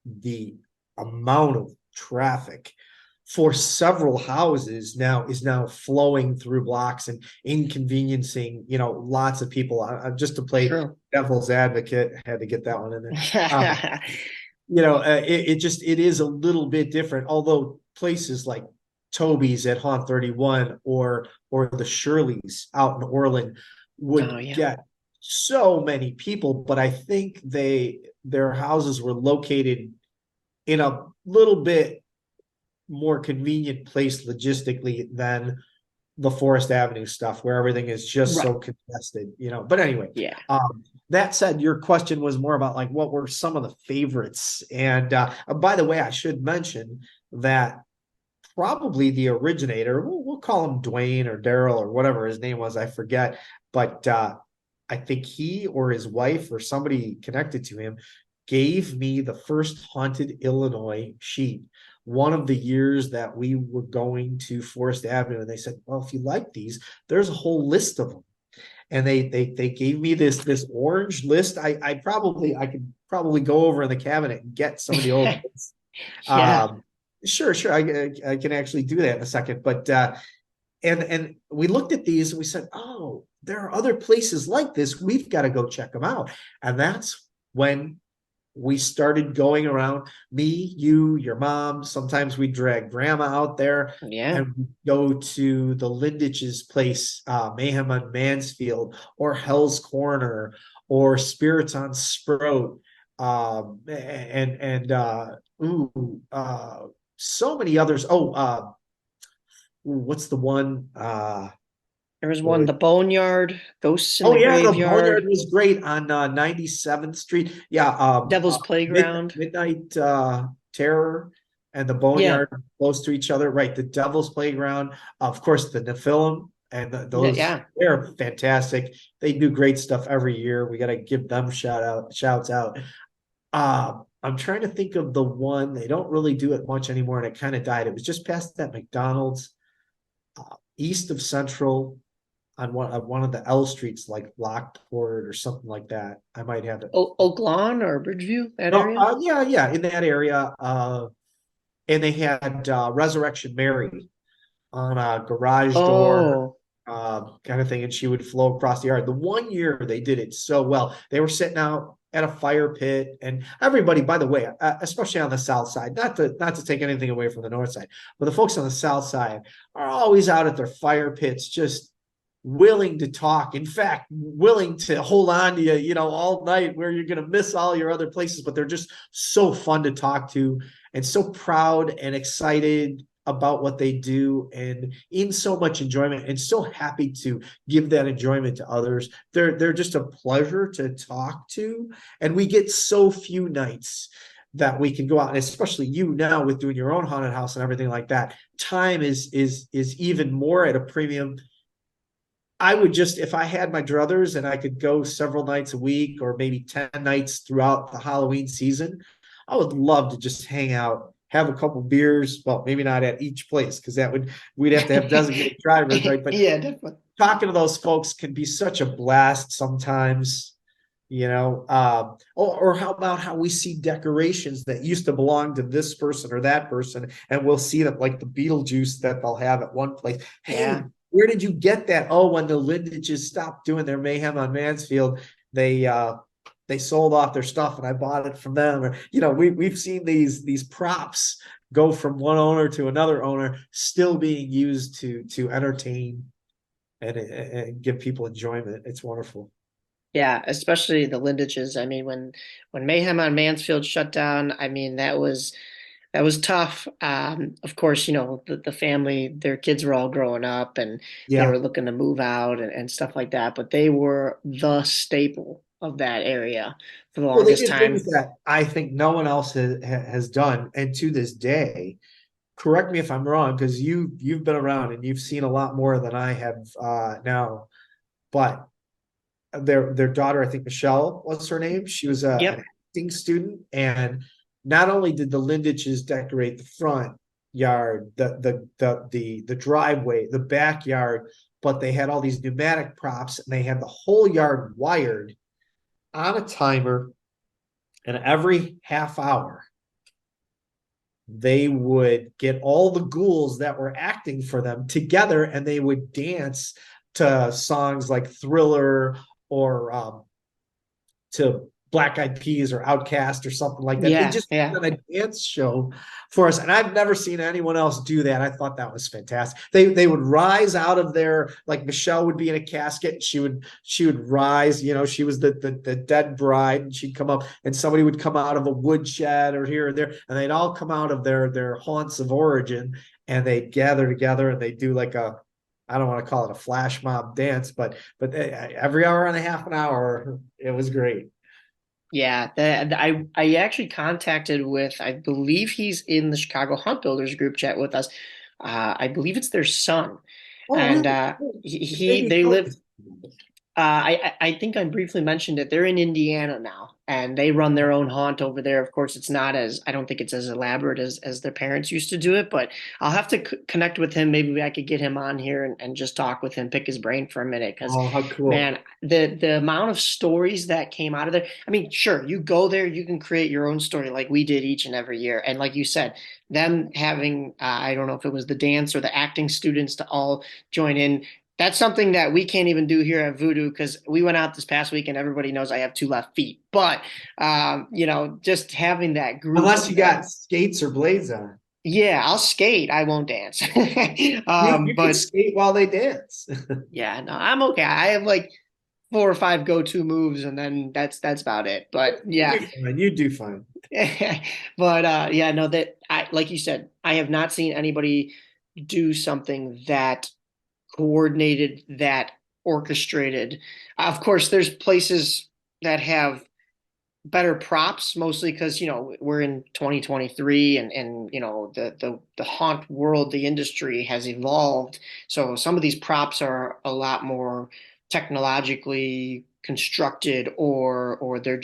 the amount of traffic for several houses now is now flowing through blocks and inconveniencing, lots of people. Just to play True. devil's advocate, had to get that one in there. It is a little bit different, although places like Toby's at Haunt 31 or the Shirley's out in Orland Oh would yeah. get so many people, but I think their houses were located in a little bit more convenient place logistically than the Forest Avenue stuff, where everything is just Right. so congested, But anyway, Yeah. that said, your question was more about like what were some of the favorites. And by the way, I should mention that probably the originator, we'll call him Dwayne or Daryl or whatever his name was, I forget, but I think he or his wife or somebody connected to him gave me the first Haunted Illinois sheet one of the years that we were going to Forest Avenue, and they said, well, if you like these, there's a whole list of them. And they gave me this orange list. I could probably go over in the cabinet and get some of the old lists. Yeah. Sure. I can actually do that in a second. But and we looked at these and we said, oh, there are other places like this. We've got to go check them out. And that's when we started going around. Me, you, your mom. Sometimes we drag grandma out there, Yeah. and we go to the Lindich's place, Mayhem on Mansfield, or Hell's Corner, or Spirits on Sprout, so many others. What's the one? There was one, the Boneyard, Ghosts in Oh the yeah, the Boneyard Graveyard, was great on 97th Street. Yeah, Devil's Playground. Midnight Terror and the Yeah. Boneyard close to each other. Right, the Devil's Playground, of course, the Nephilim, and those Yeah. they're fantastic. They do great stuff every year. We got to give them shouts out. I'm trying to think of the one. They don't really do it much anymore, and it kind of died. It was just past that McDonald's, east of Central, on one of the L streets, like Lockport or something like that. I might have it. Oak Lawn or Bridgeview, that No, area? yeah, in that area. And they had Resurrection Mary on a garage door, Oh, kind of thing, and she would flow across the yard. The one year they did it so well. They were sitting out at a fire pit, and everybody, by the way, especially on the south side, not to take anything away from the north side, but the folks on the south side are always out at their fire pits, just willing to talk. In fact, willing to hold on to you, all night, where you're going to miss all your other places, but they're just so fun to talk to, and so proud and excited about what they do, and in so much enjoyment, and so happy to give that enjoyment to others. They're just a pleasure to talk to, and we get so few nights that we can go out, and especially you now with doing your own haunted house and everything like that. Time is even more at a premium. I would just, if I had my druthers and I could go several nights a week or maybe 10 nights throughout the Halloween season, I would love to just hang out, have a couple beers. Well, maybe not at each place because we'd have to have designated drivers, right? But Yeah, definitely. talking to those folks can be such a blast sometimes. Or how about how we see decorations that used to belong to this person or that person, and we'll see them like the Beetlejuice that they'll have at one place. Hey, Yeah. where did you get that? Oh, when the Lindages stopped doing their mayhem on Mansfield, they sold off their stuff and I bought it from them. Or we've seen these props go from one owner to another owner, still being used to entertain and give people enjoyment. It's wonderful. Yeah, especially the lindages. I mean, when Mayhem on Mansfield shut down, I mean that was tough. Of course, the family, their kids were all growing up and they Yeah. were looking to move out and stuff like that, but they were the staple of that area for the Well, they longest did things time. that I think no one else has done, and to this day, correct me if I'm wrong, because you've been around and you've seen a lot more than I have now. But their daughter, I think Michelle was her name. She was an Yep. acting student, and not only did the Lindages decorate the front yard, the driveway, the backyard, but they had all these pneumatic props, and they had the whole yard wired on a timer, and every half hour they would get all the ghouls that were acting for them together and they would dance to songs like Thriller or to Black Eyed Peas or Outcast or something like that. They Yeah, just yeah. done a dance show for us, and I've never seen anyone else do that. I thought that was fantastic. They would rise out of their, like Michelle would be in a casket, and she would rise. She was the dead bride, and she'd come up, and somebody would come out of a woodshed or here or there, and they'd all come out of their haunts of origin, and they'd gather together, and they'd do like a, I don't want to call it a flash mob dance, but every hour and a half an hour, it was great. Yeah, I actually contacted with, I believe he's in the Chicago Hunt Builders group chat with us. I believe it's their son, Oh, and really? Maybe they live. focus. I think I briefly mentioned it. They're in Indiana now, and they run their own haunt over there. Of course, it's not as, I don't think it's as elaborate as their parents used to do it, but I'll have to connect with him. Maybe I could get him on here and just talk with him, pick his brain for a minute. Because, Oh, how cool. man, the amount of stories that came out of there. I mean, sure, you go there, you can create your own story like we did each and every year. And like you said, them having, I don't know if it was the dance or the acting students to all join in. That's something that we can't even do here at Voodoo because we went out this past week and everybody knows I have two left feet. But just having that group Unless you event. got skates or blades on. Yeah, I'll skate. I won't dance. You can But skate while they dance. yeah, no, I'm okay. I have like 4 or 5 go-to moves, and then that's about it. But yeah, You do fine. but yeah, no, that I like you said, I have not seen anybody do something that coordinated, that orchestrated. Of course, there's places that have better props, mostly because we're in 2023 and the haunt world, the industry has evolved. So some of these props are a lot more technologically constructed, or they're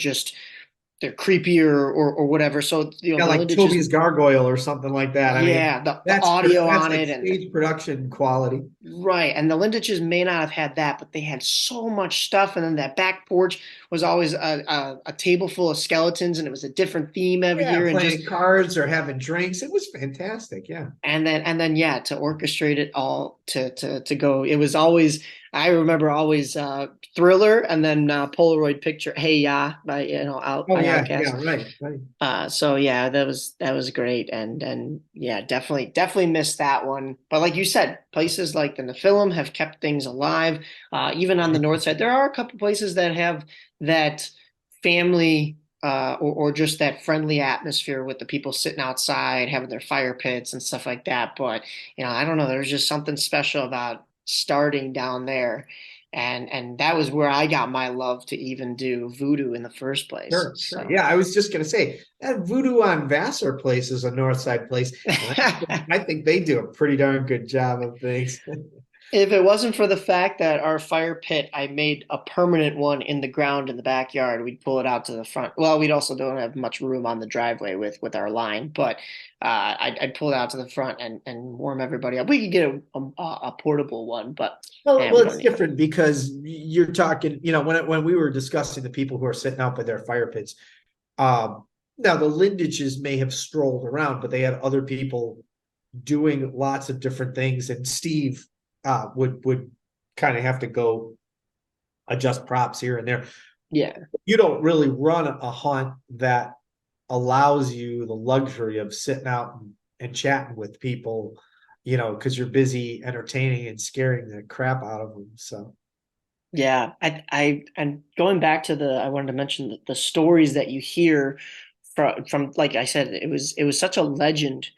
creepier or whatever. So Yeah, the like lineages. Toby's Gargoyle or something like that. I mean, Yeah, the audio that's on like it and stage production quality. right. And the Lindages may not have had that, but they had so much stuff. And then that back porch was always a table full of skeletons, and it was a different theme every Yeah, year. And just playing cards or having drinks. It was fantastic. Yeah. and then yeah, to orchestrate it all to go. It was always, I remember always Thriller, and then Polaroid picture, Hey Ya by Oh by yeah, Outkast. yeah, right. So yeah, that was great, and yeah, definitely missed that one. But like you said, places like the Nephilim have kept things alive. Even on the north side, there are a couple places that have that family or just that friendly atmosphere with the people sitting outside having their fire pits and stuff like that. But I don't know, there's just something special about starting down there. And that was where I got my love to even do voodoo in the first place. Sure. So Yeah, I was just gonna say that Voodoo on Vassar place is a north side place. And I think they do a pretty darn good job of things. If it wasn't for the fact that our fire pit, I made a permanent one in the ground in the backyard, we'd pull it out to the front. Well, we'd also don't have much room on the driveway with our line, but I'd pull it out to the front and warm everybody up. We could get a portable one, but Well, man, we well, don't it's need it. different because you're talking, when we were discussing the people who are sitting out by their fire pits, now the Lindages may have strolled around, but they had other people doing lots of different things, and Steve would kind of have to go adjust props here and there. Yeah, You don't really run a hunt that allows you the luxury of sitting out and chatting with people, because you're busy entertaining and scaring the crap out of them. So yeah. And going back to I wanted to mention the stories that you hear from like I said, it was such a legend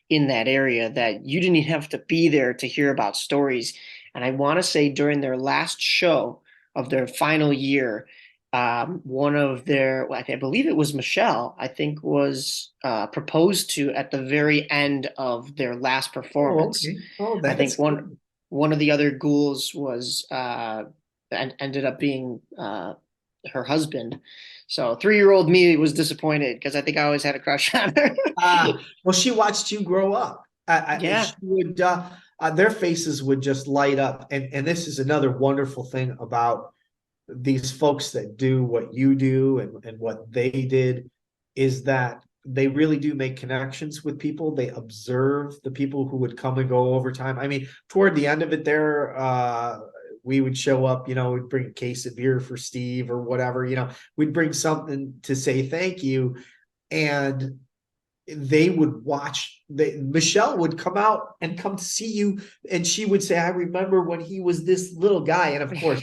in that area that you didn't even have to be there to hear about stories. And I want to say during their last show of their final year, one of their, I believe it was Michelle, I think was proposed to at the very end of their last oh, performance. okay. Oh, I think that's one of the other ghouls was and ended up being her husband. So 3-year-old me was disappointed because I think I always had a crush on her. well, she watched you grow up. Yeah. She would, their faces would just light up. And this is another wonderful thing about these folks that do what you do and what they did, is that they really do make connections with people. They observe the people who would come and go over time. I mean, toward the end of it there, we would show up, we'd bring a case of beer for Steve or whatever, we'd bring something to say thank you. And they would watch. Michelle would come out and come to see you, and she would say, I remember when he was this little guy. And of course,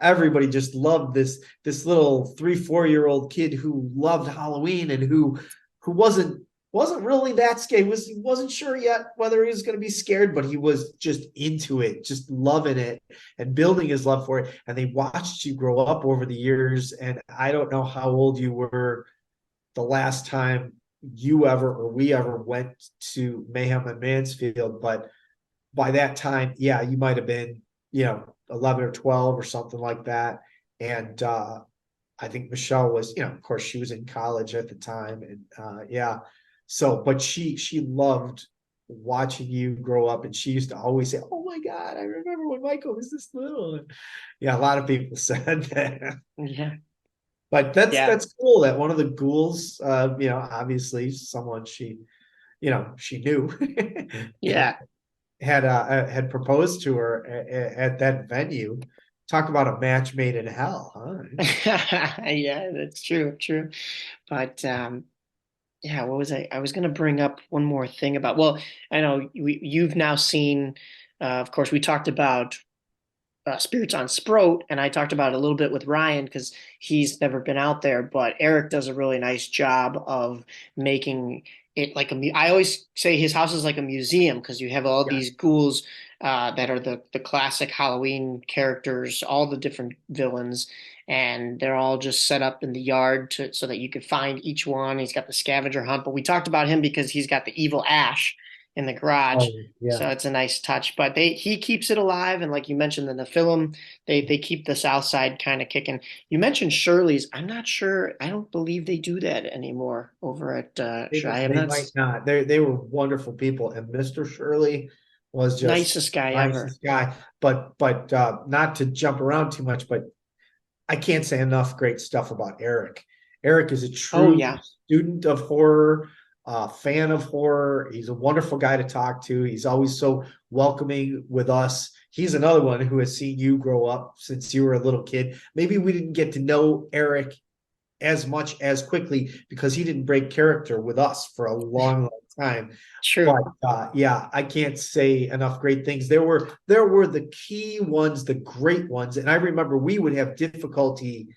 everybody just loved this little 3-4-year-old kid who loved Halloween and who wasn't really that scared. He wasn't sure yet whether he was going to be scared, but he was just into it, just loving it and building his love for it. And they watched you grow up over the years. And I don't know how old you were the last time you ever or we ever went to Mayhem and Mansfield, but by that time, yeah, you might have been, 11 or 12 or something like that. And I think Michelle was, of course, she was in college at the time, and yeah. So, but she loved watching you grow up, and she used to always say, "Oh my God, I remember when Michael was this little." And yeah, a lot of people said that. Yeah. But Yeah. that's cool that one of the ghouls, obviously someone she knew, Yeah. had proposed to her at that venue. Talk about a match made in hell, huh? Yeah, that's true. True. But yeah, what was I was going to bring up one more thing about, well, I know you've now seen, of course, we talked about Spirits on Sprout, and I talked about it a little bit with Ryan because he's never been out there, but Eric does a really nice job of making it like I always say his house is like a museum because you have all Yeah. these ghouls that are the classic Halloween characters, all the different villains, and they're all just set up in the yard so that you could find each one. He's got the scavenger hunt, but we talked about him because he's got the evil Ash in the garage. Oh, So yeah. it's a nice touch, but he keeps it alive, and like you mentioned in the film, they keep the South Side kind of kicking. You mentioned Shirley's. I'm not sure. I don't believe they do that anymore over at I am They not might not. They were wonderful people, and Mr. Shirley was just nicest guy ever. nicest guy. But not to jump around too much, but I can't say enough great stuff about Eric. Eric is a Oh true yeah, student of horror, fan of horror. He's a wonderful guy to talk to. He's always so welcoming with us. He's another one who has seen you grow up since you were a little kid. Maybe we didn't get to know Eric as much as quickly because he didn't break character with us for a long time. But true. yeah, I can't say enough great things. There were the key ones, the great ones, and I remember we would have difficulty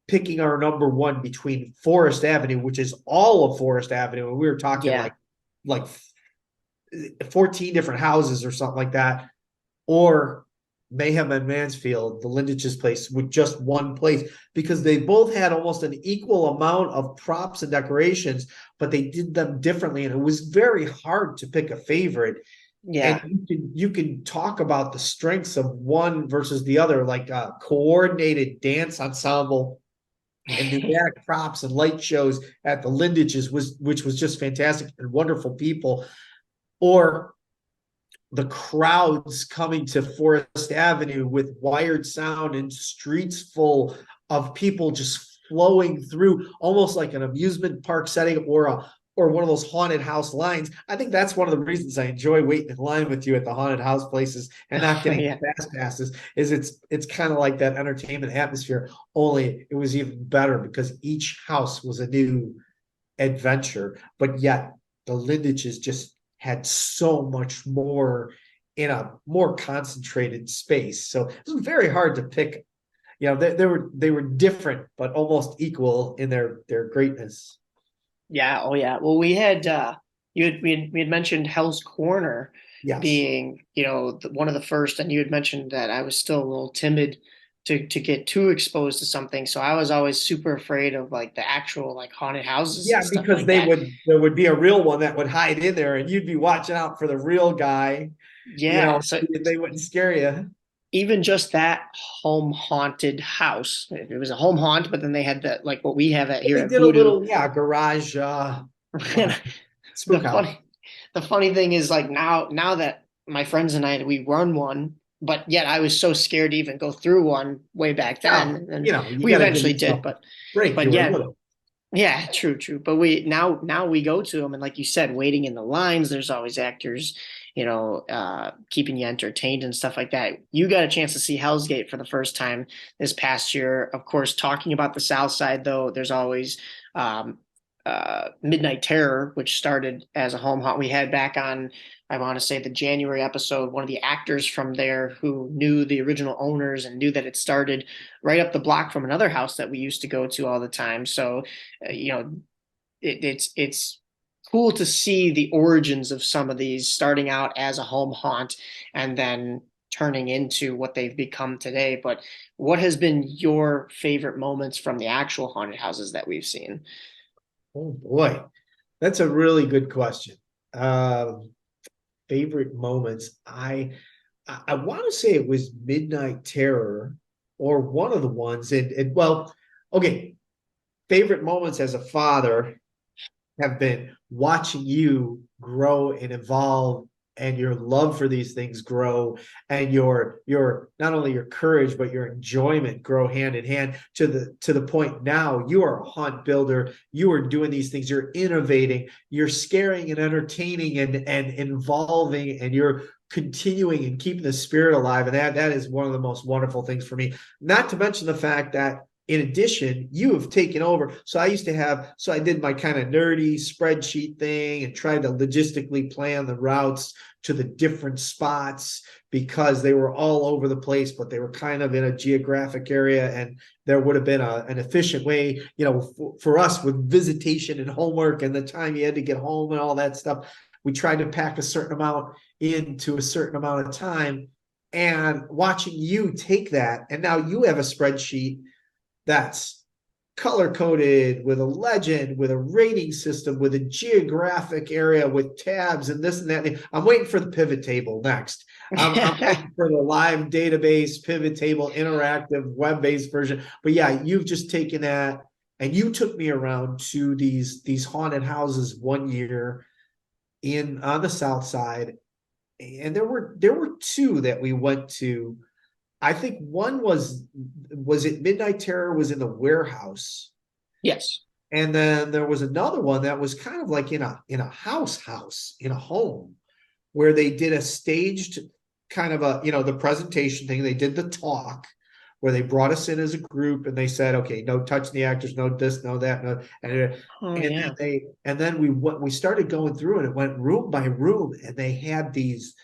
picking our number one between Forest Avenue, which is all of Forest Avenue, and we were talking Yeah, like 14 different houses or something like that, or Mayhem and Mansfield, the Lindage's place, with just one place, because they both had almost an equal amount of props and decorations, but they did them differently. And it was very hard to pick a favorite. Yeah. And you can talk about the strengths of one versus the other, like a coordinated dance ensemble and pneumatic props and light shows at the Lindages, which was just fantastic and wonderful people, or the crowds coming to Forest Avenue with wired sound and streets full of people just flowing through, almost like an amusement park setting or one of those haunted house lines. I think that's one of the reasons I enjoy waiting in line with you at the haunted house places and not getting Yeah. fast passes. Is it's kind of like that entertainment atmosphere. Only it was even better because each house was a new adventure, but yet the Lindages just had so much more in a more concentrated space. So it was very hard to pick. They were different, but almost equal in their greatness. Yeah. Oh, yeah. Well, we had mentioned Hell's Corner Yes. being, one of the first, and you had mentioned that I was still a little timid to get too exposed to something. So I was always super afraid of like the actual like haunted houses Yeah, and stuff because like that. there would be a real one that would hide in there and you'd be watching out for the real guy. Yeah. So They wouldn't scare you. even just that home haunted house, it was a home haunt, but then they had that like what we have at But here they at did a Voodoo. little, yeah, garage uh the spook house. funny thing is like now that my friends and we run one, but yet I was so scared to even go through one way back Yeah, then, and you we gotta give eventually did. yourself a But break. You but were yeah, little. yeah, true. But now we go to them, and like you said, waiting in the lines, there's always actors, keeping you entertained and stuff like that. You got a chance to see Hell's Gate for the first time this past year. Of course, talking about the South Side, though, there's always um, Midnight Terror, which started as a home haunt. We had back on, I want to say, the January episode, one of the actors from there who knew the original owners and knew that it started right up the block from another house that we used to go to all the time. So, it's cool to see the origins of some of these starting out as a home haunt and then turning into what they've become today. But what has been your favorite moments from the actual haunted houses that we've seen? Oh boy, that's a really good question. Um, Favorite moments. I want to say it was Midnight Terror or one of the ones. And well, okay. Favorite moments as a father have been watching you grow and evolve and your love for these things grow and your not only your courage but your enjoyment grow hand in hand to the point now you are a haunt builder. You are doing these things, you're innovating, you're scaring and entertaining and involving, and you're continuing and keeping the spirit alive. And that is one of the most wonderful things for me, not to mention the fact that in addition, you have taken over. So I did my kind of nerdy spreadsheet thing and tried to logistically plan the routes to the different spots because they were all over the place, but they were kind of in a geographic area. And there would have been an efficient way, for us with visitation and homework and the time you had to get home and all that stuff. We tried to pack a certain amount into a certain amount of time. And watching you take that, and now you have a spreadsheet that's color coded with a legend, with a rating system, with a geographic area, with tabs and this and that. I'm waiting for the pivot table next. I'm waiting for the live database pivot table, interactive web-based version. But yeah, you've just taken that and you took me around to these haunted houses one year on the South Side. And there were two that we went to. I think one was it Midnight Terror was in the warehouse. Yes. And then there was another one that was kind of like in a house in a home where they did a staged kind of the presentation thing. They did the talk where they brought us in as a group and they said, okay, no touching the actors, no this, no that, no. Oh, And yeah. then we started going through and it went room by room and they had these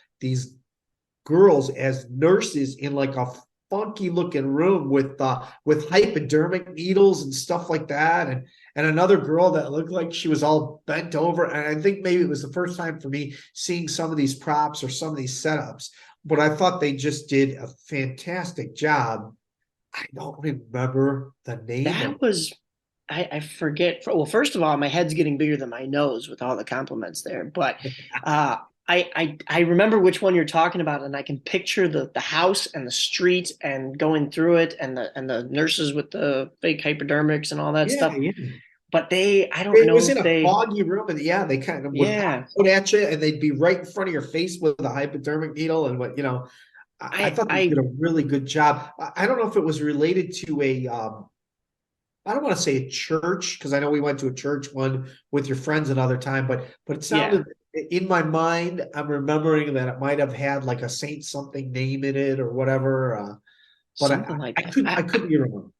girls as nurses in like a funky looking room with hypodermic needles and stuff like that, and another girl that looked like she was all bent over. And I think maybe it was the first time for me seeing some of these props or some of these setups, but I thought they just did a fantastic job. I don't remember the name of That was, I forget. Well, first of all, my head's getting bigger than my nose with all the compliments there. But it. uh, I remember which one you're talking about, and I can picture the house and the street and going through it, and the nurses with the fake hypodermics and all that Yeah, stuff. yeah. But I don't It know was in if a they, foggy room, and yeah, they kind of would pop yeah. out at you, and they'd be right in front of your face with a hypodermic needle, and what I thought they did I a really good job. I don't know if it was related to I don't want to say a church because I know we went to a church one with your friends another time, but it yeah, sounded in my mind. I'm remembering that it might have had like a Saint something name in it or whatever. But something like that. I could be wrong.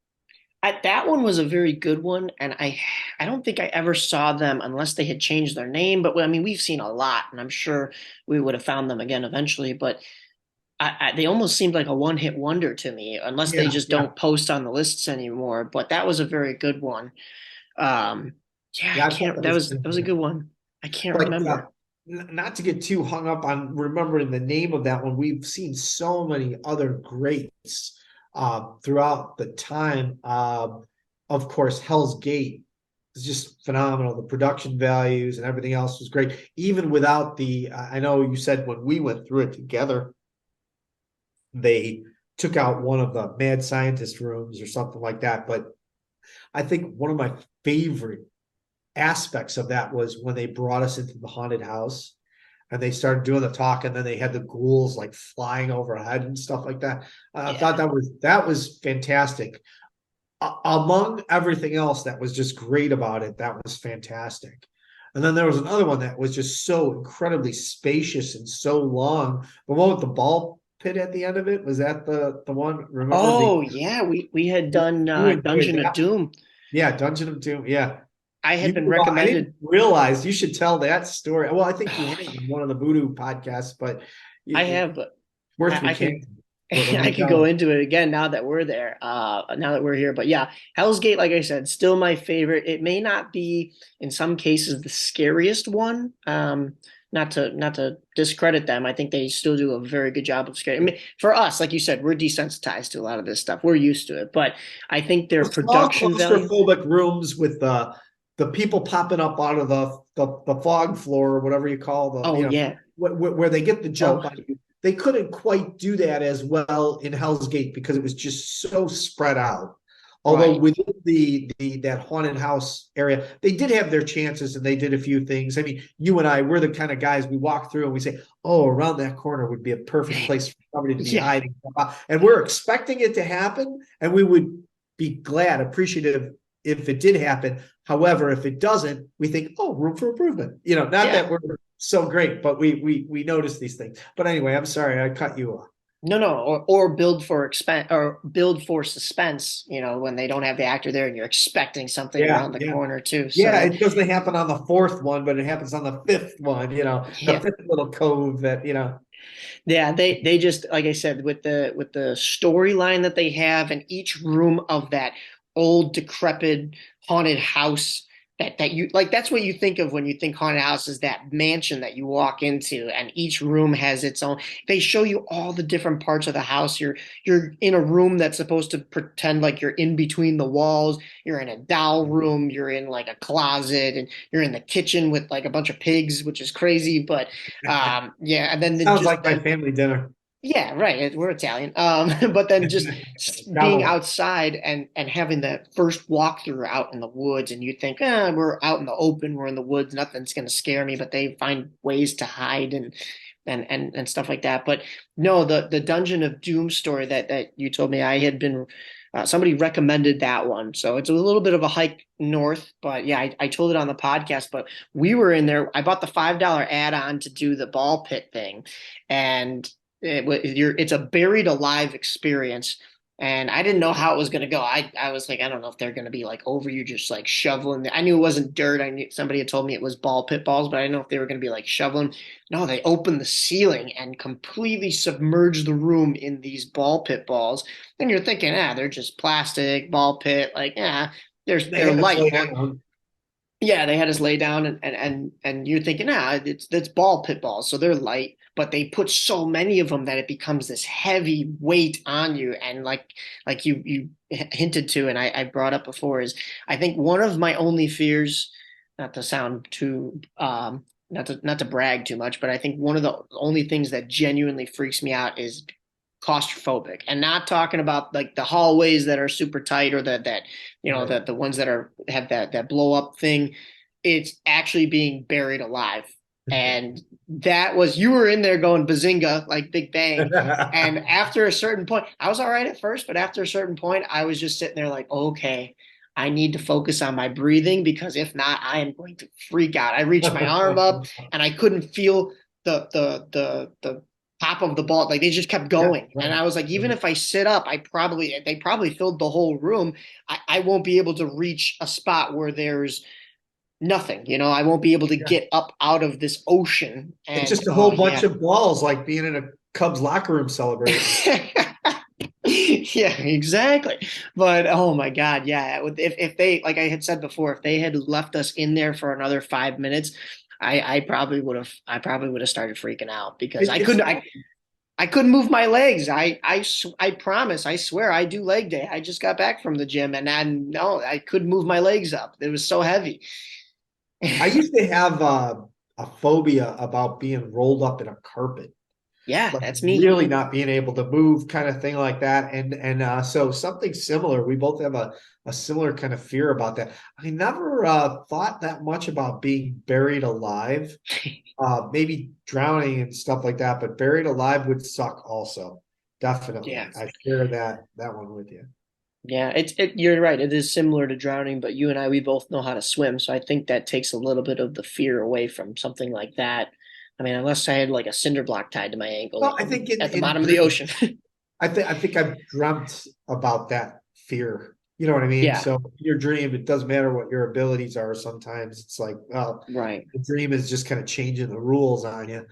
That one was a very good one, and I don't think I ever saw them unless they had changed their name. But I mean, we've seen a lot, and I'm sure we would have found them again eventually. But they almost seemed like a one-hit wonder to me, unless they Yeah, just yeah, don't post on the lists anymore. But that was a very good one. Um, yeah, I yeah. I thought can't. that was That was a good one. I can't but remember. not to get too hung up on remembering the name of that one. We've seen so many other greats throughout the time. Of course, Hell's Gate is just phenomenal. The production values and everything else was great, even without the. I know you said when we went through it together, they took out one of the mad scientist rooms or something like that. But I think one of my favorite aspects of that was when they brought us into the haunted house and they started doing the talk, and then they had the ghouls like flying overhead and stuff like that. I thought Yeah. that was fantastic. Among everything else that was just great about it, that was fantastic. And then there was another one that was just so incredibly spacious and so long. The one with the ball pit at the end of it, was that the one? Remember the Oh yeah, we had done you enjoyed Dungeon of that? Doom. Yeah, Dungeon of Doom. Yeah. I had been I didn't recommended. realize you should tell that story. Well, I think you have in one of the Voodoo podcasts, but I it's have, but worth I can recanting. But I could go into it again now that we're there, now that we're here. But yeah, Hell's Gate, like I said, still my favorite. It may not be in some cases the scariest one. Not to discredit them. I think they still do a very good job of scaring. I mean, for us, like you said, we're desensitized to a lot of this stuff. We're used to it. But I think their small production value. claustrophobic rooms with the people popping up out of the fog floor or whatever you call the Oh yeah. where they get the jump Oh on you. They couldn't quite do that as well in Hell's Gate because it was just so spread out. Although right. within the that haunted house area, they did have their chances and they did a few things. I mean, you and I, we're the kind of guys we walk through and we say, "Oh, around that corner would be a perfect place for somebody to be Yeah. hiding," and we're expecting it to happen, and we would be glad, appreciative if it did happen. However, if it doesn't, we think, "Oh, room for improvement." Not Yeah. that we're so great, but we notice these things. But anyway, I'm sorry I cut you off. No, or build for expense or build for suspense, when they don't have the actor there and you're expecting something Yeah, around the yeah. corner too. Yeah, So it doesn't happen on the fourth one, but it happens on the fifth one, the yeah. fifth little cove that. Yeah, they just like I said with the storyline that they have in each room of that old decrepit haunted house that you like that's what you think of when you think haunted house is that mansion that you walk into and each room has its own they show you all the different parts of the house you're in a room that's supposed to pretend like you're in between the walls you're in a doll room you're in like a closet and you're in the kitchen with like a bunch of pigs which is crazy but yeah, and then Sounds just like my family dinner. yeah, right. We're Italian. But then just being Cavolo. outside and having that first walkthrough out in the woods, and you think, we're out in the open, we're in the woods, nothing's gonna scare me, but they find ways to hide and stuff like that. But no, the Dungeon of Doom story that you told me, I had been somebody recommended that one, so it's a little bit of a hike north. But yeah, I told it on the podcast, but we were in there. I bought the $5 add-on to do the ball pit thing, and it's a buried alive experience. And I didn't know how it was going to go. I was like, I don't know if they're going to be like over you just like shoveling. I knew it wasn't dirt. I knew somebody had told me it was ball pit balls, but I didn't know if they were going to be like shoveling. No, they opened the ceiling and completely submerged the room in these ball pit balls. And you're thinking, they're just plastic ball pit. Like, They they're had us light. lay Well, down. yeah, they had us lay down and you're thinking, it's ball pit balls, so they're light, but they put so many of them that it becomes this heavy weight on you. And like you hinted to, and I brought up before, is I think one of my only fears, not to sound too not to brag too much, but I think one of the only things that genuinely freaks me out is claustrophobic, and not talking about like the hallways that are super tight or that Right. the ones that are have that blow up thing. It's actually being buried alive. And that was, you were in there going bazinga, like Big Bang. And after a certain point, I was all right at first, but after a certain point, I was just sitting there like, okay, I need to focus on my breathing, because if not, I am going to freak out. I reached my arm up and I couldn't feel the top of the ball. Like they just kept Yeah, going. And right. I was like, even if I sit up, they probably filled the whole room. I won't be able to reach a spot where there's nothing. I won't be able to Yeah. get up out of this ocean. It's And just a oh whole bunch yeah. of balls, like being in a Cubs locker room celebration. Yeah, exactly. But oh my God, yeah. If they, like I had said before, if they had left us in there for another 5 minutes, I probably would have started freaking out, because It's I couldn't move my legs. I promise, I swear, I do leg day. I just got back from the gym, and no, I couldn't move my legs up. It was so heavy. I used to have a phobia about being rolled up in a carpet, Yeah, like that's me. really not being able to move, kind of thing like that. And so something similar. We both have a similar kind of fear about that. I never thought that much about being buried alive. Maybe drowning and stuff like that, but buried alive would suck also. Yeah. Definitely. I share that one with you. Yeah, you're right. It is similar to drowning, but you and I, we both know how to swim, so I think that takes a little bit of the fear away from something like that. I mean, unless I had like a cinder block tied to my ankle Well, I think at the in bottom of the ocean. I think I've dreamt about that fear. You know what I mean? Yeah, So in your dream, it doesn't matter what your abilities are. Sometimes it's like, well, right. the dream is just kind of changing the rules on you.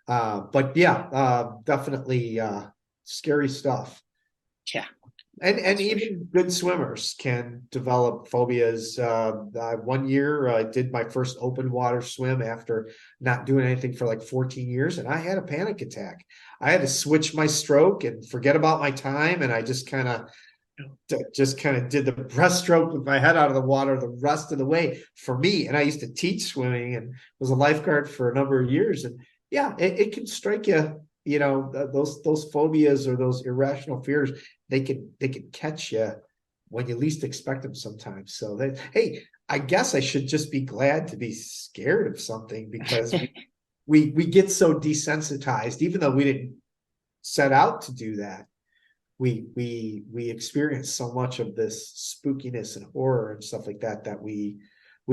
But yeah, definitely scary stuff. Yeah, And that's for sure. even good swimmers can develop phobias. One year I did my first open water swim after not doing anything for like 14 years, and I had a panic attack. I had to switch my stroke and forget about my time, and I just kind of did the breaststroke with my head out of the water the rest of the way for me. And I used to teach swimming and was a lifeguard for a number of years. And yeah, it can strike you. Those phobias or those irrational fears, they can catch you when you least expect them sometimes. So that, hey, I guess I should just be glad to be scared of something, because we get so desensitized, even though we didn't set out to do that. We experience so much of this spookiness and horror and stuff like that, that we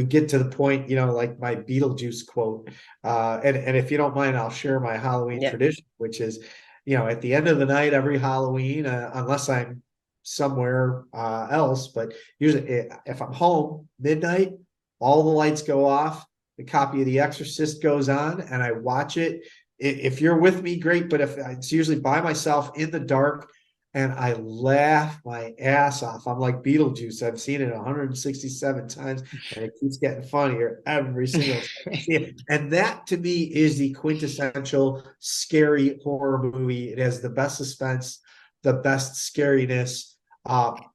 get to the point, like my Beetlejuice quote. And if you don't mind, I'll share my Halloween Yeah, tradition, which is, at the end of the night, every Halloween, unless I'm somewhere else, but usually if I'm home, midnight, all the lights go off, the copy of The Exorcist goes on, and I watch it. If you're with me, great. But if it's usually by myself in the dark, and I laugh my ass off. I'm like Beetlejuice. I've seen it 167 times, and it keeps getting funnier every single time I see it. And that to me is the quintessential scary horror movie. It has the best suspense, the best scariness.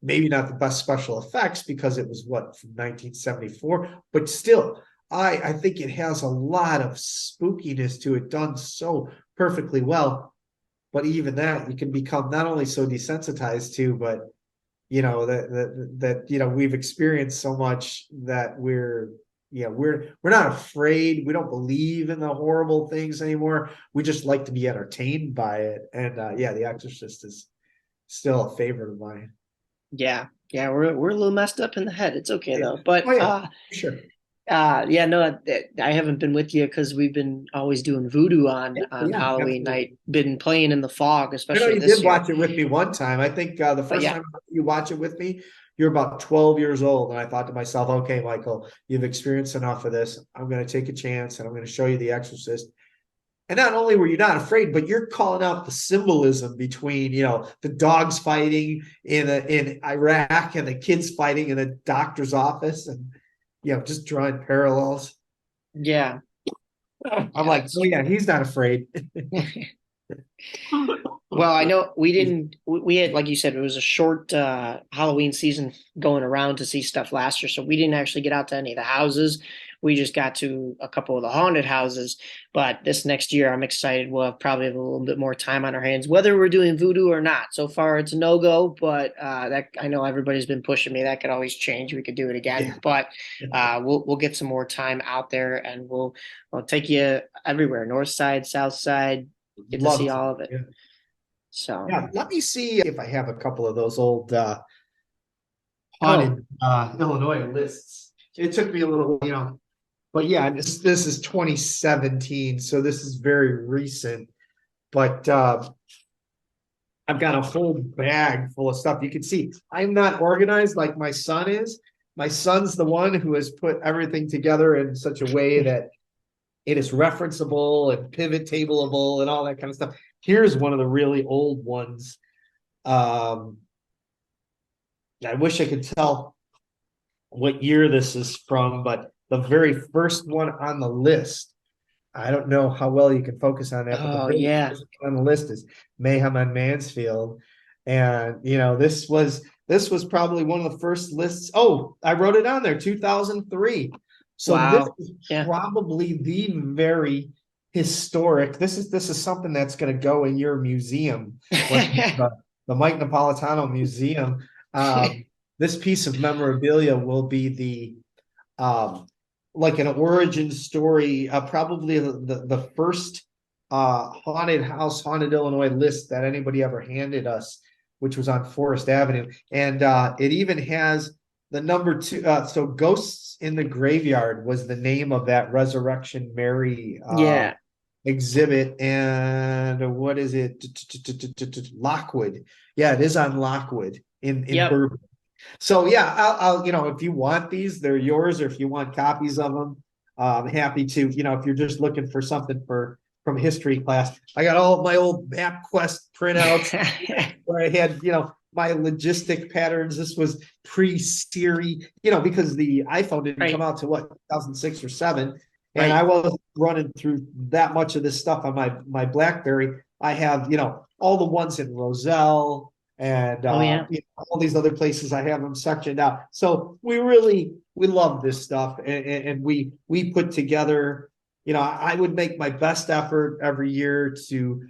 Maybe not the best special effects, because it was from 1974, but still, I think it has a lot of spookiness to it, done so perfectly well. But even that, you can become not only so desensitized to, but that we've experienced so much that we're not afraid. We don't believe in the horrible things anymore. We just like to be entertained by it. And yeah, The Exorcist is still a favorite of mine. yeah, yeah. We're a little messed up in the head. It's okay Yeah. though. But Oh yeah, sure. yeah, no, I haven't been with you because we've been always doing voodoo on Yeah, Halloween absolutely. night. Been playing in the fog, I know especially you this did year. watch it with me one time. I think the But first yeah, time you watch it with me, you're about 12 years old. And I thought to myself, okay, Michael, you've experienced enough of this. I'm going to take a chance, and I'm going to show you The Exorcist. And not only were you not afraid, but you're calling out the symbolism between, the dogs fighting in Iraq and the kids fighting in the doctor's office, and, just drawing parallels. yeah, I'm yeah. like, oh yeah, he's not afraid. Well, I know we didn't. We had, like you said, it was a short Halloween season going around to see stuff last year, so we didn't actually get out to any of the houses. we just got to a couple of the haunted houses. But this next year, I'm excited. We'll probably have a little bit more time on our hands, whether we're doing voodoo or not. So far, it's a no go, but that I know everybody's been pushing me. That could always change. We could do it again, but we'll get some more time out there, and we'll take you everywhere, north side, south side, get to see all of it. Yeah. So Yeah, let me see if I have a couple of those old haunted Illinois lists. It took me a little, but yeah, this is 2017, so this is very recent. But I've got a whole bag full of stuff. You can see I'm not organized like my son is. My son's the one who has put everything together in such a way that it is referenceable and pivot tableable and all that kind of stuff. Here's one of the really old ones. I wish I could tell what year this is from, but the very first one on the list, I don't know how well you can focus on that, but the very first one on the list is Mayhem on Mansfield. And this was probably one of the first lists. Oh, I wrote it on there, 2003. So this is probably the very historic. This is something that's going to go in your museum, the Mike Napoletano Museum. This piece of memorabilia will be the like an origin story, probably the first haunted house, haunted Illinois list that anybody ever handed us, which was on Forest Avenue, and it even has the number 2. So Ghosts in the Graveyard was the name of that Resurrection Mary exhibit. And what is it? Lockwood. Yeah, it is on Lockwood in Bourbon. So yeah, I'll if you want these, they're yours, or if you want copies of them, I'm happy to. If you're just looking for something from history class, I got all of my old MapQuest printouts where I had my logistic patterns. This was pre-Siri, because the iPhone didn't come out to 2006 or 7, and I wasn't running through that much of this stuff on my BlackBerry. I have all the ones in Roselle and all these other places. I have them sectioned out. So we love this stuff, and we put together. I would make my best effort every year to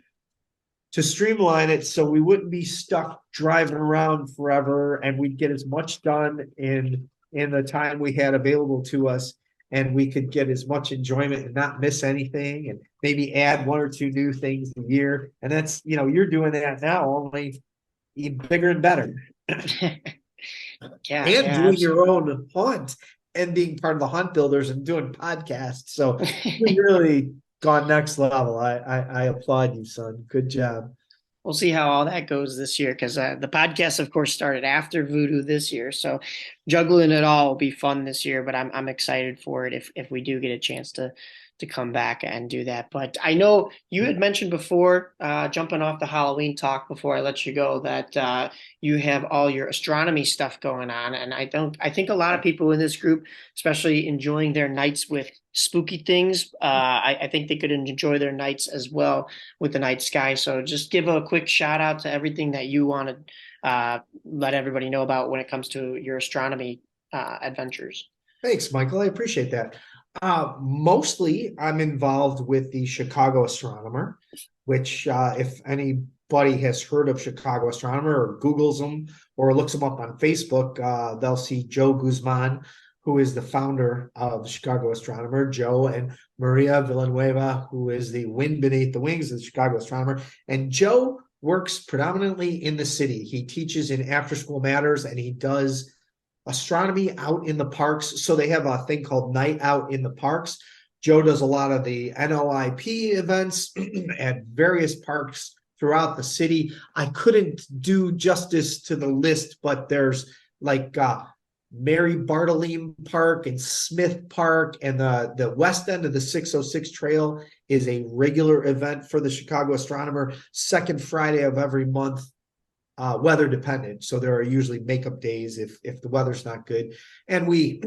streamline it so we wouldn't be stuck driving around forever, and we'd get as much done in the time we had available to us, and we could get as much enjoyment and not miss anything, and maybe add 1 or 2 new things a year. And that's you're doing that now, only even bigger and better. Doing your own hunt and being part of the Hunt Builders and doing podcasts. So you really gone next level. I applaud you, son. Good job. We'll see how all that goes this year, because the podcast, of course, started after Voodoo this year. So juggling it all will be fun this year, but I'm excited for it if we do get a chance to come back and do that. But I know you had mentioned before, jumping off the Halloween talk before I let you go, that you have all your astronomy stuff going on. And I think a lot of people in this group, especially enjoying their nights with spooky things, I think they could enjoy their nights as well with the night sky. So just give a quick shout out to everything that you want to let everybody know about when it comes to your astronomy adventures. Thanks, Michael. I appreciate that. Mostly I'm involved with the Chicago Astronomer, which if anybody has heard of Chicago Astronomer or Googles them or looks them up on Facebook, they'll see Joe Guzman, who is the founder of the Chicago Astronomer, Joe, and Maria Villanueva, who is the wind beneath the wings of the Chicago Astronomer. And Joe works predominantly in the city. He teaches in after-school matters, and he does astronomy out in the parks. So they have a thing called Night Out in the Parks. Joe does a lot of the NOIP events at various parks throughout the city. I couldn't do justice to the list, but there's like Mary Bartolome Park and Smith Park, and the west end of the 606 Trail is a regular event for the Chicago Astronomer, second Friday of every month. Weather dependent, so there are usually makeup days if the weather's not good, and we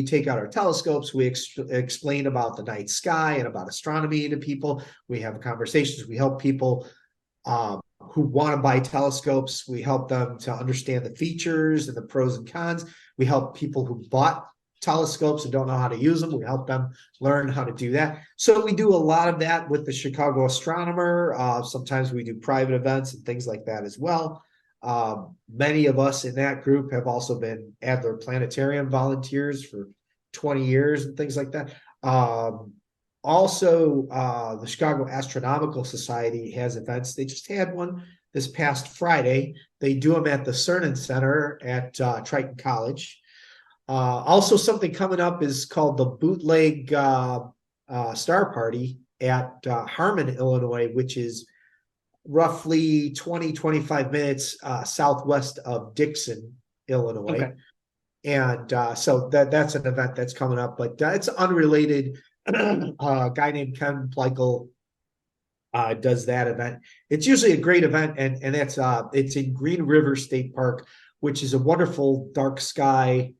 take out our telescopes. We explain about the night sky and about astronomy to people. We have conversations. We help people who want to buy telescopes. We help them to understand the features and the pros and cons. We help people who bought telescopes and don't know how to use them. We help them learn how to do that. So we do a lot of that with the Chicago Astronomer. Sometimes we do private events and things like that as well. Many of us in that group have also been Adler Planetarium volunteers for 20 years and things like that. Also, the Chicago Astronomical Society has events. They just had one this past Friday. They do them at the Cernan Center at Triton College. Also, something coming up is called the Bootleg Star Party at Harmon, Illinois, which is roughly 20-25 minutes southwest of Dixon, Illinois. Okay. And so that's an event that's coming up, but it's unrelated. A guy named Ken Pleichel does that event. It's usually a great event, and it's in Green River State Park, which is a wonderful dark sky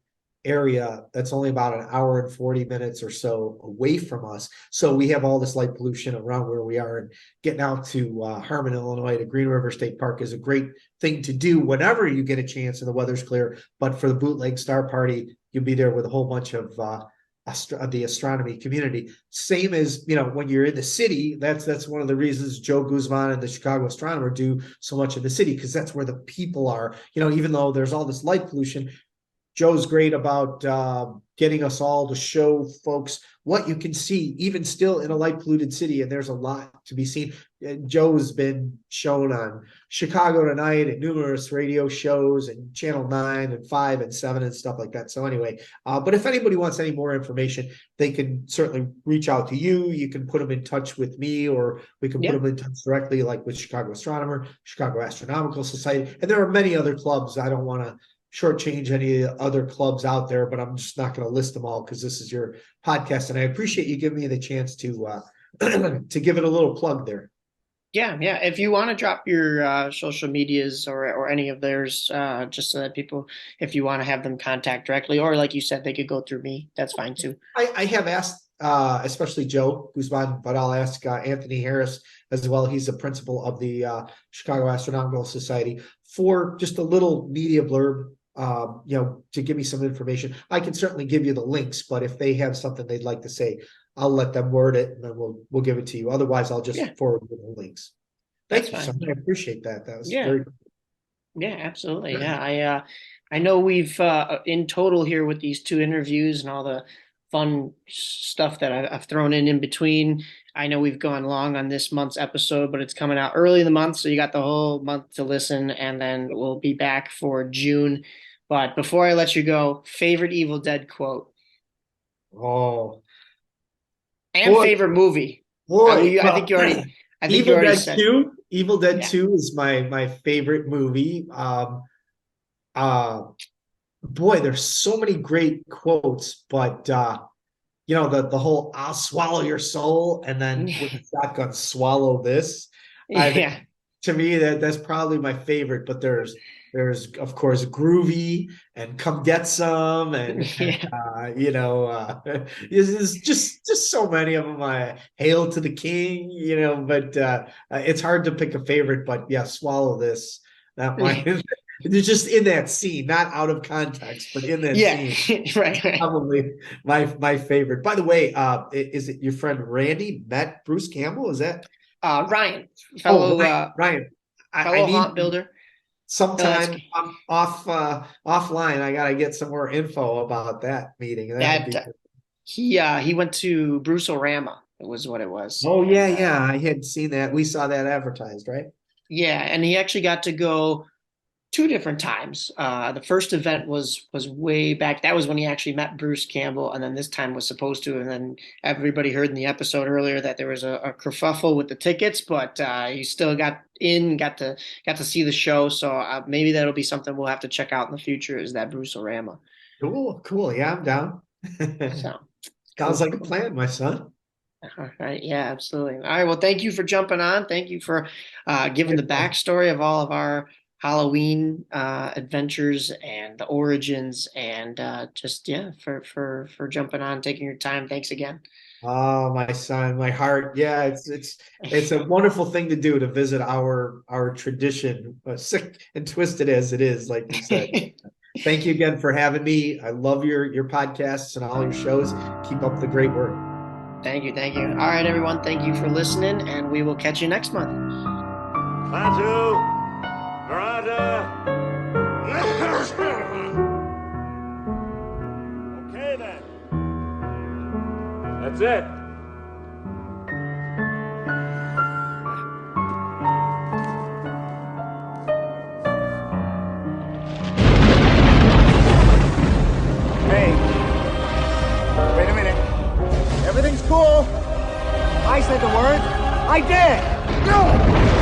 area that's only about an hour and 40 minutes or so away from us. So we have all this light pollution around where we are, and getting out to Harmon, Illinois to Green River State Park is a great thing to do whenever you get a chance and the weather's clear. But for the Bootleg Star Party, you'll be there with a whole bunch of the astronomy community. Same as, when you're in the city, that's one of the reasons Joe Guzman and the Chicago Astronomer do so much in the city, because that's where the people are. Even though there's all this light pollution, Joe's great about getting us all to show folks what you can see, even still in a light polluted city. And there's a lot to be seen. And Joe's been shown on Chicago Tonight and numerous radio shows and Channel 9 and 5 and 7 and stuff like that. So anyway, but if anybody wants any more information, they can certainly reach out to you. You can put them in touch with me, or we can put them in touch directly, like with Chicago Astronomer, Chicago Astronomical Society. And there are many other clubs. I don't want to shortchange any other clubs out there, but I'm just not going to list them all because this is your podcast, and I appreciate you giving me the chance to to give it a little plug there. Yeah. If you want to drop your social medias or any of theirs, just so that people, if you want to have them contact directly, or like you said, they could go through me, that's fine too. I have asked, especially Joe Guzman, but I'll ask Anthony Harris as well. He's the principal of the Chicago Astronomical Society, for just a little media blurb, to give me some information. I can certainly give you the links, but if they have something they'd like to say, I'll let them word it, and then we'll give it to you. Otherwise, I'll just forward you the links. Thank you, son. I appreciate that. That was very. Yeah, absolutely. Yeah, I know we've in total here with these two interviews and all the fun stuff that I've thrown in between. I know we've gone long on this month's episode, but it's coming out early in the month, so you got the whole month to listen, and then we'll be back for June. But before I let you go, favorite Evil Dead quote? And favorite movie? I think you already. I think Evil you already Dead said 2. Evil Dead 2 is my favorite movie. Boy, there's so many great quotes, but the whole "I'll swallow your soul" and then with the shotgun, "swallow this." To me, that's probably my favorite. But there's of course Groovy and "Come Get Some" and there's just so many of them. "Hail to the King," but it's hard to pick a favorite. But yeah, "Swallow This." That might. It's just in that scene, not out of context, but in that scene. right. Probably my favorite. By the way, is it your friend Randy met Bruce Campbell? Is that Ryan? Fellow Ryan. Fellow haunt builder. Sometime offline, I gotta get some more info about that meeting. He went to Bruce-O-Rama. It was what it was. Oh yeah, I had seen that. We saw that advertised, right? Yeah, and he actually got to go 2 different times. The first event was way back. That was when he actually met Bruce Campbell, and then this time was supposed to. And then everybody heard in the episode earlier that there was a kerfuffle with the tickets, but he still got to see the show. So maybe that'll be something we'll have to check out in the future. Is that Bruce-O-Rama? Cool. Yeah, I'm down. So sounds like a plan, my son. All right. Yeah, absolutely. All right. Well, thank you for jumping on. Thank you for giving the backstory of all of our Halloween adventures and the origins, and for jumping on, taking your time. Thanks again. Oh, my son, my heart. Yeah, it's a wonderful thing to do, to visit our tradition, sick and twisted as it is, like you said. Thank you again for having me. I love your podcasts and all your shows. Keep up the great work. Thank you. Thank you. All right, everyone. Thank you for listening, and we will catch you next month. Klaatu, Barada. Okay, then. That's it. Hey, wait a minute. Everything's cool. I said the word. I did. No!